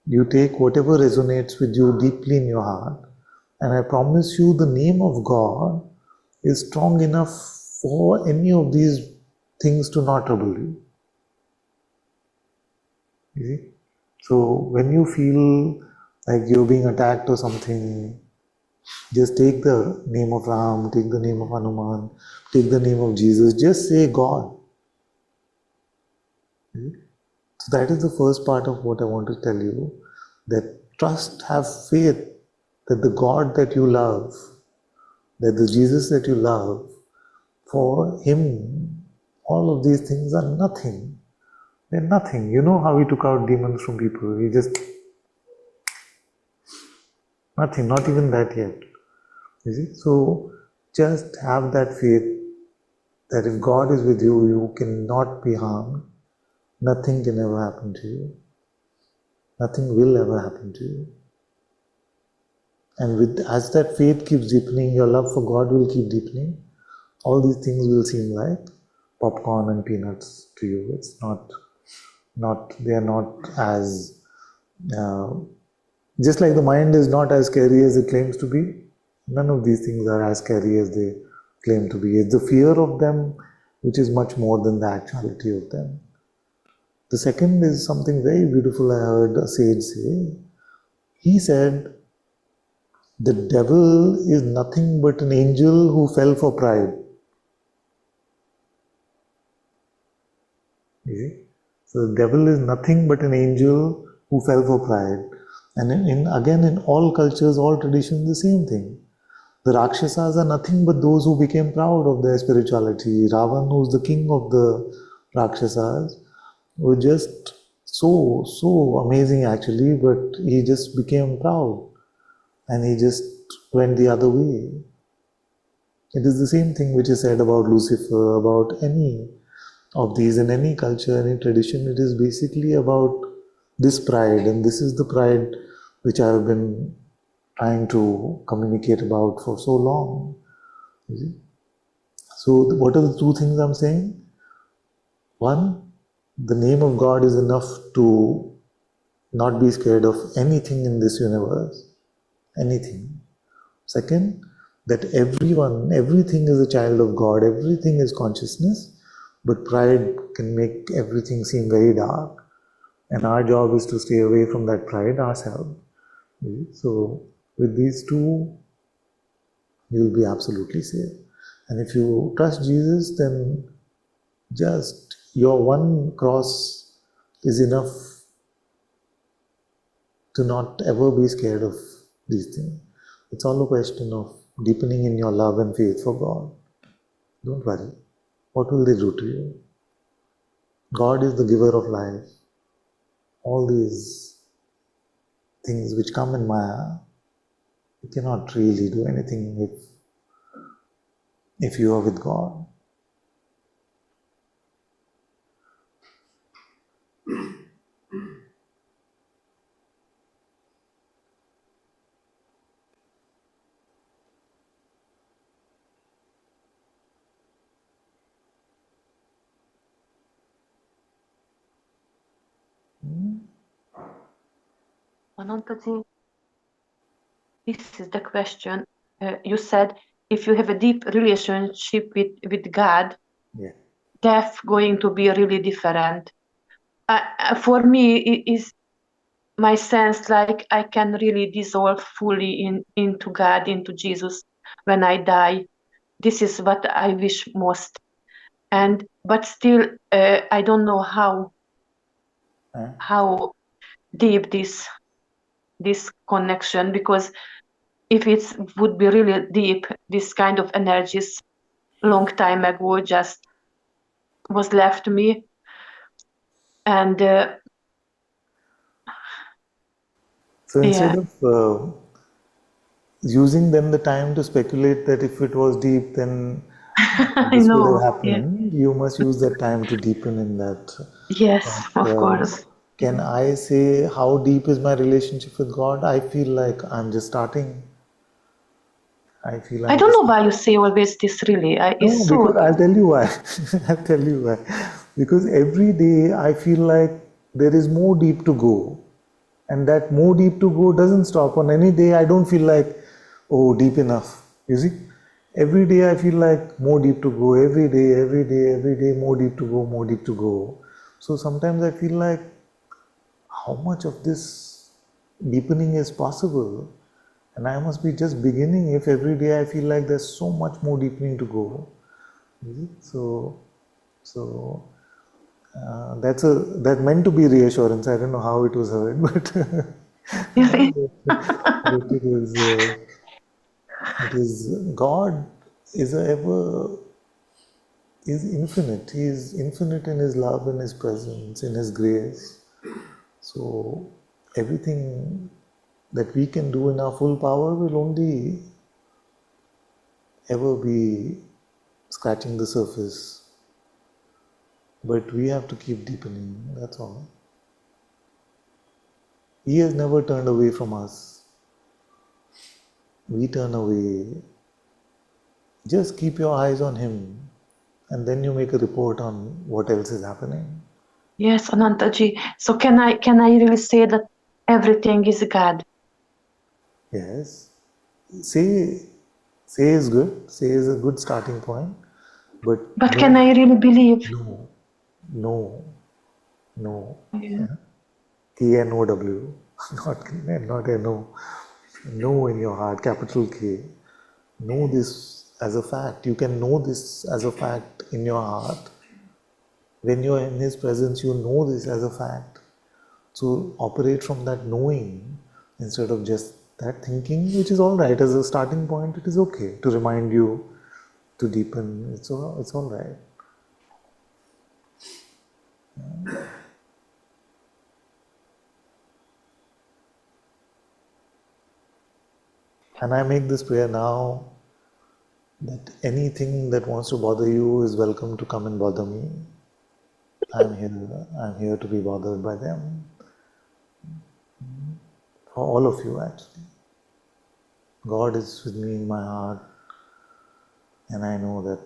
you take whatever resonates with you deeply in your heart. And I promise you, the name of God is strong enough for any of these things to not trouble you. You see? So when you feel like you're being attacked or something, just take the name of Ram, take the name of Hanuman, take the name of Jesus, just say God. So that is the first part of what I want to tell you, that trust, have faith that the God that you love, that the Jesus that you love, for him, all of these things are nothing. They're nothing. You know how he took out demons from people. He just, nothing, not even that yet. You see? So just have that faith that if God is with you, you cannot be harmed. Nothing can ever happen to you. Nothing will ever happen to you. And as that faith keeps deepening, your love for God will keep deepening. All these things will seem like popcorn and peanuts to you. It's not they are not as, just like the mind is not as scary as it claims to be, none of these things are as scary as they claim to be. It's the fear of them which is much more than the actuality of them. The second is something very beautiful I heard a sage say. He said, the devil is nothing but an angel who fell for pride. You see? So the devil is nothing but an angel who fell for pride. And again, in all cultures, all traditions, the same thing. The Rakshasas are nothing but those who became proud of their spirituality. Ravan, who's the king of the Rakshasas, was just so amazing actually, but he just became proud and he just went the other way. It is the same thing which is said about Lucifer, about any of these in any culture, any tradition. It is basically about this pride, and this is the pride which I have been trying to communicate about for so long. You see? So what are the two things I'm saying? One, the name of God is enough to not be scared of anything in this universe. Anything. Second, that everything is a child of God, everything is consciousness, but pride can make everything seem very dark. And our job is to stay away from that pride ourselves. So with these two, you'll be absolutely safe. And if you trust Jesus, then just your one cross is enough to not ever be scared of these things. It's all a question of deepening in your love and faith for God. Don't worry. What will they do to you? God is the giver of life. All these things which come in Maya, you cannot really do anything if you are with God. Ananta-ji, this is the question. You said if you have a deep relationship with God, death going to be really different. For me, it is my sense like I can really dissolve fully into God, into Jesus when I die. This is what I wish most. But still, I don't know how deep this connection, because if it would be really deep, this kind of energies long time ago just was left me, and so instead of using then the time to speculate that if it was deep, then this would have happened, you must use that time to deepen in that. Yes, of course. Can I say how deep is my relationship with God? I feel like I'm just starting. I don't know why you say always this really. Because I'll tell you why. I'll tell you why. Because every day I feel like there is more deep to go. And that more deep to go doesn't stop. On any day I don't feel like, oh, deep enough. You see? Every day I feel like more deep to go. Every day, more deep to go, more deep to go. So sometimes I feel like, how much of this deepening is possible? And I must be just beginning if every day I feel like there's so much more deepening to go. So that's meant to be reassurance. I don't know how it was heard, but But it is God is infinite. He is infinite in His love, in His presence, in His grace. So everything that we can do in our full power will only ever be scratching the surface. But we have to keep deepening, that's all. He has never turned away from us. We turn away. Just keep your eyes on Him, and then you make a report on what else is happening. Yes, Anantaji. So can I really say that everything is God? Yes. Say is good. Say is a good starting point. But no, can I really believe? No. Yeah. K-N-O-W, not N-O. Know in your heart, capital K. Know this as a fact. You can know this as a fact in your heart. When you are in His presence, you know this as a fact. So operate from that knowing instead of just that thinking, which is all right as a starting point. It is okay to remind you, to deepen. It's all right. And I make this prayer now that anything that wants to bother you is welcome to come and bother me. I'm here to be bothered by them. For all of you, actually. God is with me in my heart, and I know that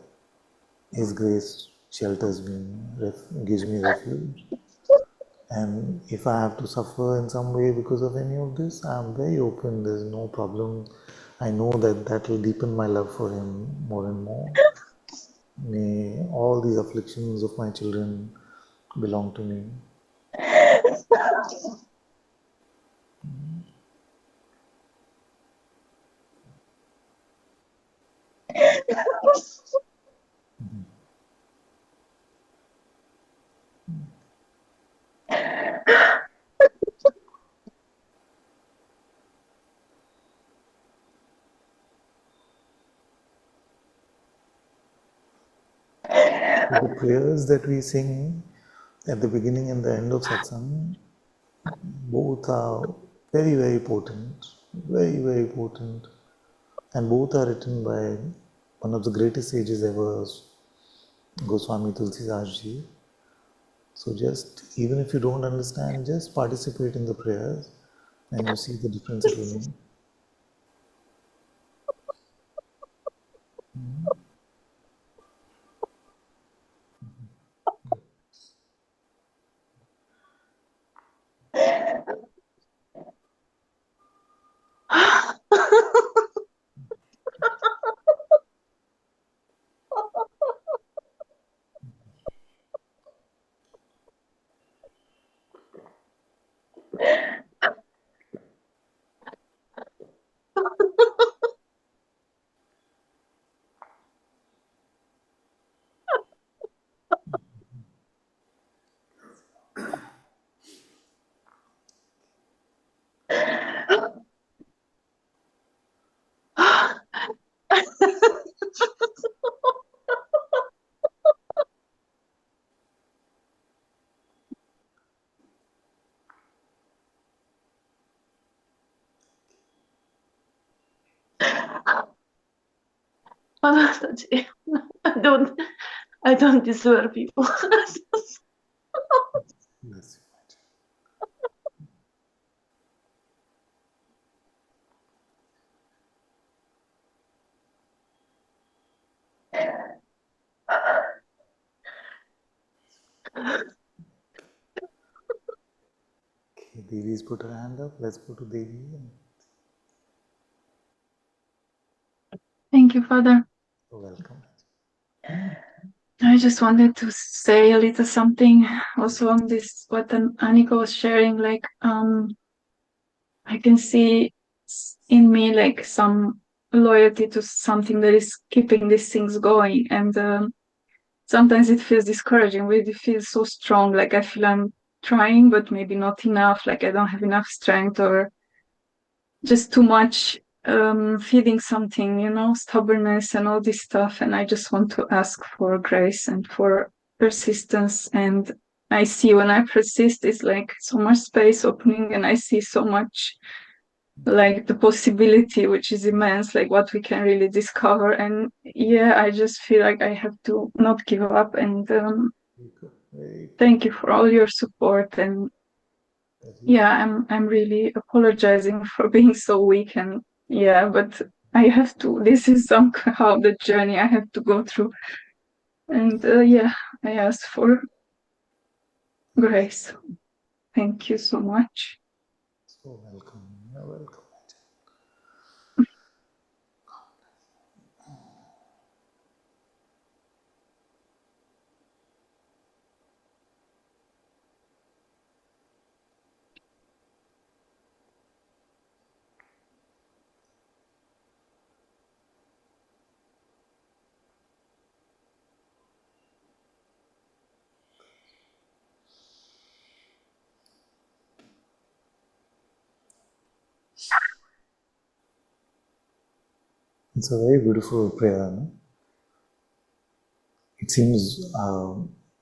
His grace shelters me, gives me refuge. And if I have to suffer in some way because of any of this, I'm very open, there's no problem. I know that will deepen my love for Him more and more. May all these afflictions of my children belong to me. The prayers that we sing at the beginning and the end of Satsang, both are very, very potent, very, very potent, and both are written by one of the greatest sages ever, Goswami Tulsidas Ji. So just, even if you don't understand, just participate in the prayers and you see the difference it will make. I don't deserve you. Yes. Okay, Devi's put her hand up. Let's go to Devi. Thank you, Father. You're welcome. I just wanted to say a little something also on this, what Annika was sharing, like, I can see in me like some loyalty to something that is keeping these things going. And sometimes it feels discouraging, but it feels so strong. Like I feel I'm trying, but maybe not enough, like I don't have enough strength or just too much feeling something, you know, stubbornness and all this stuff. And I just want to ask for grace and for persistence. And I see when I persist, it's like so much space opening, and I see so much like the possibility, which is immense, like what we can really discover. And yeah, I just feel like I have to not give up. And thank you for all your support. And yeah, I'm really apologizing for being so weak. And yeah, but I have to, this is somehow the journey I have to go through. And yeah, I ask for grace. Thank you so much. So welcome. You're welcome. It's a very beautiful prayer. No? It seems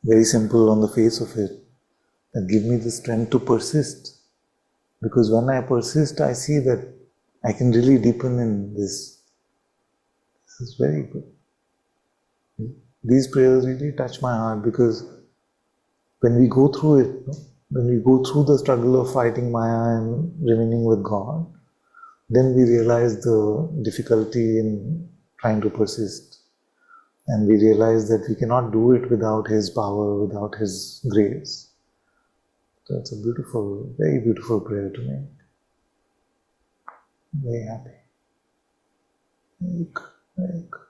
very simple on the face of it. That give me the strength to persist. Because when I persist, I see that I can really deepen in this. This is very good. These prayers really touch my heart, because when we go through it, no? When we go through the struggle of fighting Maya and remaining with God, then we realize the difficulty in trying to persist. And we realize that we cannot do it without His power, without His grace. So it's a beautiful, very beautiful prayer to make. Very happy. Very good, very good.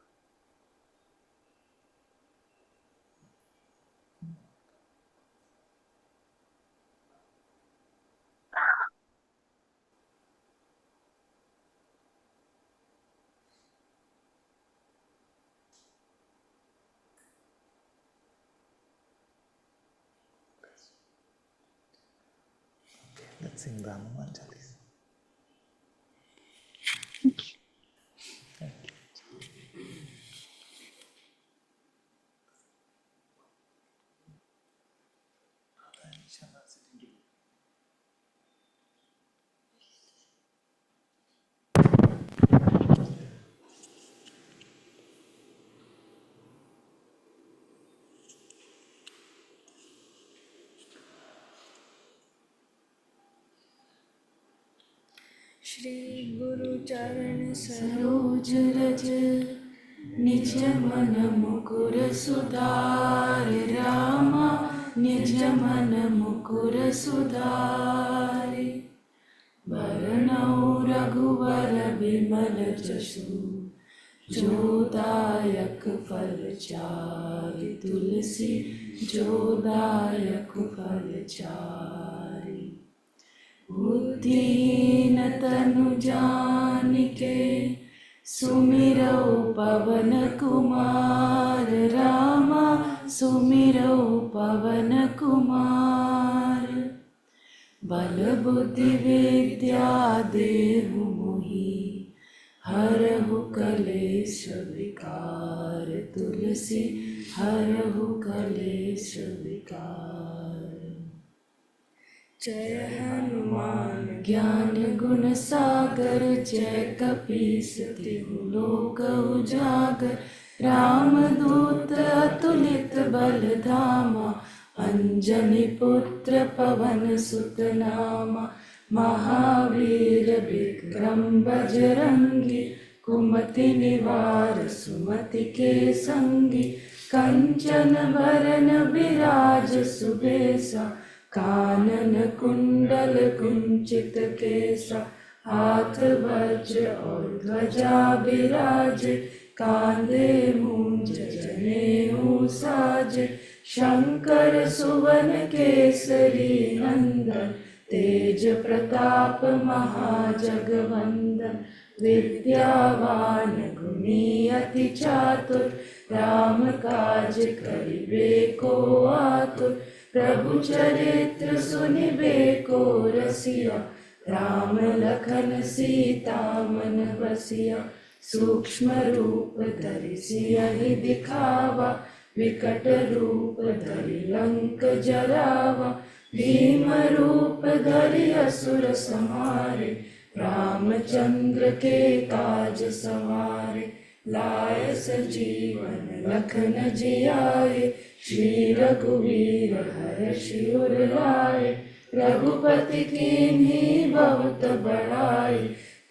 Let's sing the Hanuman Chalisa. Shri गुरु चरण सरोज रज निज मन मुकुर सुधार रामा निज मन मुकुर सुधार वरनौ रघुवर विमल जसु जो दायक फल चारि तुलसी जो दायक फल चारि बुद्धिहीन तनु जानिके सुमिरौ पवन कुमार रामा सुमिरौ पवन कुमार बल बुद्धि विद्या देहु मोहि हरहु कलेश विकार तुलसी हरहु कलेश विकार जय हनुमान ज्ञान गुण सागर जय कपीस तिहु लोक उजागर रामदूत अतुलित बल धामा अंजनी पुत्र पवन सुत नामा महावीर विक्रम बजरंगी कुमति निवार सुमति के संगी कंचन वरन विराज सुबेसा कानन कुंडल कुंचित केसा हाथ वज्र और ध्वजा विराजे कांधे मूंज जनेऊ साजे शंकर सुवन केसरी नंदन तेज प्रताप महाजगवंदन विद्यावान गुणी अति चातुर राम काज करिबे को आतुर प्रभु चरित्र सुनिबे को रसिया, राम लखन सीता मन बसिया। सूक्ष्म रूप धरि सियहि दिखावा, विकट रूप धरि लंक जरावा। भीम रूप धरि असुर संहारे, रामचंद्र के काज सवारे। लाय सजीवन लखन जियाए, श्री रघुवीर हर्षि उर लाए। रघुपति कीन्ही बहुत बड़ाई,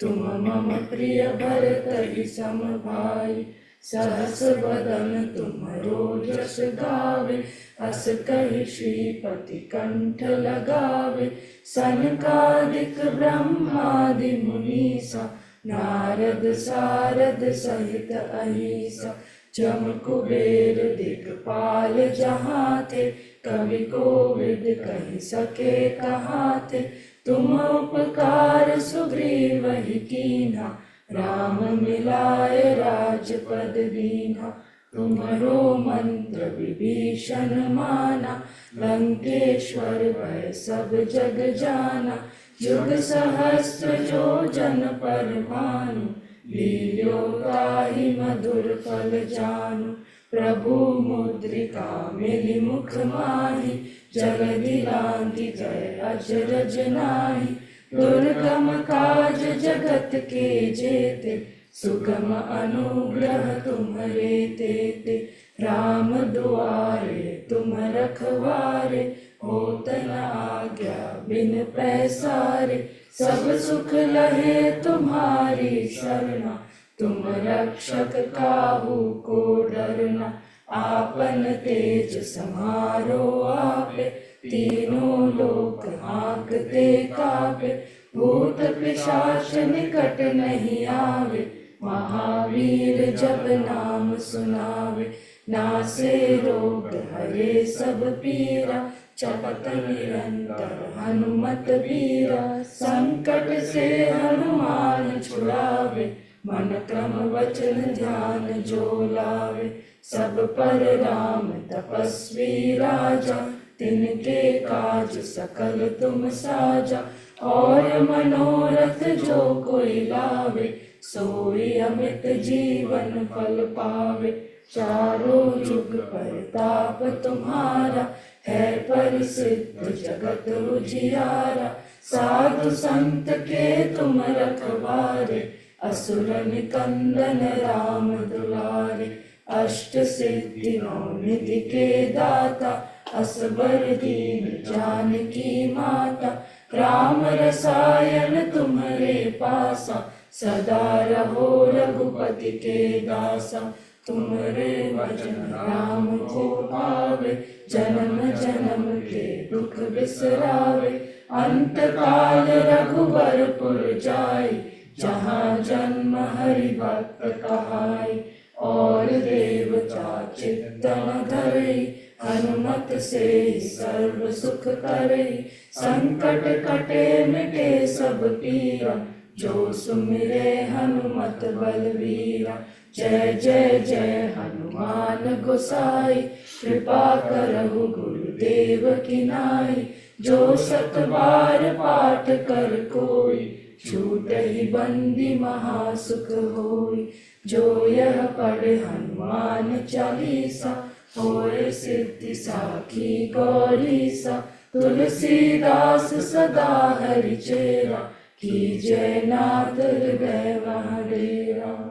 तुम मम प्रिय भरत सम भाई। सहस वदन तुम्हरो जस गावे, अस कहि श्रीपति कंठ लगावे। सनकादिक ब्रह्मादि मुनीसा, नारद सारद सहित अहिसा। जम कुबेर दिक्पाल जहाँ थे, कवि कोविद कहि सके कहाँ थे। तुम उपकार सुग्रीवहि कीन्हा, राम मिलाए राजपद दीन्हा। तुम्हरो मंत्र विभीषण माना, लंकेश्वर भय सब जग जाना। युग सहस्त्र जो जन पर भानु, लील्यो ताहि मधुर फल जानु। प्रभु मुद्रिका मिली मुख माहि, जलधि लांघि गए अचरज नाहि। दुर्गम काज जगत के जेते, सुगम अनुग्रह तुम्हरे तेते। राम दुआरे तुम रखवारे, होत न आज्ञा बिन पैसारे। सब सुख लहे तुम्हारी शरणा, तुम रक्षक काहू को डरना। आपन तेज समारो आपे, तीनों लोक हाँकते कापे। भूत पिशाच निकट नहीं आवे, महावीर जब नाम सुनावे। नासे रोग हरे सब पीरा, चपत निरंतर हनुमत बीरा। संकट से हनुमान छुड़ावे, मन क्रम वचन ध्यान जो लावे। सब पर राम तपस्वी राजा, तिनके काज सकल तुम साजा। और मनोरथ जो कोई लावे, सोई अमित जीवन फल पावे। चारों जुग परताप तुम्हारा, है परिसिद्ध जगत उजियारा। साधु संत के तुम रखवारे, असुर निकंदन राम दुलारे। अष्ट सिद्धि नौ निधि के दाता, असबर दीन जानकी माता। राम रसायन तुम्हारे पासा, सदा रहो रघुपति के दासा। तुम्हारे भजन राम को पावे, जन्म जन्म के दुख बिसरावे। अंत काल रघुबरपुर जाई, जहाँ जन्म हरि भक्त कहाई। और देवता चित्तन धरई, हनुमत से सर्व सुख करई। संकट कटे मिटे सब पीरा, जो सुमिरे हनुमत बलवीरा। जय जय जय हनुमान गोसाई, कृपा करहु गुरुदेव की नाई। जो सत बार पाठ कर कोई, छूटहि बंदी महासुख होई। जो यह पढ़े हनुमान चालीसा, होए सिद्धि साखी गौरीसा। तुलसीदास सदा हरि चेरा, कीजय नाथ हृदय वह डेरा।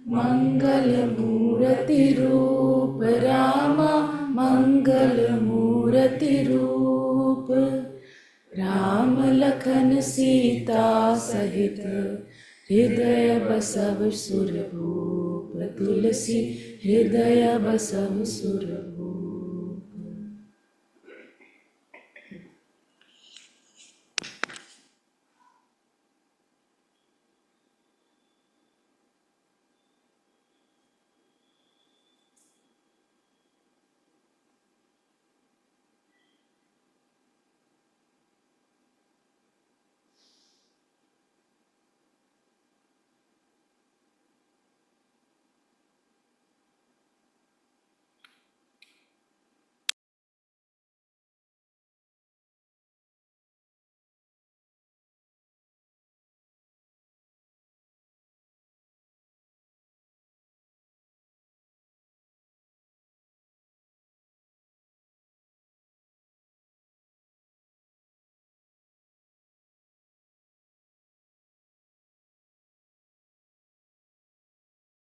मंगल मूर्ति रूप रामा, मंगल मूर्ति रूप। राम लखन सीता सहित, हृदय बसव सुरभूप। तुलसी हृदय बसव सुरभूप।